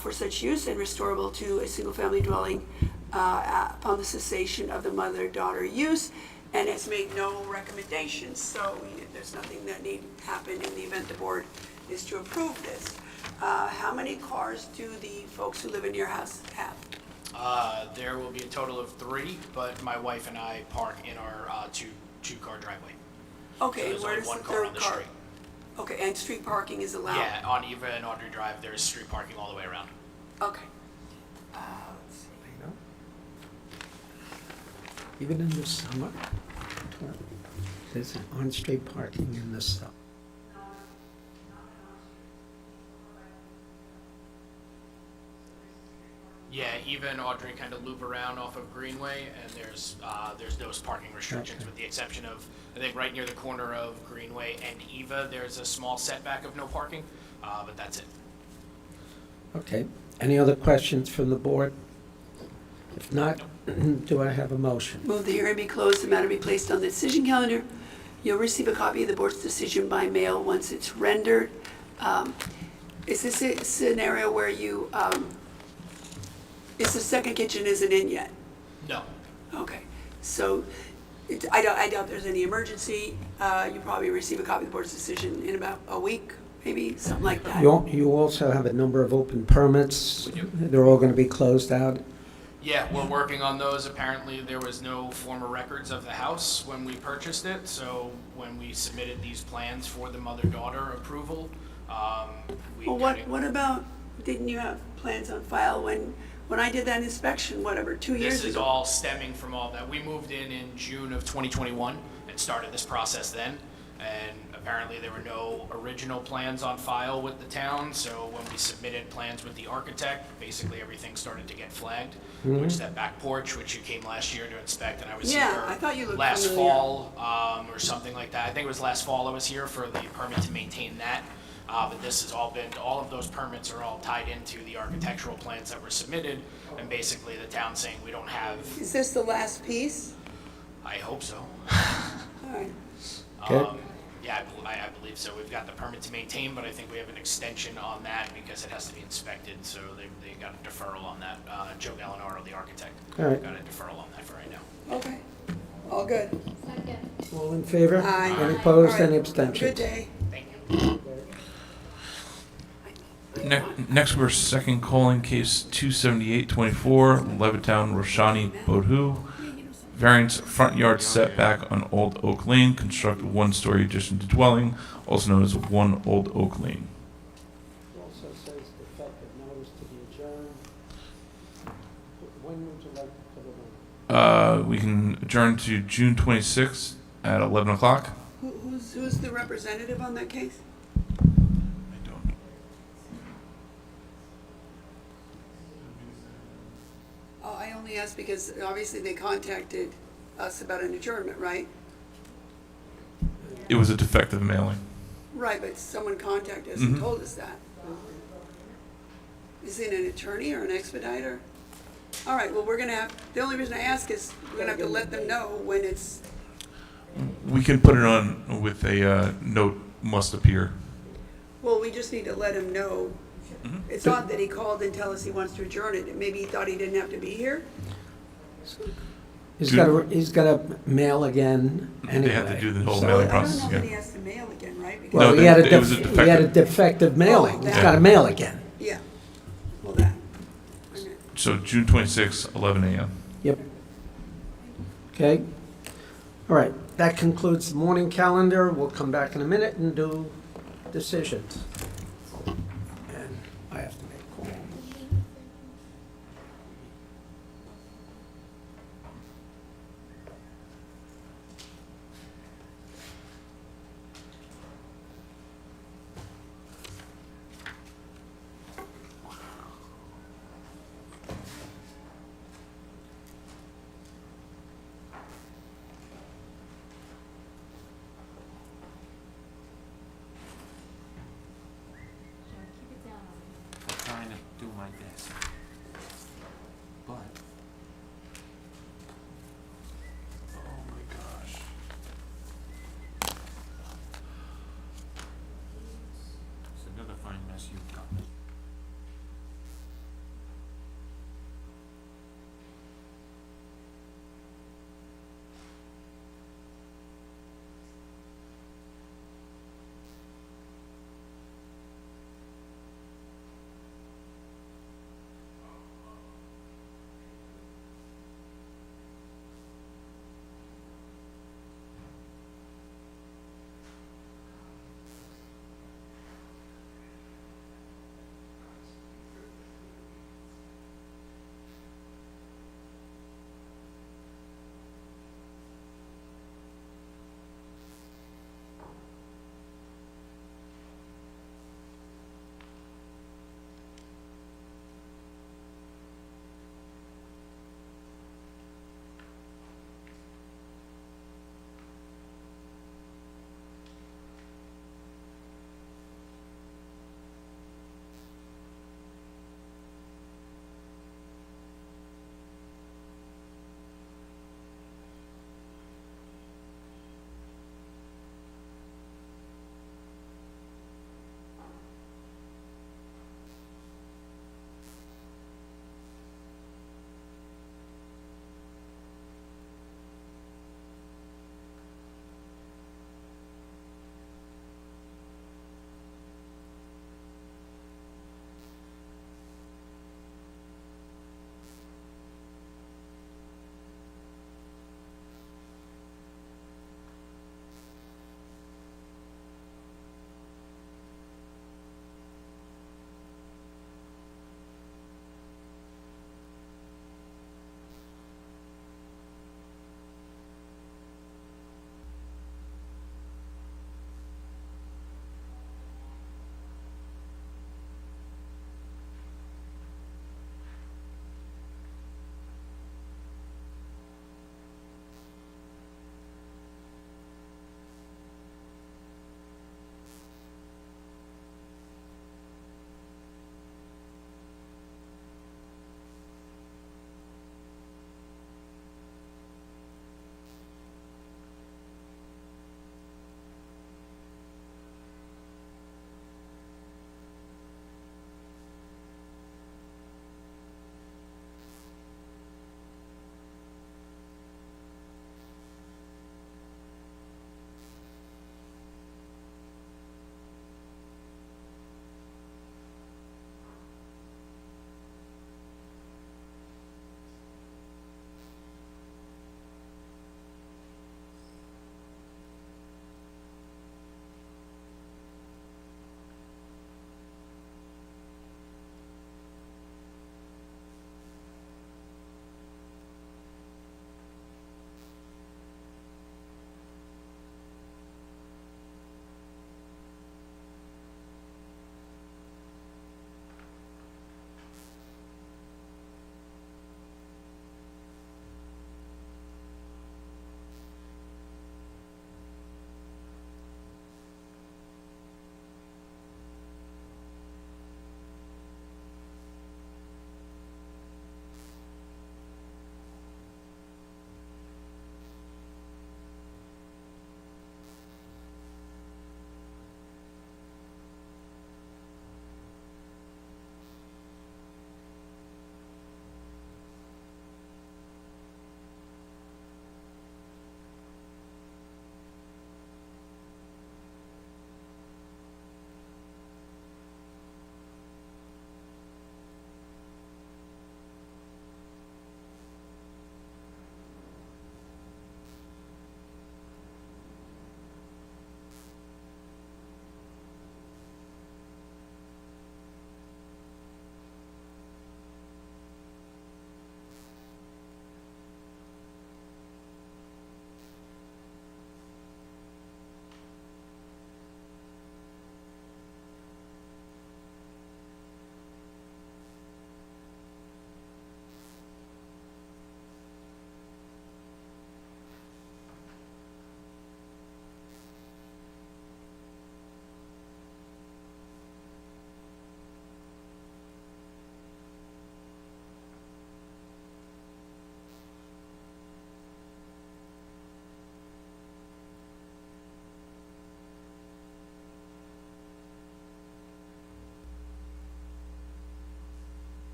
[SPEAKER 2] for such use and restorable to a single-family dwelling upon the cessation of the mother-daughter use, and has made no recommendations. So there's nothing that need happen in the event the board is to approve this. How many cars do the folks who live in your house have?
[SPEAKER 4] There will be a total of 3, but my wife and I park in our two-car driveway.
[SPEAKER 2] Okay,
[SPEAKER 4] So
[SPEAKER 2] and
[SPEAKER 4] there's
[SPEAKER 2] where
[SPEAKER 4] only
[SPEAKER 2] does
[SPEAKER 4] one
[SPEAKER 2] the
[SPEAKER 4] car
[SPEAKER 2] third
[SPEAKER 4] on the
[SPEAKER 2] car?
[SPEAKER 4] street.
[SPEAKER 2] Okay, and street parking is allowed?
[SPEAKER 4] Yeah, on Eva and Audrey Drive, there's street parking all the way around.
[SPEAKER 2] Okay.
[SPEAKER 1] Let's see. Even in the summer, there's on-street parking in the summer.
[SPEAKER 4] Yeah, Eva and Audrey kind of loop around off of Greenway, and there's those parking restrictions,
[SPEAKER 1] Okay.
[SPEAKER 4] with the exception of, I think, right near the corner of Greenway and Eva, there's a small setback of no parking, but that's it.
[SPEAKER 1] Okay, any other questions from the board? If not, do I have a motion?
[SPEAKER 2] Move the hearing be closed, the matter be placed on the decision calendar. You'll receive a copy of the board's decision by mail once it's rendered. Is this a scenario where you, the second kitchen isn't in yet?
[SPEAKER 4] No.
[SPEAKER 2] Okay, so I doubt there's any emergency. You probably receive a copy of the board's decision in about a week, maybe, something like that.
[SPEAKER 1] You also have a number of open permits.
[SPEAKER 4] We do.
[SPEAKER 1] They're all going to be closed out.
[SPEAKER 4] Yeah, we're working on those. Apparently, there was no former records of the house when we purchased it, so when we submitted these plans for the mother-daughter approval, we
[SPEAKER 2] Well,
[SPEAKER 4] kinda-
[SPEAKER 2] what about, didn't you have plans on file when I did that inspection, whatever, 2 years ago?
[SPEAKER 4] This is all stemming from all that. We moved in June of 2021 and started this process then. And apparently there were no original plans on file with the town, so when we submitted plans with the architect, basically everything started to get flagged. Which that back porch, which you came last year to inspect, and I was
[SPEAKER 2] Yeah,
[SPEAKER 4] here
[SPEAKER 2] I thought you looked
[SPEAKER 4] last
[SPEAKER 2] familiar.
[SPEAKER 4] fall, or something like that. I think it was last fall I was here for the permit to maintain that. But this has all of those permits are all tied into the architectural plans that were submitted, and basically the town saying we don't have,
[SPEAKER 2] Is this the last piece?
[SPEAKER 4] I hope so.
[SPEAKER 2] All right.
[SPEAKER 1] Okay.
[SPEAKER 4] Yeah, I believe so. We've got the permit to maintain, but I think we have an extension on that because it has to be inspected, so they got a deferral on that. Joe Gallinaro, the architect,
[SPEAKER 1] All right.
[SPEAKER 4] got a deferral on that for right now.
[SPEAKER 2] Okay, all good.
[SPEAKER 1] All in favor?
[SPEAKER 2] Aye.
[SPEAKER 1] Any opposed,
[SPEAKER 2] All right.
[SPEAKER 1] any
[SPEAKER 2] Have a Good
[SPEAKER 1] abstentions?
[SPEAKER 2] day.
[SPEAKER 4] Thank you.
[SPEAKER 3] Next, we're second calling case 27824, Levittown Roshani Bodhu. Variance front yard setback on Old Oak Lane, construct a one-story addition to dwelling, also known as 1 Old Oak Lane.
[SPEAKER 1] Also says defective notice to be adjourned. When would you like to put it on?
[SPEAKER 3] We can adjourn to June 26th at 11 o'clock.
[SPEAKER 2] Who's the representative on that case?
[SPEAKER 3] I don't know.
[SPEAKER 2] Oh, I only asked because obviously they contacted us about an adjournment, right?
[SPEAKER 3] It was a defective mailing.
[SPEAKER 2] Right, but someone contacted us and
[SPEAKER 3] Mhm.
[SPEAKER 2] told us that. Is it an attorney or an expediter? All right, well, the only reason I ask is we're gonna have to let them know when it's,
[SPEAKER 3] We can put it on with a note must appear.
[SPEAKER 2] well, we just need to let him know.
[SPEAKER 3] Mhm.
[SPEAKER 2] It's odd that he called and tell us he wants to adjourn it. Maybe he thought he didn't have to be here?
[SPEAKER 1] He's got to mail again anyway.
[SPEAKER 3] They have to do the whole
[SPEAKER 1] So-
[SPEAKER 3] mailing
[SPEAKER 2] I don't
[SPEAKER 3] process
[SPEAKER 2] know that he
[SPEAKER 3] again.
[SPEAKER 2] has to mail again, right? Because-
[SPEAKER 1] Well,
[SPEAKER 3] No,
[SPEAKER 1] he had
[SPEAKER 3] it was a
[SPEAKER 1] he had a defective mailing. He's
[SPEAKER 2] that.
[SPEAKER 1] got to mail again.
[SPEAKER 2] Yeah, well, that.
[SPEAKER 3] So June 26th, 11 a.m.
[SPEAKER 1] Yep. Okay. All right, that concludes the morning calendar. We'll come back in a minute and do decisions. And I have to make a call.
[SPEAKER 6] my desk. But,
[SPEAKER 3] Oh my gosh.
[SPEAKER 6] it's another fine mess you've got.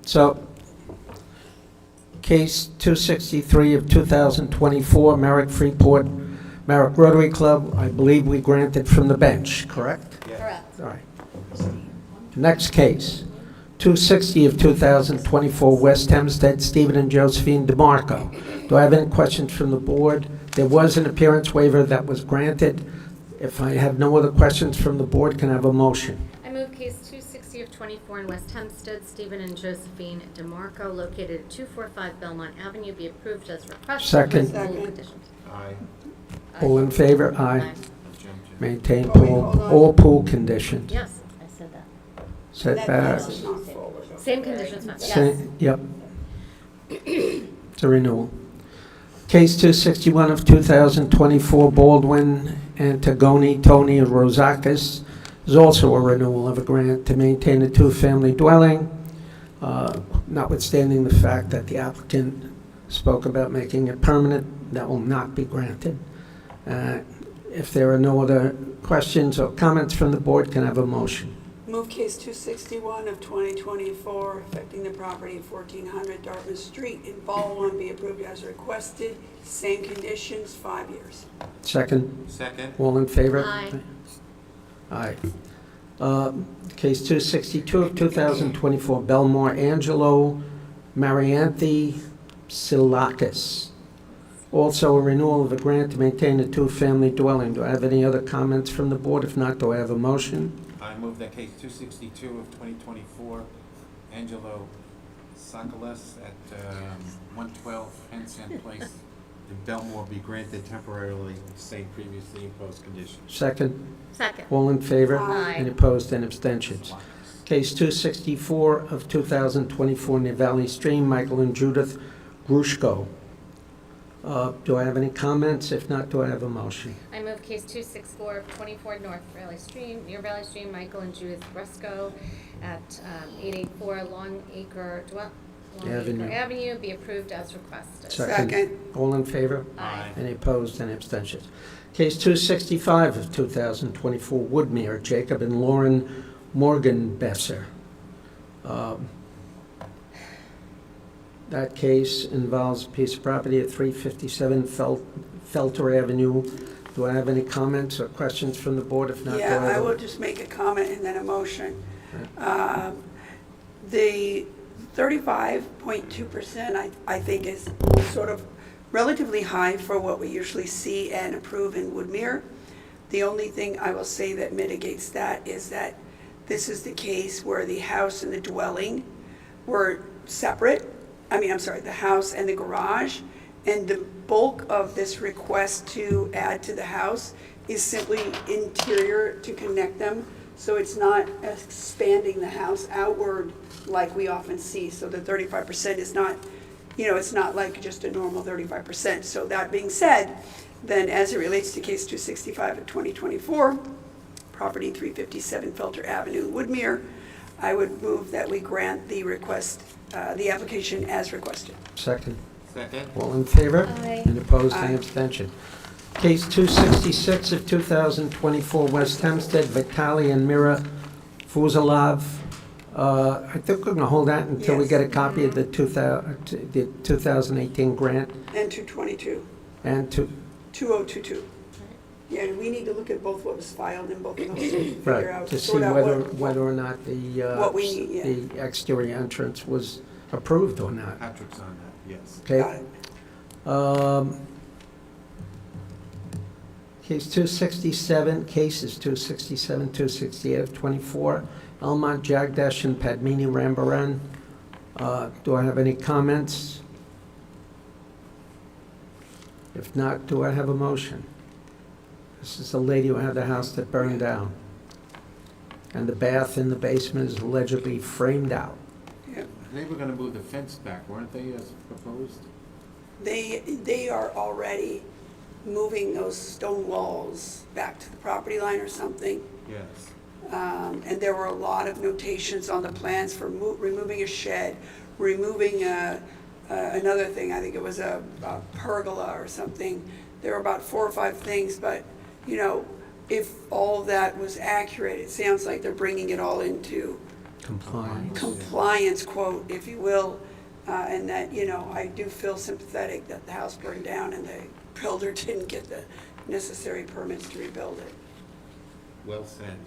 [SPEAKER 1] So, case 263 of 2024, Merrick Freeport, Merrick Rotary Club, I believe we granted from the bench, correct?
[SPEAKER 7] Correct.
[SPEAKER 1] All right. Next case, 260 of 2024, West Hempstead, Stephen and Josephine DeMarco. Do I have any questions from the board? There was an appearance waiver that was granted. If I have no other questions from the board, can I have a motion?
[SPEAKER 5] I move case 260 of 24 in West Hempstead, Stephen and Josephine DeMarco, located at 245 Belmont Avenue, be approved as requested.
[SPEAKER 1] Second.
[SPEAKER 5] with all conditions.
[SPEAKER 6] Aye.
[SPEAKER 1] All in favor? Aye.
[SPEAKER 5] Aye.
[SPEAKER 1] Maintain
[SPEAKER 2] Oh, wait,
[SPEAKER 1] pool,
[SPEAKER 2] hold on.
[SPEAKER 1] all pool conditions.
[SPEAKER 5] Yes, I said that.
[SPEAKER 1] Setbacks.
[SPEAKER 2] That's not forward.
[SPEAKER 5] Same conditions, yes.
[SPEAKER 1] Yep. It's a renewal. Case 261 of 2024, Baldwin, Antagoni, Tony, and Rosakis is also a renewal of a grant to maintain a two-family dwelling, notwithstanding the fact that the applicant spoke about making it permanent. That will not be granted. If there are no other questions or comments from the board, can I have a motion?
[SPEAKER 2] Move case 261 of 2024 affecting the property at 1400 Dartmouth Street in Ballwood be approved as requested. Same conditions, 5 years.
[SPEAKER 1] Second?
[SPEAKER 6] Second.
[SPEAKER 1] All in favor?
[SPEAKER 5] Aye.
[SPEAKER 1] Aye. Case 262 of 2024, Belmore Angelo Marianthi Silakis. Also a renewal of a grant to maintain a two-family dwelling. Do I have any other comments from the board? If not, do I have a motion?
[SPEAKER 6] I move that case 262 of 2024, Angelo Sakalas at 112 Hempstead Place in Belmore be granted temporarily, same previously imposed conditions.
[SPEAKER 1] Second?
[SPEAKER 5] Second.
[SPEAKER 1] All in favor?
[SPEAKER 5] Aye.
[SPEAKER 1] Any opposed and abstentions? Case 264 of 2024, Near Valley Stream, Michael and Judith Grushko. Do I have any comments? If not, do I have a motion?
[SPEAKER 5] I move case 264 of 24 North Valley Stream, near Valley Stream, Michael and Judith Bresco at 884 Longacre Avenue be approved as requested.
[SPEAKER 2] Second.
[SPEAKER 1] All in favor?
[SPEAKER 5] Aye.
[SPEAKER 1] Any opposed and abstentions? Case 265 of 2024, Woodmere, Jacob and Lauren Morgenbesser. That case involves a piece of property at 357 Felter Avenue. Do I have any comments or questions from the board? If not, do I
[SPEAKER 2] Yeah, I
[SPEAKER 1] have
[SPEAKER 2] will
[SPEAKER 1] a...
[SPEAKER 2] just make a comment and then a motion. The 35.2% I think is sort of relatively high for what we usually see and approve in Woodmere. The only thing I will say that mitigates that is that this is the case where the house and the dwelling were separate. The house and the garage, and the bulk of this request to add to the house is simply interior to connect them, so it's not expanding the house outward like we often see. So the 35% is not, it's not like just a normal 35%. So that being said, then as it relates to case 265 of 2024, property 357 Felter Avenue, Woodmere, I would move that we grant the request, the application as requested.
[SPEAKER 1] Second.
[SPEAKER 6] Second.
[SPEAKER 1] All in favor?
[SPEAKER 5] Aye.
[SPEAKER 1] And opposed and
[SPEAKER 2] Aye.
[SPEAKER 1] abstention. Case 266 of 2024, West Hempstead, Vitaly and Mira Fuzalov. I think we're going to hold that until we
[SPEAKER 2] Yes.
[SPEAKER 1] get a copy of the 2018 grant
[SPEAKER 2] And 222,
[SPEAKER 1] and to,
[SPEAKER 2] 2022. Yeah, and we need to look at both what was filed in both of those to figure
[SPEAKER 1] right,
[SPEAKER 2] out,
[SPEAKER 1] to see
[SPEAKER 2] sort out
[SPEAKER 1] whether or not the,
[SPEAKER 2] what we need, yeah.
[SPEAKER 1] the exterior entrance was approved or not.
[SPEAKER 6] Patrick's on that, yes.
[SPEAKER 1] Okay.
[SPEAKER 2] Got it.
[SPEAKER 1] Case 267, cases 267, 268 of 24, Elmont Jagdesh and Padmini Rambaran. Do I have any comments? If not, do I have a motion? This is the lady who had the house that burned down. And the bath in the basement is allegedly framed out.
[SPEAKER 2] Yeah.
[SPEAKER 6] They were gonna move the fence back, weren't they, as proposed?
[SPEAKER 2] They are already moving those stone walls back to the property line or something.
[SPEAKER 6] Yes.
[SPEAKER 2] And there were a lot of notations on the plans for removing a shed, removing another thing, I think it was a pergola or something. There were about 4 or 5 things, but, if all of that was accurate, it sounds like they're bringing it all into compliance quote, if you will, and that, I do feel sympathetic that the house burned down and the builder didn't get the necessary permits to rebuild it.
[SPEAKER 6] Well said.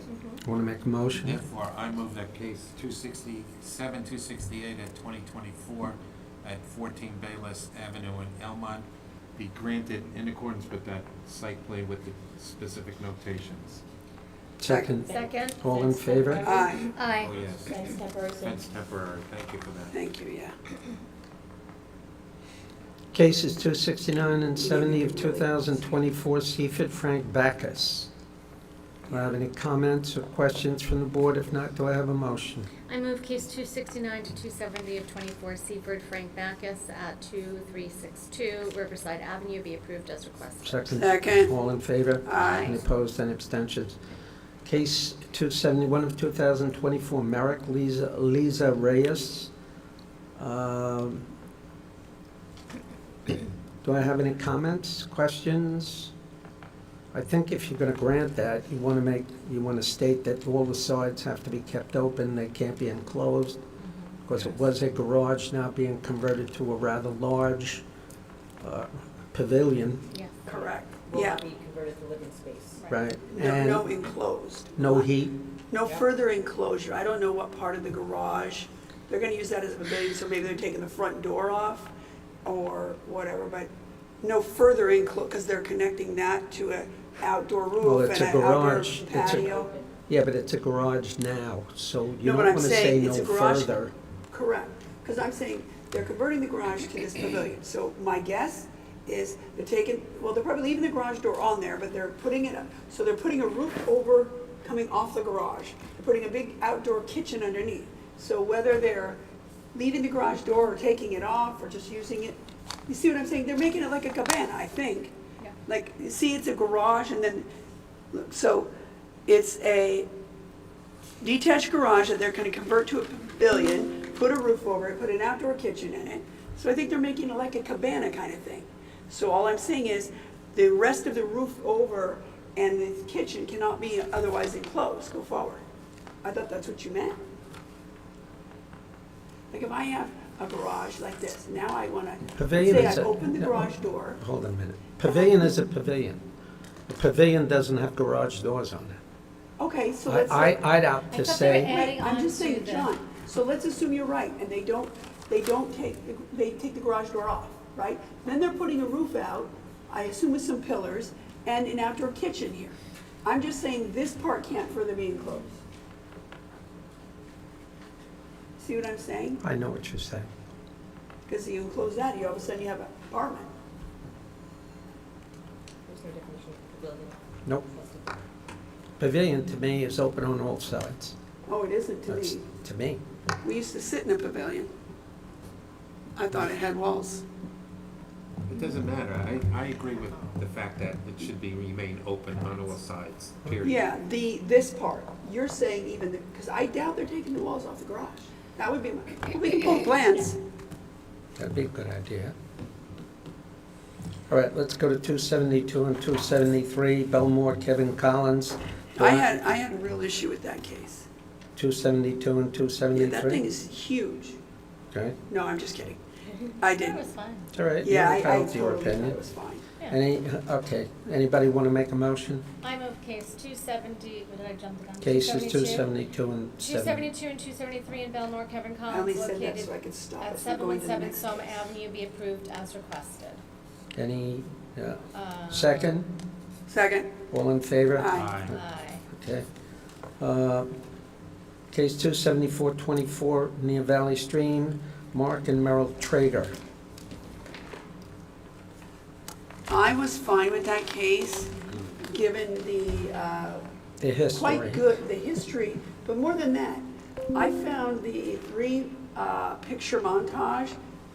[SPEAKER 1] Want to make a motion?
[SPEAKER 6] Therefore, I move that case 267, 268 at 2024 at 14 Bayless Avenue in Elmont be granted in accordance with that site plan with the specific notations.
[SPEAKER 1] Second.
[SPEAKER 5] Second.
[SPEAKER 1] All in favor?
[SPEAKER 2] Aye.
[SPEAKER 5] Aye.
[SPEAKER 6] Oh, yes.
[SPEAKER 5] Fence temporary.
[SPEAKER 6] Fence temporary, thank you for that.
[SPEAKER 2] Thank you, yeah.
[SPEAKER 1] Cases 269 and 70 of 2024, Seaford Frank Backus. Do I have any comments or questions from the board? If not, do I have a motion?
[SPEAKER 5] I move case 269 to 270 of 24 Seaford Frank Backus at 2362 Riverside Avenue be approved as requested.
[SPEAKER 2] Second.
[SPEAKER 1] All in favor?
[SPEAKER 2] Aye.
[SPEAKER 1] Any opposed, any abstentions? Case 271 of 2024, Merrick Lisa Reyes. Do I have any comments, questions? I think if you're going to grant that, you want to state that all the sides have to be kept open, they can't be enclosed, because it was a garage now being converted to a rather large pavilion,
[SPEAKER 5] Yes.
[SPEAKER 2] Correct. Yeah.
[SPEAKER 11] be converted to living space.
[SPEAKER 1] right?
[SPEAKER 2] No enclosed.
[SPEAKER 1] No heat?
[SPEAKER 2] No further enclosure. I don't know what part of the garage. They're gonna use that as a pavilion, so maybe they're taking the front door off or whatever, but no further because they're connecting that to a outdoor
[SPEAKER 1] Well,
[SPEAKER 2] roof
[SPEAKER 1] it's
[SPEAKER 2] and
[SPEAKER 1] a
[SPEAKER 2] an outdoor
[SPEAKER 1] garage.
[SPEAKER 2] patio.
[SPEAKER 1] Yeah, but it's a garage now, so you
[SPEAKER 2] No,
[SPEAKER 1] don't
[SPEAKER 2] but I'm
[SPEAKER 1] want to say
[SPEAKER 2] saying
[SPEAKER 1] no
[SPEAKER 2] it's a garage.
[SPEAKER 1] further.
[SPEAKER 2] Correct, because I'm saying they're converting the garage to this pavilion. So my guess is they're probably leaving the garage door on there, but they're putting it up. So they're putting a roof over, coming off the garage. They're putting a big outdoor kitchen underneath. So whether they're leaving the garage door or taking it off or just using it, you see what I'm saying? They're making it like a cabana, I think.
[SPEAKER 5] Yeah.
[SPEAKER 2] Like, you see, it's a garage and then, so it's a detached garage that they're gonna convert to a pavilion, put a roof over it, put an outdoor kitchen in it. So I think they're making it like a cabana kind of thing. So all I'm saying is, the rest of the roof over and the kitchen cannot be otherwise enclosed, go forward. I thought that's what you meant. Like if I have a garage like this, now I wanna,
[SPEAKER 1] Pavilion
[SPEAKER 2] say
[SPEAKER 1] is
[SPEAKER 2] I
[SPEAKER 1] a-
[SPEAKER 2] open the garage door.
[SPEAKER 1] Hold on a minute. Pavilion is a pavilion. A pavilion doesn't have garage doors on it.
[SPEAKER 2] Okay, so let's say.
[SPEAKER 1] I'd opt
[SPEAKER 5] I
[SPEAKER 1] to
[SPEAKER 5] thought they were
[SPEAKER 1] say,
[SPEAKER 5] adding
[SPEAKER 2] I'm
[SPEAKER 5] on
[SPEAKER 2] just
[SPEAKER 5] to
[SPEAKER 2] saying,
[SPEAKER 5] the-
[SPEAKER 2] John, so let's assume you're right, and they take the garage door off, right? Then they're putting a roof out, I assume with some pillars, and an outdoor kitchen here. I'm just saying this part can't further be enclosed. See what I'm saying?
[SPEAKER 1] I know what you're saying.
[SPEAKER 2] Because you enclose that, all of a sudden you have an apartment.
[SPEAKER 1] Nope. Pavilion to me is open on all sides.
[SPEAKER 2] Oh, it isn't to
[SPEAKER 1] That's
[SPEAKER 2] me.
[SPEAKER 1] to me.
[SPEAKER 2] We used to sit in a pavilion. I thought it had walls.
[SPEAKER 6] It doesn't matter, I agree with the fact that it should remain open on all sides, period.
[SPEAKER 2] Yeah, this part, you're saying even, because I doubt they're taking the walls off the garage. That would be we can pull plans.
[SPEAKER 1] That'd be a good idea. All right, let's go to 272 and 273, Belmore, Kevin Collins.
[SPEAKER 2] I had a real issue with that case.
[SPEAKER 1] 272 and
[SPEAKER 2] Yeah,
[SPEAKER 1] 273?
[SPEAKER 2] that thing is huge.
[SPEAKER 1] Okay,
[SPEAKER 2] No, I'm just kidding. I
[SPEAKER 5] That
[SPEAKER 2] didn't.
[SPEAKER 5] was fine.
[SPEAKER 1] it's all right.
[SPEAKER 2] Yeah,
[SPEAKER 1] You're
[SPEAKER 2] I
[SPEAKER 1] entitled to your
[SPEAKER 2] totally thought
[SPEAKER 1] opinion.
[SPEAKER 2] it was fine.
[SPEAKER 1] Okay, anybody want to make a motion?
[SPEAKER 5] I move case 270, what did I jump the gun?
[SPEAKER 1] Cases 272 and 70.
[SPEAKER 5] 272 and 273 in Belmore, Kevin
[SPEAKER 2] I only
[SPEAKER 5] Collins,
[SPEAKER 2] said that
[SPEAKER 5] located
[SPEAKER 2] so I could stop
[SPEAKER 5] at
[SPEAKER 2] it from going to the
[SPEAKER 5] 717
[SPEAKER 2] next
[SPEAKER 5] Soma
[SPEAKER 2] case.
[SPEAKER 5] Avenue, be approved as requested.
[SPEAKER 1] Any, second?
[SPEAKER 2] Second.
[SPEAKER 1] All in favor?
[SPEAKER 2] Aye.
[SPEAKER 5] Aye.
[SPEAKER 1] Okay. Case 27424, Near Valley Stream, Mark and Merrill Traeger.
[SPEAKER 2] I was fine with that case, given
[SPEAKER 1] The history.
[SPEAKER 2] quite good, the history, but more than that, I found the picture montage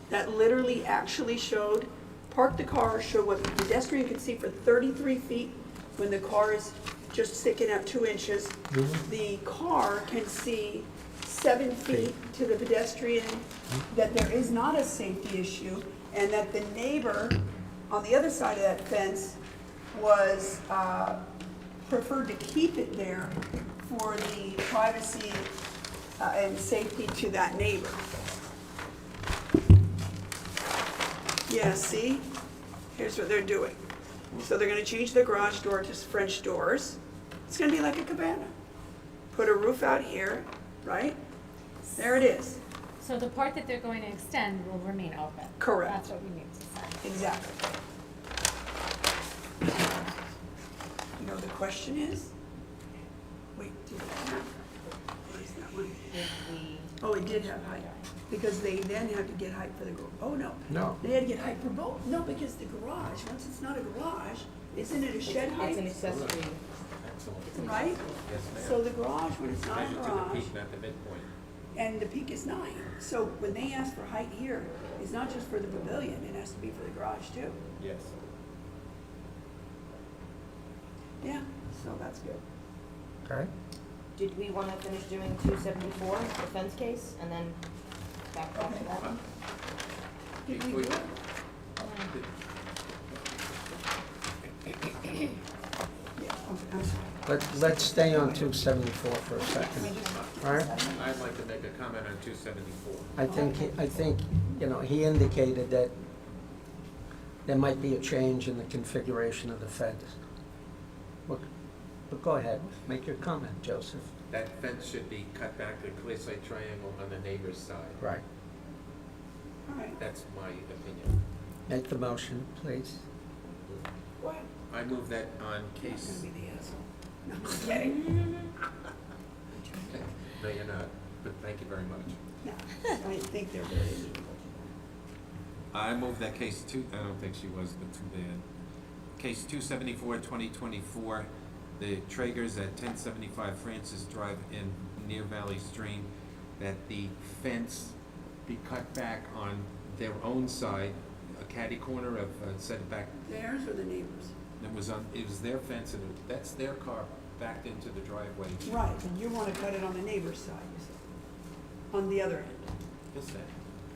[SPEAKER 2] that literally actually showed, park the car, show what the pedestrian could see for 33 feet when the car is just sticking out 2 inches. The car can see 7 feet to the pedestrian, that there is not a safety issue, and that the neighbor on the other side of that fence was preferred to keep it there for the privacy and safety to that neighbor. Yeah, see? Here's what they're doing. So they're gonna change the garage door to French doors. It's gonna be like a cabana. Put a roof out here, right? There it is.
[SPEAKER 5] So the part that they're going to extend will remain open?
[SPEAKER 2] Correct.
[SPEAKER 5] That's what we need to say.
[SPEAKER 2] Exactly. You know, the question is, wait, did it have, what is that one? Oh, it did have height, because they then have to get height for the, oh, no.
[SPEAKER 1] No.
[SPEAKER 2] They had to get height for both, no, because the garage, once it's not a garage, isn't it a shed height?
[SPEAKER 6] It's an accessory.
[SPEAKER 2] Right?
[SPEAKER 6] Yes, ma'am.
[SPEAKER 2] So the garage, when it's not a
[SPEAKER 6] Measured to the
[SPEAKER 2] garage,
[SPEAKER 6] peak, not the midpoint.
[SPEAKER 2] and the peak is 9, so when they ask for height here, it's not just for the pavilion, it has to be for the garage too.
[SPEAKER 6] Yes.
[SPEAKER 2] Yeah, so that's good.
[SPEAKER 1] Okay.
[SPEAKER 11] Did we want to finish doing 274, the fence case, and then back to that one?
[SPEAKER 2] Did we do it? Yeah, okay, I'm sorry.
[SPEAKER 1] Let's stay on 274 for a second. All right?
[SPEAKER 6] I'd like to make a comment on 274.
[SPEAKER 1] I think, you know, he indicated that there might be a change in the configuration of the fence. But go ahead, make your comment, Joseph.
[SPEAKER 6] That fence should be cut back to a clear site triangle on the neighbor's side.
[SPEAKER 1] Right.
[SPEAKER 2] All right.
[SPEAKER 6] That's my opinion.
[SPEAKER 1] Make the motion, please.
[SPEAKER 2] What?
[SPEAKER 6] I move that on case.
[SPEAKER 2] I'm gonna be the asshole. No, I'm just kidding.
[SPEAKER 6] No, you're not, but thank you very much.
[SPEAKER 2] No, I think they're very amenable.
[SPEAKER 6] I move that case I don't think she was, but too bad. Case 274, 2024, the Traegers at 1075 Francis Drive in near Valley Stream, that the fence be cut back on their own side, a catty corner of, set it back.
[SPEAKER 2] Theirs or the neighbors?
[SPEAKER 6] It was their fence, and that's their car backed into the driveway.
[SPEAKER 2] Right, and you want to cut it on the neighbor's side, you said, on the other end.
[SPEAKER 6] What's that?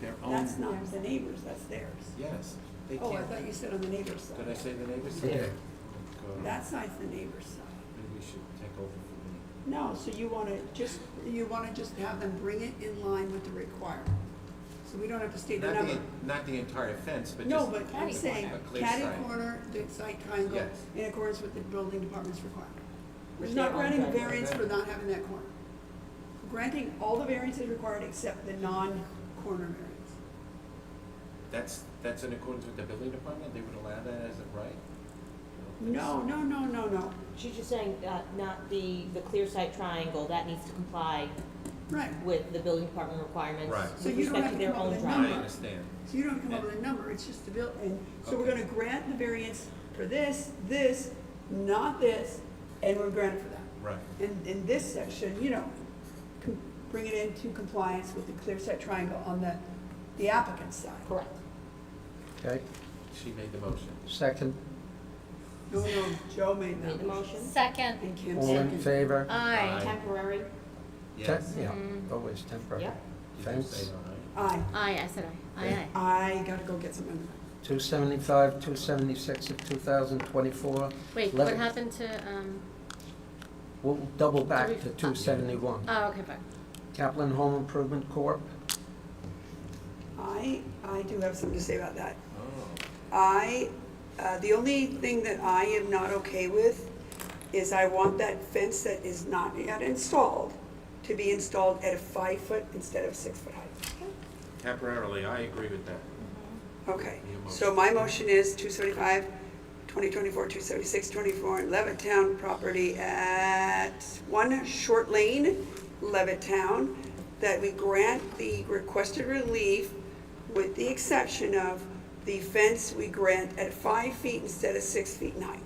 [SPEAKER 6] Their own.
[SPEAKER 2] That's not the neighbors, that's theirs.
[SPEAKER 6] Yes. They
[SPEAKER 2] Oh, I
[SPEAKER 6] can't.
[SPEAKER 2] thought you said on the neighbor's side.
[SPEAKER 6] Did I say the neighbor's
[SPEAKER 1] You
[SPEAKER 6] side?
[SPEAKER 1] did.
[SPEAKER 6] Oh, God.
[SPEAKER 2] That side's the neighbor's side.
[SPEAKER 6] Maybe we should take over for me.
[SPEAKER 2] No, so you want to just have them bring it in line with the requirement. So we don't have to state the number.
[SPEAKER 6] Not the entire fence, but
[SPEAKER 2] No,
[SPEAKER 6] just.
[SPEAKER 2] but I'm saying,
[SPEAKER 6] a clear
[SPEAKER 2] catty
[SPEAKER 6] side.
[SPEAKER 2] corner, the side triangle,
[SPEAKER 6] Yes.
[SPEAKER 2] in accordance with the building department's requirement. We're
[SPEAKER 6] With
[SPEAKER 2] not
[SPEAKER 6] their own
[SPEAKER 2] granting the
[SPEAKER 6] driveway.
[SPEAKER 2] variance for not having that corner. We're granting all the variances required except the non-corner variance.
[SPEAKER 6] That's in accordance with the building department? They would allow that as a right?
[SPEAKER 2] No.
[SPEAKER 11] She's just saying, not the clear site triangle, that needs to comply
[SPEAKER 2] Right.
[SPEAKER 11] with the building department requirements
[SPEAKER 6] Right.
[SPEAKER 2] So
[SPEAKER 11] with
[SPEAKER 2] you don't
[SPEAKER 11] respect
[SPEAKER 2] have
[SPEAKER 11] to
[SPEAKER 2] to
[SPEAKER 11] their
[SPEAKER 2] come up
[SPEAKER 11] own
[SPEAKER 2] with a
[SPEAKER 11] driveway.
[SPEAKER 6] I
[SPEAKER 2] number.
[SPEAKER 6] understand.
[SPEAKER 2] So you don't have to come up with a number, it's just the bill, and so we're
[SPEAKER 6] Okay.
[SPEAKER 2] gonna grant the variance for this, not this, and we're granting for that.
[SPEAKER 6] Right.
[SPEAKER 2] And in this section, bring it into compliance with the clear set triangle on the applicant's side.
[SPEAKER 11] Correct.
[SPEAKER 1] Okay,
[SPEAKER 6] She made the motion.
[SPEAKER 1] second,
[SPEAKER 2] No, Joe made
[SPEAKER 11] Made the
[SPEAKER 2] that.
[SPEAKER 11] motion.
[SPEAKER 5] Second.
[SPEAKER 2] And Kim
[SPEAKER 1] all in
[SPEAKER 2] seconded.
[SPEAKER 1] favor?
[SPEAKER 5] Aye.
[SPEAKER 11] Temporary.
[SPEAKER 6] Yes.
[SPEAKER 1] Yeah, always temporary.
[SPEAKER 11] Yep.
[SPEAKER 6] Did you
[SPEAKER 1] Fence,
[SPEAKER 6] say all right?
[SPEAKER 2] Aye.
[SPEAKER 5] I said aye.
[SPEAKER 2] I gotta go get some.
[SPEAKER 1] 275, 276 of 2024.
[SPEAKER 5] Wait, what happened to,
[SPEAKER 1] We'll double back
[SPEAKER 5] Did we-
[SPEAKER 1] to 271.
[SPEAKER 5] oh, okay, fine.
[SPEAKER 1] Kaplan Home Improvement Corp.
[SPEAKER 2] I do have something to say about that.
[SPEAKER 6] Oh.
[SPEAKER 2] The only thing that I am not okay with is I want that fence that is not yet installed to be installed at a 5 foot instead of 6 foot height.
[SPEAKER 6] Temporarily, I agree with that.
[SPEAKER 2] Okay,
[SPEAKER 6] Your motion.
[SPEAKER 2] so my motion is 275, 2024, 276, 24 in Levittown property at 1 Short Lane, Levittown, that we grant the requested relief with the exception of the fence we grant at 5 feet instead of 6 feet in height.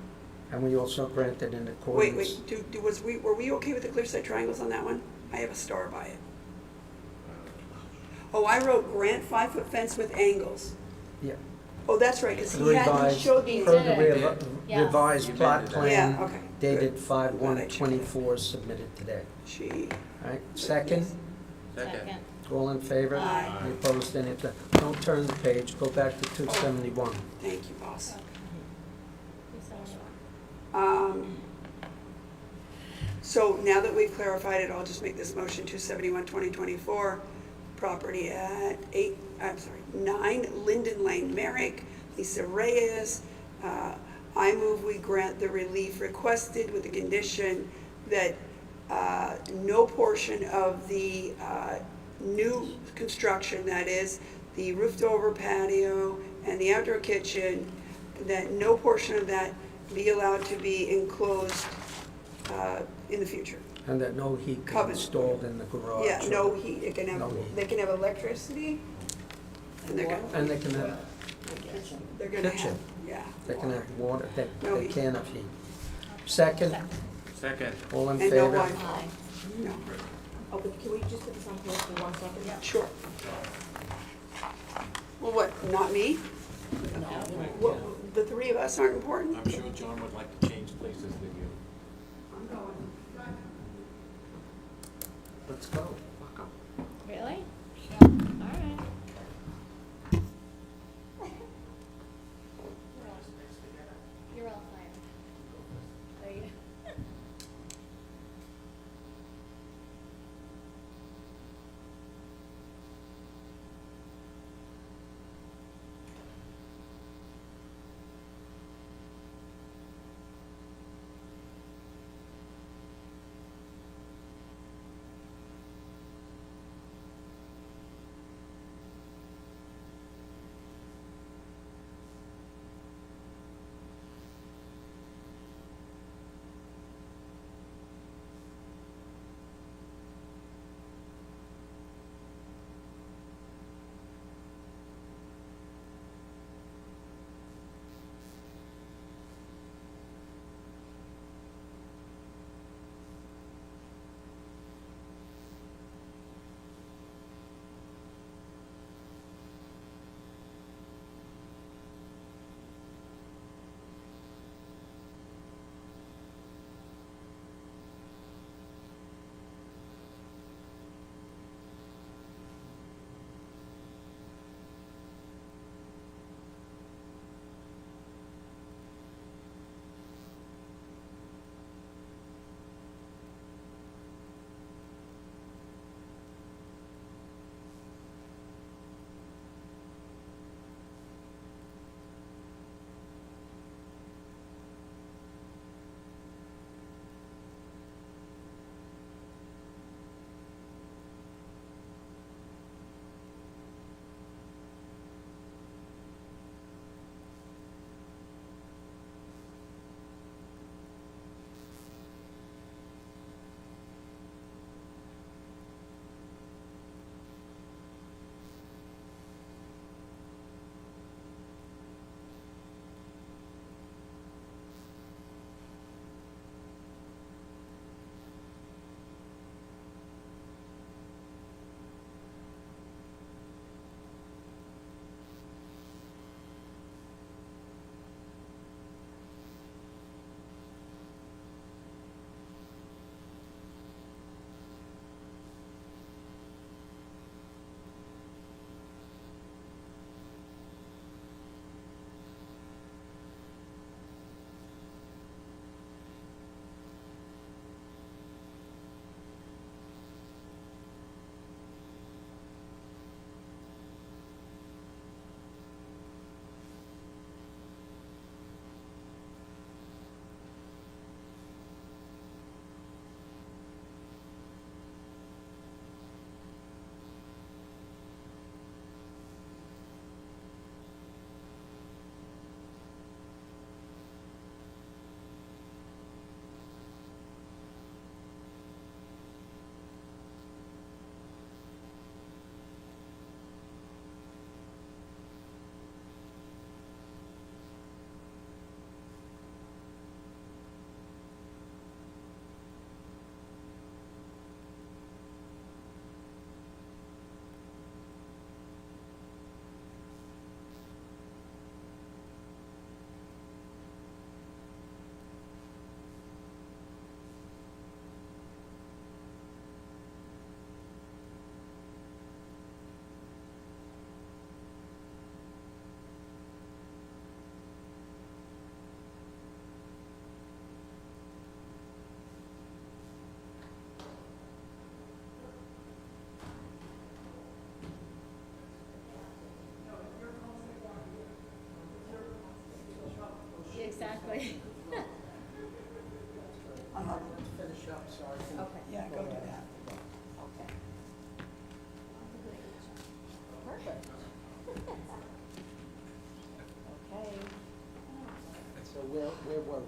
[SPEAKER 1] And we also granted in
[SPEAKER 2] Wait,
[SPEAKER 1] accordance.
[SPEAKER 2] were we okay with the clear set triangles on that one? I have a star by it. Oh, I wrote grant 5 foot fence with angles.
[SPEAKER 1] Yeah.
[SPEAKER 2] Oh, that's right, because he
[SPEAKER 1] Revised,
[SPEAKER 2] showed me.
[SPEAKER 1] per the
[SPEAKER 5] Yeah.
[SPEAKER 1] revised plot
[SPEAKER 6] Yeah,
[SPEAKER 1] plan
[SPEAKER 2] okay,
[SPEAKER 1] dated
[SPEAKER 2] good.
[SPEAKER 1] 5/1/24 submitted today.
[SPEAKER 2] Gee.
[SPEAKER 1] All right, second,
[SPEAKER 6] Second.
[SPEAKER 1] all in favor?
[SPEAKER 2] Aye.
[SPEAKER 1] Any opposed, any abstentions? Don't turn the page, go back to 271.
[SPEAKER 2] Thank you, boss. So now that we've clarified it, I'll just make this motion, 271-2024, property at 9 Linden Lane, Merrick, Lisa Reyes. I move we grant the relief requested with the condition that no portion of the new construction, that is, the roofed over patio and the outdoor kitchen, that no portion of that be allowed to be enclosed in the future.
[SPEAKER 1] And that no heat can be
[SPEAKER 2] Covenant.
[SPEAKER 1] installed in the garage.
[SPEAKER 2] Yeah, no heat. It can have,
[SPEAKER 1] No heat.
[SPEAKER 2] they can have electricity, and they're gonna,
[SPEAKER 1] And they can have
[SPEAKER 2] they're gonna
[SPEAKER 1] kitchen.
[SPEAKER 2] have, yeah.
[SPEAKER 1] They can have water,
[SPEAKER 2] No
[SPEAKER 1] they
[SPEAKER 2] heat.
[SPEAKER 1] can have heat. Second,
[SPEAKER 6] Second.
[SPEAKER 1] all in
[SPEAKER 2] And no
[SPEAKER 1] favor?
[SPEAKER 2] Wi-Fi. No.
[SPEAKER 11] Oh, but can we just put this on hold for 1 second?
[SPEAKER 2] Yeah, sure. Well, what, not me? What, the three of us aren't important?
[SPEAKER 8] I'm sure John would like to change places with you.
[SPEAKER 2] I'm going.
[SPEAKER 1] Let's go.
[SPEAKER 5] Really? All right. You're all fired. There you go.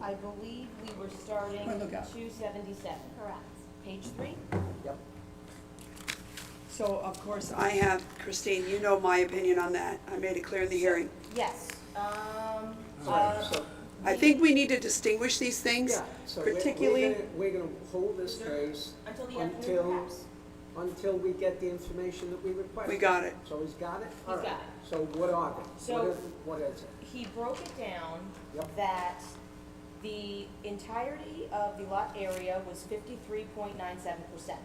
[SPEAKER 11] I believe we were starting
[SPEAKER 2] Point lookout.
[SPEAKER 11] 277. Correct. Page 3?
[SPEAKER 1] Yep.
[SPEAKER 2] So, of course, I have, Christine, you know my opinion on that. I made it clear in the hearing.
[SPEAKER 11] Yes.
[SPEAKER 1] So,
[SPEAKER 2] I think we need to distinguish these things,
[SPEAKER 1] yeah, so
[SPEAKER 2] particularly,
[SPEAKER 1] we're gonna hold this case
[SPEAKER 11] Until the afternoon, perhaps?
[SPEAKER 1] until we get the information that we request.
[SPEAKER 2] we got it.
[SPEAKER 1] So he's got it?
[SPEAKER 11] He's
[SPEAKER 1] All right.
[SPEAKER 11] got it.
[SPEAKER 1] So what are they?
[SPEAKER 11] So-
[SPEAKER 1] What is it?
[SPEAKER 11] He broke it down
[SPEAKER 1] Yep.
[SPEAKER 11] that the entirety of the lot area was 53.97%.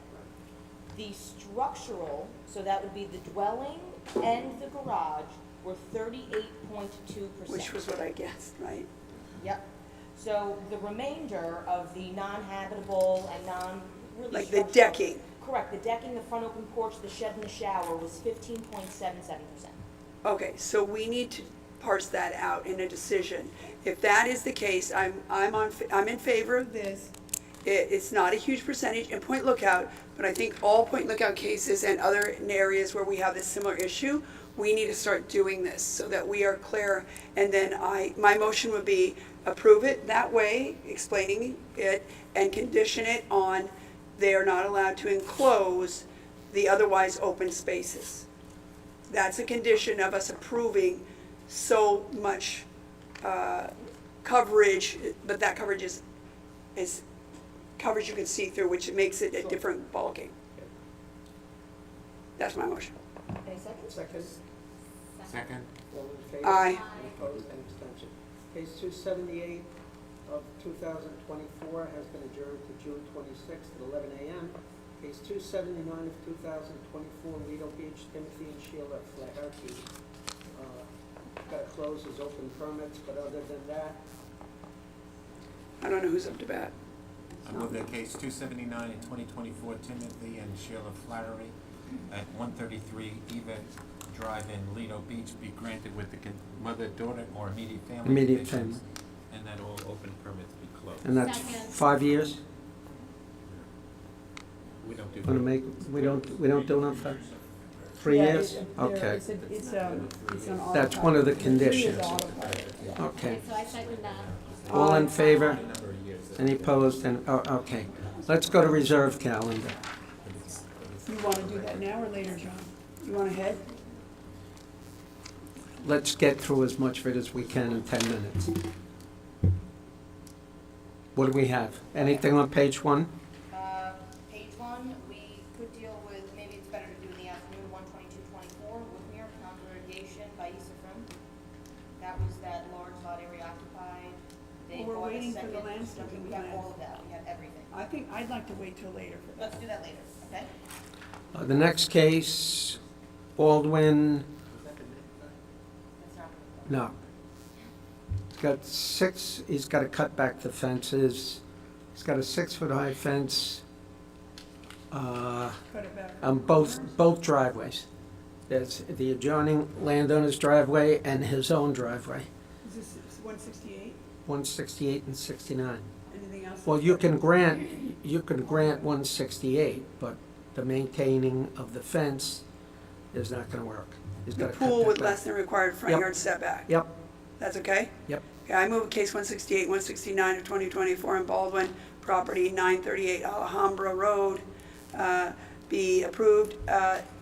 [SPEAKER 11] The structural, so that would be the dwelling and the garage, were 38.2%.
[SPEAKER 2] Which was what I guessed, right?
[SPEAKER 11] Yep. So the remainder of the non-habitable and non-really
[SPEAKER 2] Like the
[SPEAKER 11] structural-
[SPEAKER 2] decking.
[SPEAKER 11] Correct, the decking, the front open porch, the shed and the shower was 15.77%.
[SPEAKER 2] Okay, so we need to parse that out in a decision. If that is the case, I'm in favor of this. It's not a huge percentage in Point Lookout, but I think all Point Lookout cases and other areas where we have this similar issue, we need to start doing this so that we are clear. And then my motion would be approve it that way, explaining it, and condition it on they are not allowed to enclose the otherwise open spaces. That's a condition of us approving so much coverage, but that coverage is coverage you can see through, which makes it a different ballgame. That's my motion.
[SPEAKER 11] Any seconds?
[SPEAKER 1] Second?
[SPEAKER 6] Second.
[SPEAKER 1] All in favor?
[SPEAKER 2] Aye.
[SPEAKER 1] Any opposed, any abstention? Case 278 of 2024 has been adjourned to June 26th at 11 a.m. Case 279 of 2024, Lido Beach, Timothy and Sheila Flaherty. Got to close as open permits, but other than that,
[SPEAKER 2] I don't know who's up to bat.
[SPEAKER 6] I move that case 279 in 2024, Timothy and Sheila Flattery at 133 Eva Drive in Lido Beach be granted with the mother, daughter, or immediate family
[SPEAKER 1] Immediate
[SPEAKER 6] conditions, and that all open permits be closed.
[SPEAKER 1] and that's
[SPEAKER 7] Second.
[SPEAKER 1] 5 years?
[SPEAKER 6] We don't do
[SPEAKER 1] Want to make, we don't do enough for 3 years? Okay.
[SPEAKER 2] It's an auto
[SPEAKER 1] That's one of the
[SPEAKER 2] pilot.
[SPEAKER 1] conditions.
[SPEAKER 2] It's auto pilot.
[SPEAKER 1] Okay.
[SPEAKER 7] So I second that.
[SPEAKER 1] All in favor?
[SPEAKER 6] number of years.
[SPEAKER 1] Any opposed? Okay. Let's go to reserve calendar.
[SPEAKER 2] You want to do that now or later, John? You want to head?
[SPEAKER 1] Let's get through as much of it as we can in 10 minutes. What do we have? Anything on page 1?
[SPEAKER 11] Page 1, we could deal with, maybe it's better to do in the afternoon, 12224, Woodmere, congregation by Isafrim. That was that large lot area occupied. They
[SPEAKER 2] Well, we're
[SPEAKER 11] bought a
[SPEAKER 2] waiting for the
[SPEAKER 11] second-
[SPEAKER 2] landscaping
[SPEAKER 11] We have
[SPEAKER 2] plan.
[SPEAKER 11] all of that, we have everything.
[SPEAKER 2] I think, I'd like to wait till later for that.
[SPEAKER 11] Let's do that later, okay?
[SPEAKER 1] The next case, Baldwin,
[SPEAKER 11] That's not.
[SPEAKER 1] no. He's got to cut back the fences. He's got a 6-foot-high fence
[SPEAKER 2] Cut it back.
[SPEAKER 1] on both driveways. There's the adjoining landowner's driveway and his own driveway,
[SPEAKER 2] Is this 168?
[SPEAKER 1] 168 and 69.
[SPEAKER 2] Anything else?
[SPEAKER 1] Well, you can grant 168, but the maintaining of the fence is not going to work. He's
[SPEAKER 2] The
[SPEAKER 1] got to cut
[SPEAKER 2] pool
[SPEAKER 1] that
[SPEAKER 2] with
[SPEAKER 1] back.
[SPEAKER 2] less than required front
[SPEAKER 1] Yep.
[SPEAKER 2] yard setback.
[SPEAKER 1] Yep,
[SPEAKER 2] That's okay?
[SPEAKER 1] yep.
[SPEAKER 2] Okay, I move case 168, 169 of 2024 in Baldwin, property 938 Alhambra Road, be approved,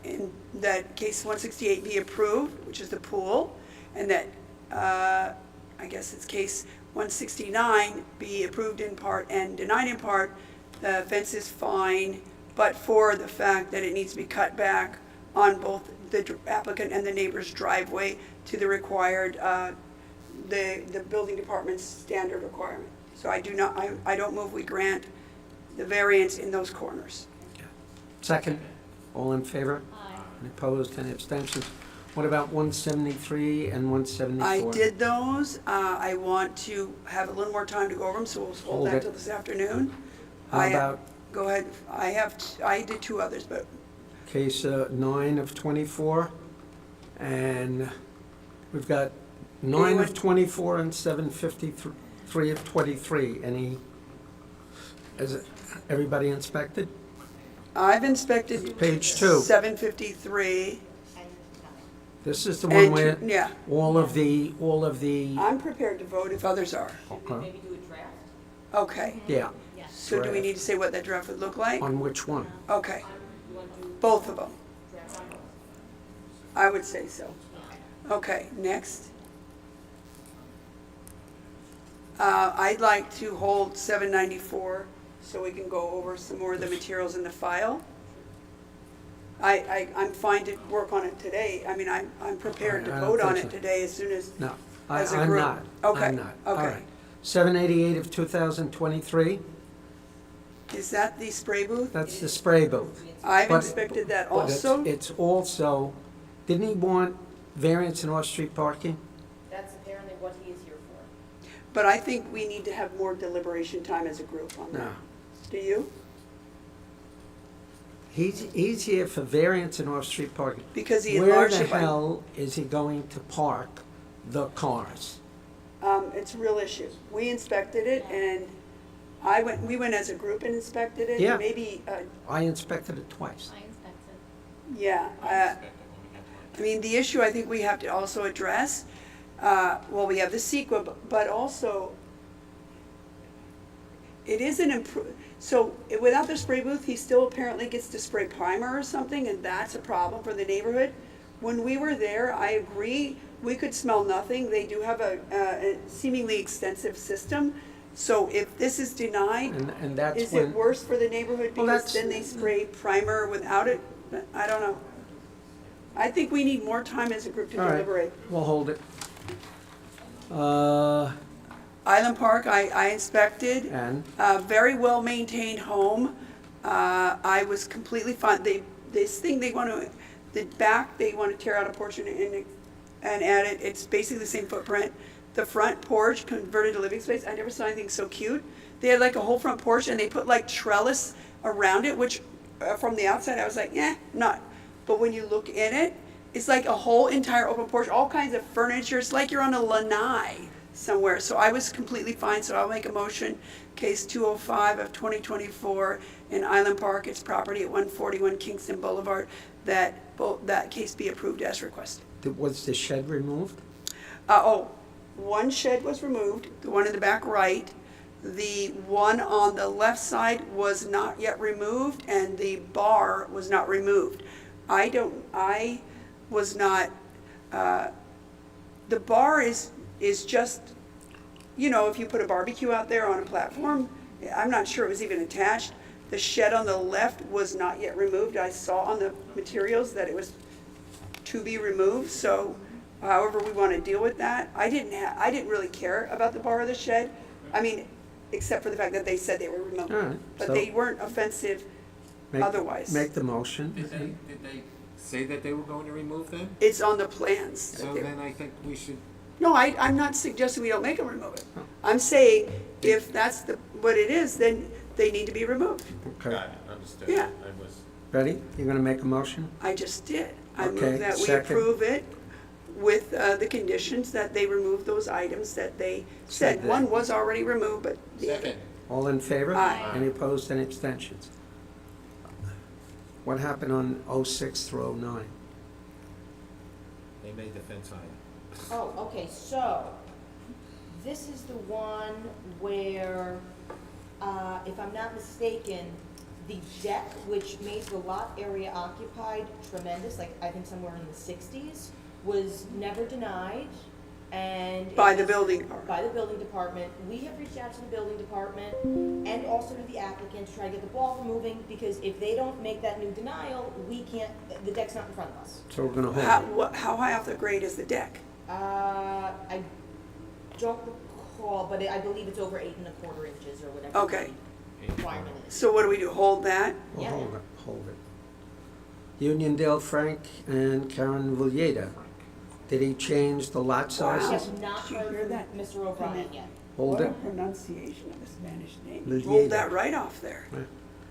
[SPEAKER 2] in that case 168 be approved, which is the pool, and that, I guess it's case 169 be approved in part and denied in part. The fence is fine, but for the fact that it needs to be cut back on both the applicant and the neighbor's driveway to the required, the building department's standard requirement. So I don't move we grant the variance in those corners.
[SPEAKER 1] Second, all in favor?
[SPEAKER 7] Aye.
[SPEAKER 1] Any opposed, any abstentions? What about 173 and 174?
[SPEAKER 2] I did those. I want to have a little more time to go over them, so we'll hold
[SPEAKER 1] Hold
[SPEAKER 2] that
[SPEAKER 1] it.
[SPEAKER 2] till this afternoon.
[SPEAKER 1] How about
[SPEAKER 2] Go ahead. I did 2 others, but
[SPEAKER 1] case 9 of 24? And we've got 9 of 24 and 753 of 23. Is it, everybody inspected?
[SPEAKER 2] I've inspected
[SPEAKER 1] Page 2.
[SPEAKER 2] 753.
[SPEAKER 1] This is the one where
[SPEAKER 2] Yeah,
[SPEAKER 1] all of the,
[SPEAKER 2] I'm prepared to vote if others are.
[SPEAKER 1] okay.
[SPEAKER 11] Maybe do a draft?
[SPEAKER 2] Okay.
[SPEAKER 1] Yeah.
[SPEAKER 2] So do we need to say what that draft would look like?
[SPEAKER 1] On which one?
[SPEAKER 2] Okay. Both of them. I would say so. Okay, next. I'd like to hold 794 so we can go over some more of the materials in the file. I'm fine to work on it today. I mean, I'm prepared to
[SPEAKER 1] I don't
[SPEAKER 2] vote on
[SPEAKER 1] think
[SPEAKER 2] it
[SPEAKER 1] so.
[SPEAKER 2] today as soon as,
[SPEAKER 1] No,
[SPEAKER 2] as a
[SPEAKER 1] I'm
[SPEAKER 2] group.
[SPEAKER 1] not.
[SPEAKER 2] Okay,
[SPEAKER 1] I'm not. All
[SPEAKER 2] okay.
[SPEAKER 1] right. 788 of 2023,
[SPEAKER 2] Is that the spray booth?
[SPEAKER 1] that's the spray booth.
[SPEAKER 2] I've
[SPEAKER 1] But-
[SPEAKER 2] inspected that
[SPEAKER 1] but it's-
[SPEAKER 2] also.
[SPEAKER 1] It's also, didn't he want variance in off-street parking?
[SPEAKER 11] That's apparently what he is here for.
[SPEAKER 2] But I think we need to have more deliberation time as a group on that.
[SPEAKER 1] No.
[SPEAKER 2] Do you?
[SPEAKER 1] He's here for variance in off-street parking.
[SPEAKER 2] Because he enlarged
[SPEAKER 1] Where
[SPEAKER 2] it
[SPEAKER 1] the
[SPEAKER 2] by-
[SPEAKER 1] hell is he going to park the cars?
[SPEAKER 2] It's a real issue. We inspected it and we went as a group and inspected it.
[SPEAKER 1] Yeah.
[SPEAKER 2] Maybe,
[SPEAKER 1] I inspected it twice.
[SPEAKER 2] yeah. I mean, the issue I think we have to also address, well, we have the CEQA, but also it is an so without the spray booth, he still apparently gets to spray primer or something, and that's a problem for the neighborhood. When we were there, I agree, we could smell nothing. They do have a seemingly extensive system. So if this is denied,
[SPEAKER 1] And that's
[SPEAKER 2] is
[SPEAKER 1] when.
[SPEAKER 2] it worse for the neighborhood
[SPEAKER 1] Well,
[SPEAKER 2] because
[SPEAKER 1] that's-
[SPEAKER 2] then they spray primer without it? I don't know. I think we need more time as a group to
[SPEAKER 1] All right,
[SPEAKER 2] deliberate.
[SPEAKER 1] we'll hold it.
[SPEAKER 2] Island Park, I inspected.
[SPEAKER 1] And?
[SPEAKER 2] Very well-maintained home. I was completely fine. This thing they want to, the back, they want to tear out a portion and add it. It's basically the same footprint. The front porch converted to living space. I never saw anything so cute. They had like a whole front porch and they put like trellis around it, which from the outside I was like, not. But when you look in it, it's like a whole entire open porch, all kinds of furniture. It's like you're on a lanai somewhere. So I was completely fine. So I'll make a motion, case 205 of 2024 in Island Park, its property at 141 Kingston Boulevard, that case be approved as requested.
[SPEAKER 1] Was the shed removed?
[SPEAKER 2] One shed was removed, the one in the back right. The one on the left side was not yet removed, and the bar was not removed. I was not, the bar is just, if you put a barbecue out there on a platform, I'm not sure it was even attached. The shed on the left was not yet removed. I saw on the materials that it was to be removed, so however we want to deal with that. I didn't really care about the bar or the shed. I mean, except for the fact that they said they were removed.
[SPEAKER 1] All right,
[SPEAKER 2] But
[SPEAKER 1] so-
[SPEAKER 2] they weren't offensive otherwise.
[SPEAKER 1] Make the motion.
[SPEAKER 6] Did they say that they were going to remove them?
[SPEAKER 2] It's on the plans.
[SPEAKER 6] So then I think we should,
[SPEAKER 2] No, I'm not suggesting we don't make them remove it. I'm saying if that's what it is, then they need to be removed.
[SPEAKER 1] Okay.
[SPEAKER 6] understood.
[SPEAKER 2] Yeah.
[SPEAKER 6] I was.
[SPEAKER 1] Ready? You're gonna make a motion?
[SPEAKER 2] I just did. I
[SPEAKER 1] Okay,
[SPEAKER 2] move that we
[SPEAKER 1] second.
[SPEAKER 2] approve it with the conditions that they remove those items that they said.
[SPEAKER 1] that.
[SPEAKER 2] One was already removed, but the other.
[SPEAKER 6] Second.
[SPEAKER 1] All in favor?
[SPEAKER 2] Aye.
[SPEAKER 1] Any opposed, any abstentions? What happened on 06 through 09?
[SPEAKER 6] They made the fence higher.
[SPEAKER 11] Oh, okay, so, this is the one where, if I'm not mistaken, the deck, which made the lot area occupied tremendous, like, I think somewhere in the 60s, was never denied, and. it
[SPEAKER 2] By the
[SPEAKER 11] was-
[SPEAKER 2] building department.
[SPEAKER 11] By the building department. We have reached out to the building department and also to the applicant to try to get the ball moving, because if they don't make that new denial, we can't, the deck's not in front of us.
[SPEAKER 1] So we're gonna hold it.
[SPEAKER 2] How high off the grade is the deck?
[SPEAKER 11] I don't recall, but I believe it's over 8¼ inches or whatever.
[SPEAKER 2] Okay.
[SPEAKER 11] the requirement is.
[SPEAKER 2] So what do we do, hold that?
[SPEAKER 1] We'll
[SPEAKER 11] Yeah.
[SPEAKER 1] hold it. Uniondale Frank and Karen Villeda. Did he change the lot
[SPEAKER 11] I
[SPEAKER 1] sizes?
[SPEAKER 11] have not
[SPEAKER 2] Did you
[SPEAKER 11] heard
[SPEAKER 2] hear
[SPEAKER 11] from
[SPEAKER 2] that?
[SPEAKER 11] Mr. O'Brien yet.
[SPEAKER 1] Hold
[SPEAKER 2] What a
[SPEAKER 1] it.
[SPEAKER 2] pronunciation of a Spanish name.
[SPEAKER 1] Lilieda.
[SPEAKER 2] Rolled that right off there.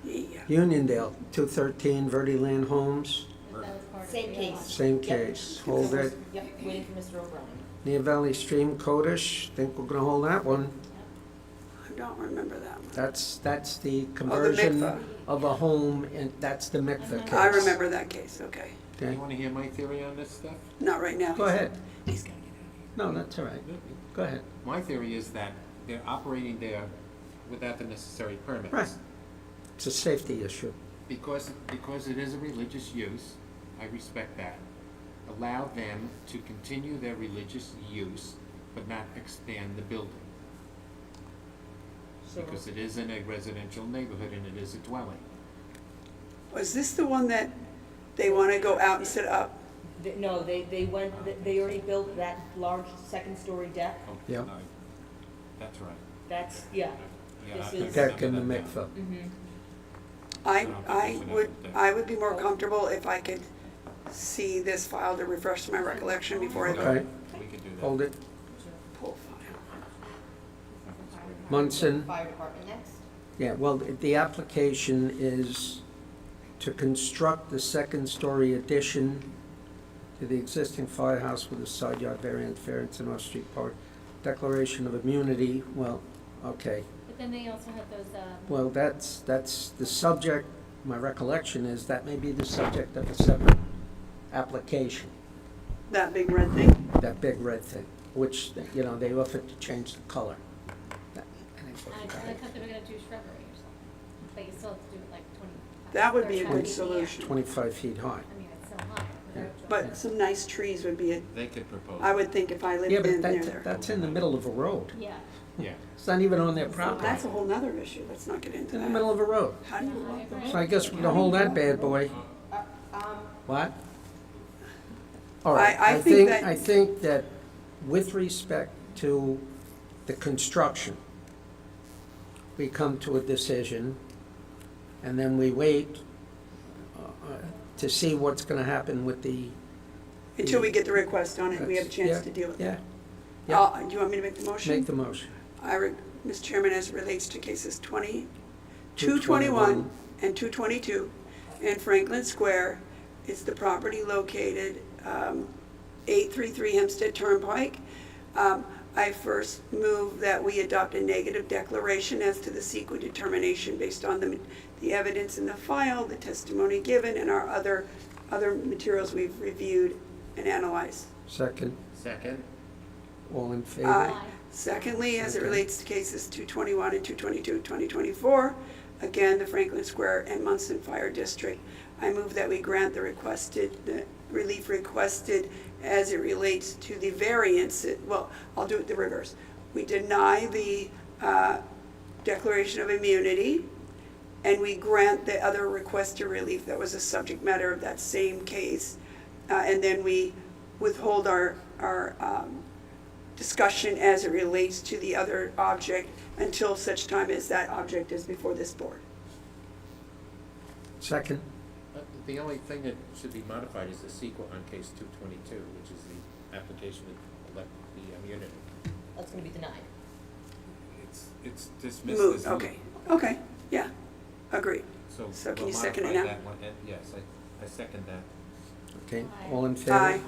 [SPEAKER 2] Yeah.
[SPEAKER 1] Uniondale, 213 Verde Land Homes,
[SPEAKER 11] Same case.
[SPEAKER 1] same
[SPEAKER 11] Yep.
[SPEAKER 1] case. Hold it.
[SPEAKER 11] Yep, waiting for Mr. O'Brien.
[SPEAKER 1] Near Valley Stream Codish, think we're gonna hold that one.
[SPEAKER 2] I don't remember that one.
[SPEAKER 1] That's the conversion
[SPEAKER 2] mikvah.
[SPEAKER 1] of a home, and that's the mikvah case.
[SPEAKER 2] I remember that case, okay.
[SPEAKER 1] Okay,
[SPEAKER 6] You wanna hear my theory on this stuff?
[SPEAKER 2] Not right now.
[SPEAKER 1] go ahead.
[SPEAKER 2] He's gonna get
[SPEAKER 1] No, that's all right. Go ahead.
[SPEAKER 6] My theory is that they're operating their without the necessary permits.
[SPEAKER 1] Right. It's a safety issue.
[SPEAKER 6] Because it is a religious use, I respect that. Allow them to continue their religious use, but not expand the building. Because it is in a residential neighborhood and it is a dwelling.
[SPEAKER 2] Was this the one that they want to go out and set up?
[SPEAKER 11] No, they already built that large second-story deck.
[SPEAKER 1] Yep.
[SPEAKER 6] That's right.
[SPEAKER 11] That's, yeah.
[SPEAKER 6] Yeah,
[SPEAKER 11] This
[SPEAKER 6] I
[SPEAKER 11] is-
[SPEAKER 1] Deck and the mikveh.
[SPEAKER 11] Mhm.
[SPEAKER 2] I would be more comfortable if I could see this file to refresh my recollection before I vote.
[SPEAKER 1] Okay,
[SPEAKER 6] We could do that.
[SPEAKER 1] hold it.
[SPEAKER 2] Pull file.
[SPEAKER 1] Munson.
[SPEAKER 11] Fire department next.
[SPEAKER 1] Yeah, well, the application is to construct the second-story addition to the existing firehouse with a side yard variance in Off-Street Park. Declaration of immunity, well, okay.
[SPEAKER 5] But then they also have those,
[SPEAKER 1] Well, that's the subject, my recollection is that may be the subject of a separate application,
[SPEAKER 2] That big red thing?
[SPEAKER 1] that big red thing, which, you know, they offered to change the color.
[SPEAKER 5] I thought they were gonna do shrubbery or something, but you still have to do it like 20.
[SPEAKER 2] That would be a
[SPEAKER 5] 35
[SPEAKER 2] good
[SPEAKER 5] feet.
[SPEAKER 2] solution.
[SPEAKER 1] 25 feet high.
[SPEAKER 5] I mean, it's so high.
[SPEAKER 1] Yeah.
[SPEAKER 2] But some nice trees would be,
[SPEAKER 6] They could propose.
[SPEAKER 2] I would think if I lived
[SPEAKER 1] Yeah, but
[SPEAKER 2] in near
[SPEAKER 1] that's,
[SPEAKER 2] there.
[SPEAKER 1] that's in the middle of a road.
[SPEAKER 5] Yeah.
[SPEAKER 6] Yeah.
[SPEAKER 1] It's not even on their property.
[SPEAKER 2] That's a whole nother issue, let's not get
[SPEAKER 1] It's
[SPEAKER 2] into
[SPEAKER 1] in the
[SPEAKER 2] that.
[SPEAKER 1] middle of a road.
[SPEAKER 2] How do you walk the
[SPEAKER 1] So I guess we're gonna hold that bad boy. What? All right,
[SPEAKER 2] I think that-
[SPEAKER 1] I think that with respect to the construction, we come to a decision, and then we wait to see what's gonna happen with the.
[SPEAKER 2] Until we get the request on it, and we have a chance
[SPEAKER 1] Yeah,
[SPEAKER 2] to deal with it.
[SPEAKER 1] Yeah, yeah.
[SPEAKER 2] Do you want me to make the motion?
[SPEAKER 1] Make the motion.
[SPEAKER 2] Mr. Chairman, as it relates to cases 221 and 222 in Franklin Square, it's the property located 833 Hempstead Turnpike. I first move that we adopt a negative declaration as to the CEQA determination based on the evidence in the file, the testimony given, and our other materials we've reviewed and analyzed.
[SPEAKER 1] Second,
[SPEAKER 6] Second.
[SPEAKER 1] all in favor?
[SPEAKER 2] Aye. Secondly, as it relates to cases 221 and 222, 2024, again, the Franklin Square and Munson Fire District, I move that we grant the relief requested as it relates to the variance. Well, I'll do it the reverse. We deny the declaration of immunity, and we grant the other requested relief that was a subject matter of that same case. And then we withhold our discussion as it relates to the other object until such time as that object is before this board.
[SPEAKER 1] Second,
[SPEAKER 6] The only thing that should be modified is the sequel on case 222, which is the application to elect the immunity.
[SPEAKER 11] That's gonna be denied.
[SPEAKER 6] It's dismissed
[SPEAKER 2] Move,
[SPEAKER 6] as.
[SPEAKER 2] okay, yeah, agreed.
[SPEAKER 6] So
[SPEAKER 2] can
[SPEAKER 6] we'll
[SPEAKER 2] you second it
[SPEAKER 6] modify
[SPEAKER 2] now?
[SPEAKER 6] that one, and yes, I second that.
[SPEAKER 1] okay, all in favor?
[SPEAKER 2] Aye.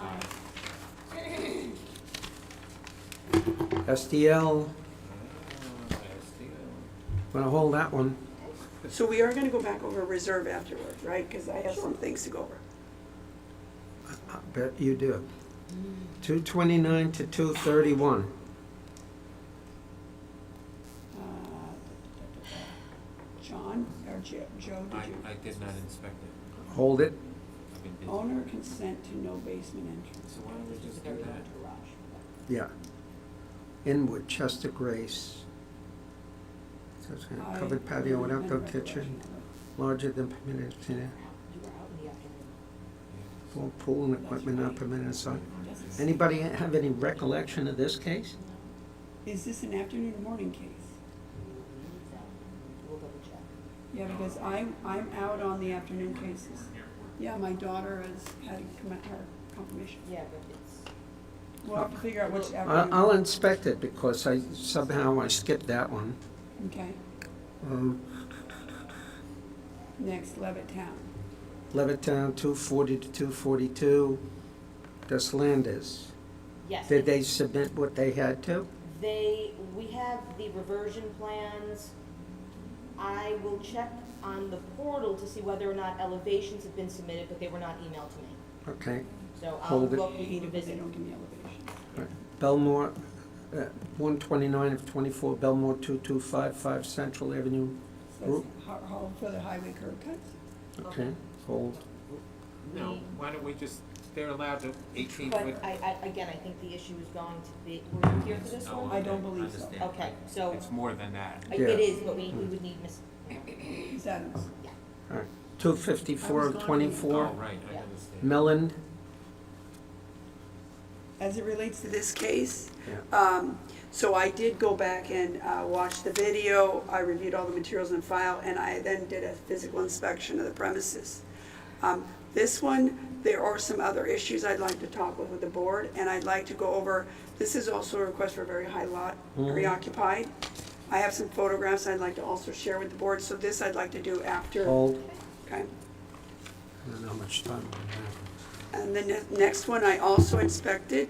[SPEAKER 1] SDL, wanna hold that one?
[SPEAKER 2] So we are gonna go back over reserve afterwards, right? Because I have some things to go over.
[SPEAKER 1] I bet you do. 229 to 231.
[SPEAKER 2] John, or Joe, did you?
[SPEAKER 6] I did not inspect it.
[SPEAKER 1] Hold it.
[SPEAKER 6] I've been busy.
[SPEAKER 2] Owner consent to no basement entrance.
[SPEAKER 6] So why don't we just do that?
[SPEAKER 1] Yeah. Inwood, Chester Grace. So it's got covered patio with outdoor kitchen, larger than permitted, full pool and equipment not permitted inside. Anybody have any recollection of this case?
[SPEAKER 2] Is this an afternoon or morning case?
[SPEAKER 11] We'll double check.
[SPEAKER 2] Yeah, because I'm out on the afternoon cases. Yeah, my daughter has had her confirmation.
[SPEAKER 11] Yeah, but it's.
[SPEAKER 2] We'll have to figure out which afternoon.
[SPEAKER 1] I'll inspect it because I skipped that one.
[SPEAKER 2] Okay, next, Levittown.
[SPEAKER 1] Levittown, 240 to 242. Des Landis.
[SPEAKER 11] Yes.
[SPEAKER 1] Did they submit what they had to?
[SPEAKER 11] We have the reversion plans. I will check on the portal to see whether or not elevations have been submitted, but they were not emailed to me.
[SPEAKER 1] Okay.
[SPEAKER 11] So I'll
[SPEAKER 1] Hold it.
[SPEAKER 11] look, we can
[SPEAKER 2] They
[SPEAKER 11] revisit.
[SPEAKER 2] don't give me elevations.
[SPEAKER 1] Right. Belmore 129 of 24 Belmore 2255 Central Avenue.
[SPEAKER 2] For the highway curb cuts?
[SPEAKER 1] Okay, hold.
[SPEAKER 6] No, why don't we just, they're allowed to 18
[SPEAKER 11] But
[SPEAKER 6] foot.
[SPEAKER 11] again, I think the issue is going to be, were you here for this
[SPEAKER 6] No,
[SPEAKER 11] one?
[SPEAKER 2] I don't believe so.
[SPEAKER 6] understand.
[SPEAKER 11] Okay, so
[SPEAKER 6] It's more than that.
[SPEAKER 11] it is, but we would need Ms.
[SPEAKER 2] Ms. Adams?
[SPEAKER 1] All right, 254 of 24
[SPEAKER 6] Oh, right, I understand.
[SPEAKER 1] Milland.
[SPEAKER 2] As it relates to this case,
[SPEAKER 1] Yeah.
[SPEAKER 2] so I did go back and watch the video, I reviewed all the materials in file, and I then did a physical inspection of the premises. This one, there are some other issues I'd like to talk with the board, and I'd like to go over, this is also a request for a very high lot, very occupied. I have some photographs I'd like to also share with the board, so this I'd like to do after.
[SPEAKER 1] Hold.
[SPEAKER 2] Okay.
[SPEAKER 1] I don't know how much time we have.
[SPEAKER 2] And the next one I also inspected.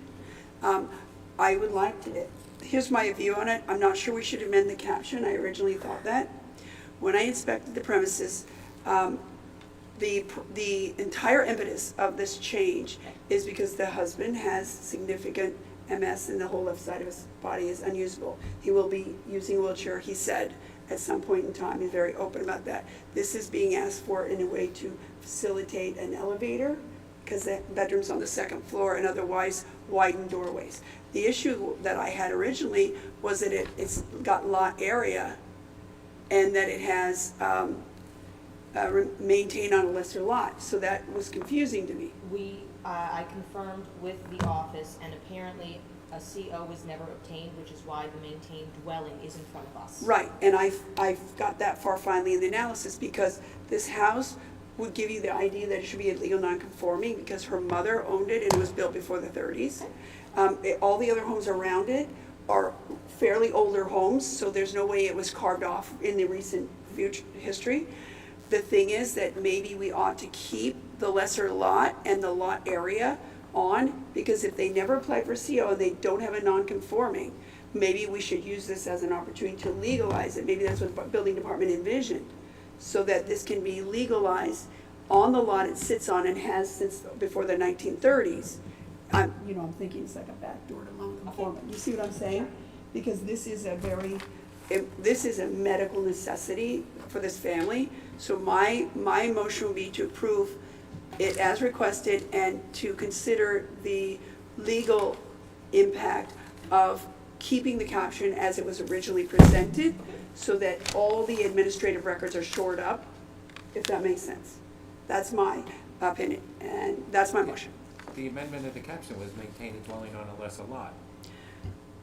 [SPEAKER 2] I would like to, here's my view on it. I'm not sure we should amend the caption. I originally thought that. When I inspected the premises, the entire impetus of this change is because the husband has significant MS and the whole left side of his body is unusable. He will be using a wheelchair, he said, at some point in time. He's very open about that. This is being asked for in a way to facilitate an elevator because the bedroom's on the second floor and otherwise widen doorways. The issue that I had originally was that it's got lot area and that it has maintained on a lesser lot. So that was confusing to me.
[SPEAKER 11] I confirmed with the office, and apparently a CO was never obtained, which is why the maintained dwelling is in front of us.
[SPEAKER 2] Right, and I've got that far finally in the analysis because this house would give you the idea that it should be a legal non-conforming because her mother owned it and it was built before the 30s. All the other homes around it are fairly older homes, so there's no way it was carved off in the recent history. The thing is that maybe we ought to keep the lesser lot and the lot area on, because if they never apply for CO and they don't have a non-conforming, maybe we should use this as an opportunity to legalize it. Maybe that's what the building department envisioned, so that this can be legalized on the lot it sits on and has since before the 1930s. I'm thinking it's like a backdoor to non-conforming. You see what I'm saying? Because this is a medical necessity for this family. So my motion would be to approve it as requested and to consider the legal impact of keeping the caption as it was originally presented so that all the administrative records are shored up, if that makes sense. That's my opinion, and that's my motion.
[SPEAKER 6] The amendment of the caption was maintain a dwelling on a lesser lot.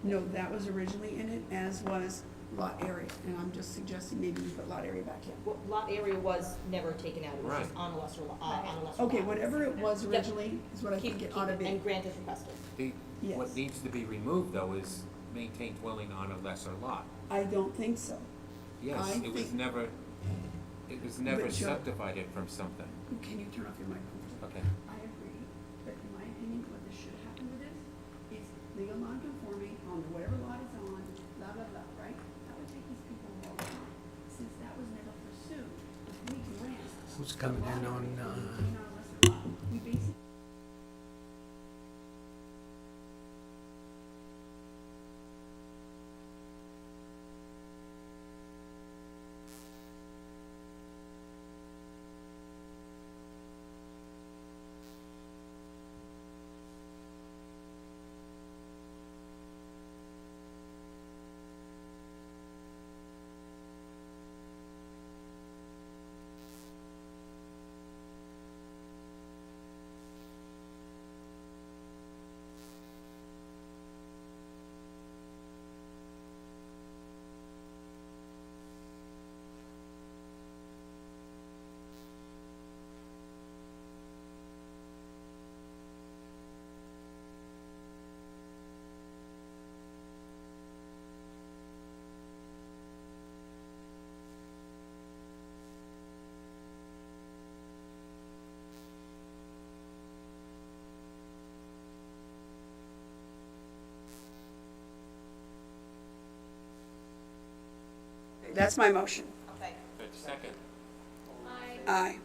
[SPEAKER 2] No, that was originally in it, as was lot area, and I'm just suggesting maybe we put lot area back in.
[SPEAKER 11] Well, lot area was never taken out, it was just on a lesser lot,
[SPEAKER 2] Okay, whatever it was originally is what I think it ought to be.
[SPEAKER 11] And grant is requested.
[SPEAKER 2] Yes.
[SPEAKER 6] What needs to be removed, though, is maintain dwelling on a lesser lot.
[SPEAKER 2] I don't think so.
[SPEAKER 6] Yes, it was never
[SPEAKER 2] But you're-
[SPEAKER 6] subdivided from something.
[SPEAKER 2] Can you turn off your microphone?
[SPEAKER 6] Okay.
[SPEAKER 2] I agree, but in my opinion, what this should happen with this is legal non-conforming on whatever lot it's on, blah, blah, blah, right? That would take these people a long time. Since that was never pursued, if we grant.
[SPEAKER 1] Who's coming in on,
[SPEAKER 2] We basically. That's my motion.
[SPEAKER 14] Okay.
[SPEAKER 6] Second.
[SPEAKER 2] Aye.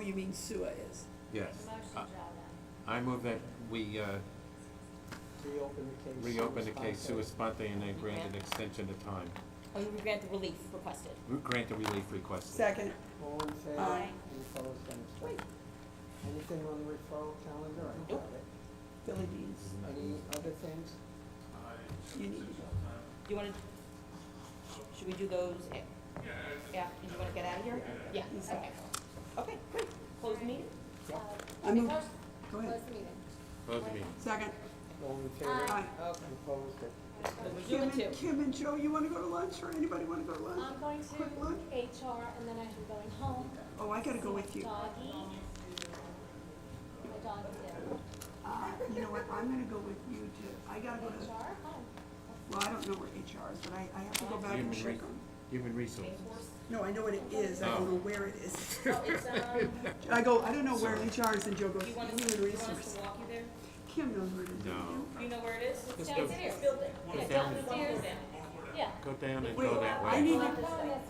[SPEAKER 2] you mean SUA is.
[SPEAKER 6] Yes.
[SPEAKER 5] Motion, Joe,
[SPEAKER 6] I move that we reopen the case sua sponte and then grant an extension of time.
[SPEAKER 9] Oh, you grant the relief requested.
[SPEAKER 6] Grant the relief requested.
[SPEAKER 2] Second.
[SPEAKER 1] All in favor?
[SPEAKER 2] Aye.
[SPEAKER 1] Any opposed? Any abstained? Anything on the referral calendar? I got it.
[SPEAKER 2] Billy Dean's.
[SPEAKER 1] Any other things?
[SPEAKER 2] You need to go.
[SPEAKER 9] Do you want to, should we do those? Yeah, did you want to get out of here? Yeah, okay. Okay, great. Close the meeting?
[SPEAKER 2] I move, go
[SPEAKER 5] Close
[SPEAKER 2] ahead.
[SPEAKER 5] the meeting.
[SPEAKER 6] Close the meeting.
[SPEAKER 2] Second.
[SPEAKER 1] All in favor?
[SPEAKER 2] Aye.
[SPEAKER 1] Any opposed?
[SPEAKER 2] Kim and Joe, you want to go to lunch, or anybody want to go to lunch?
[SPEAKER 5] I'm going
[SPEAKER 2] Quick lunch?
[SPEAKER 5] to HR, and then I'm going home.
[SPEAKER 2] Oh, I gotta go with you.
[SPEAKER 5] Doggy. My dog is ill.
[SPEAKER 2] You know what, I'm gonna go with you to, I gotta go to,
[SPEAKER 5] HR, fine.
[SPEAKER 2] well, I don't know where HR is, but I have to go back and check on.
[SPEAKER 6] Human resources.
[SPEAKER 2] No, I know what it is, I don't know where it is.
[SPEAKER 9] Oh, it's,
[SPEAKER 2] I don't know where HR is, and Joe goes,
[SPEAKER 9] do you want
[SPEAKER 2] human
[SPEAKER 9] us to
[SPEAKER 2] resources.
[SPEAKER 9] walk you there?
[SPEAKER 2] Kim knows where it is.
[SPEAKER 6] No.
[SPEAKER 9] Do you know where it is?
[SPEAKER 6] Just
[SPEAKER 9] Downstairs.
[SPEAKER 6] go-
[SPEAKER 9] Building.
[SPEAKER 6] go
[SPEAKER 9] Yeah,
[SPEAKER 6] down.
[SPEAKER 9] downstairs. Yeah.
[SPEAKER 6] Go down and
[SPEAKER 2] Wait,
[SPEAKER 6] go that
[SPEAKER 2] I
[SPEAKER 6] way.
[SPEAKER 2] need to,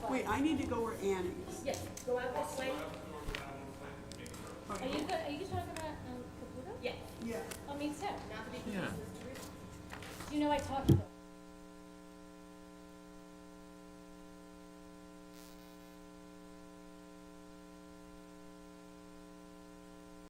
[SPEAKER 2] wait, I need to go where Annie is.
[SPEAKER 9] Yes, go out this way.
[SPEAKER 5] Are you talking about, Caputo?
[SPEAKER 9] Yeah.
[SPEAKER 2] Yeah.
[SPEAKER 5] Oh, me too.
[SPEAKER 9] Not to be
[SPEAKER 6] Yeah.
[SPEAKER 9] confused with Teresa.
[SPEAKER 5] You know, I talked to them.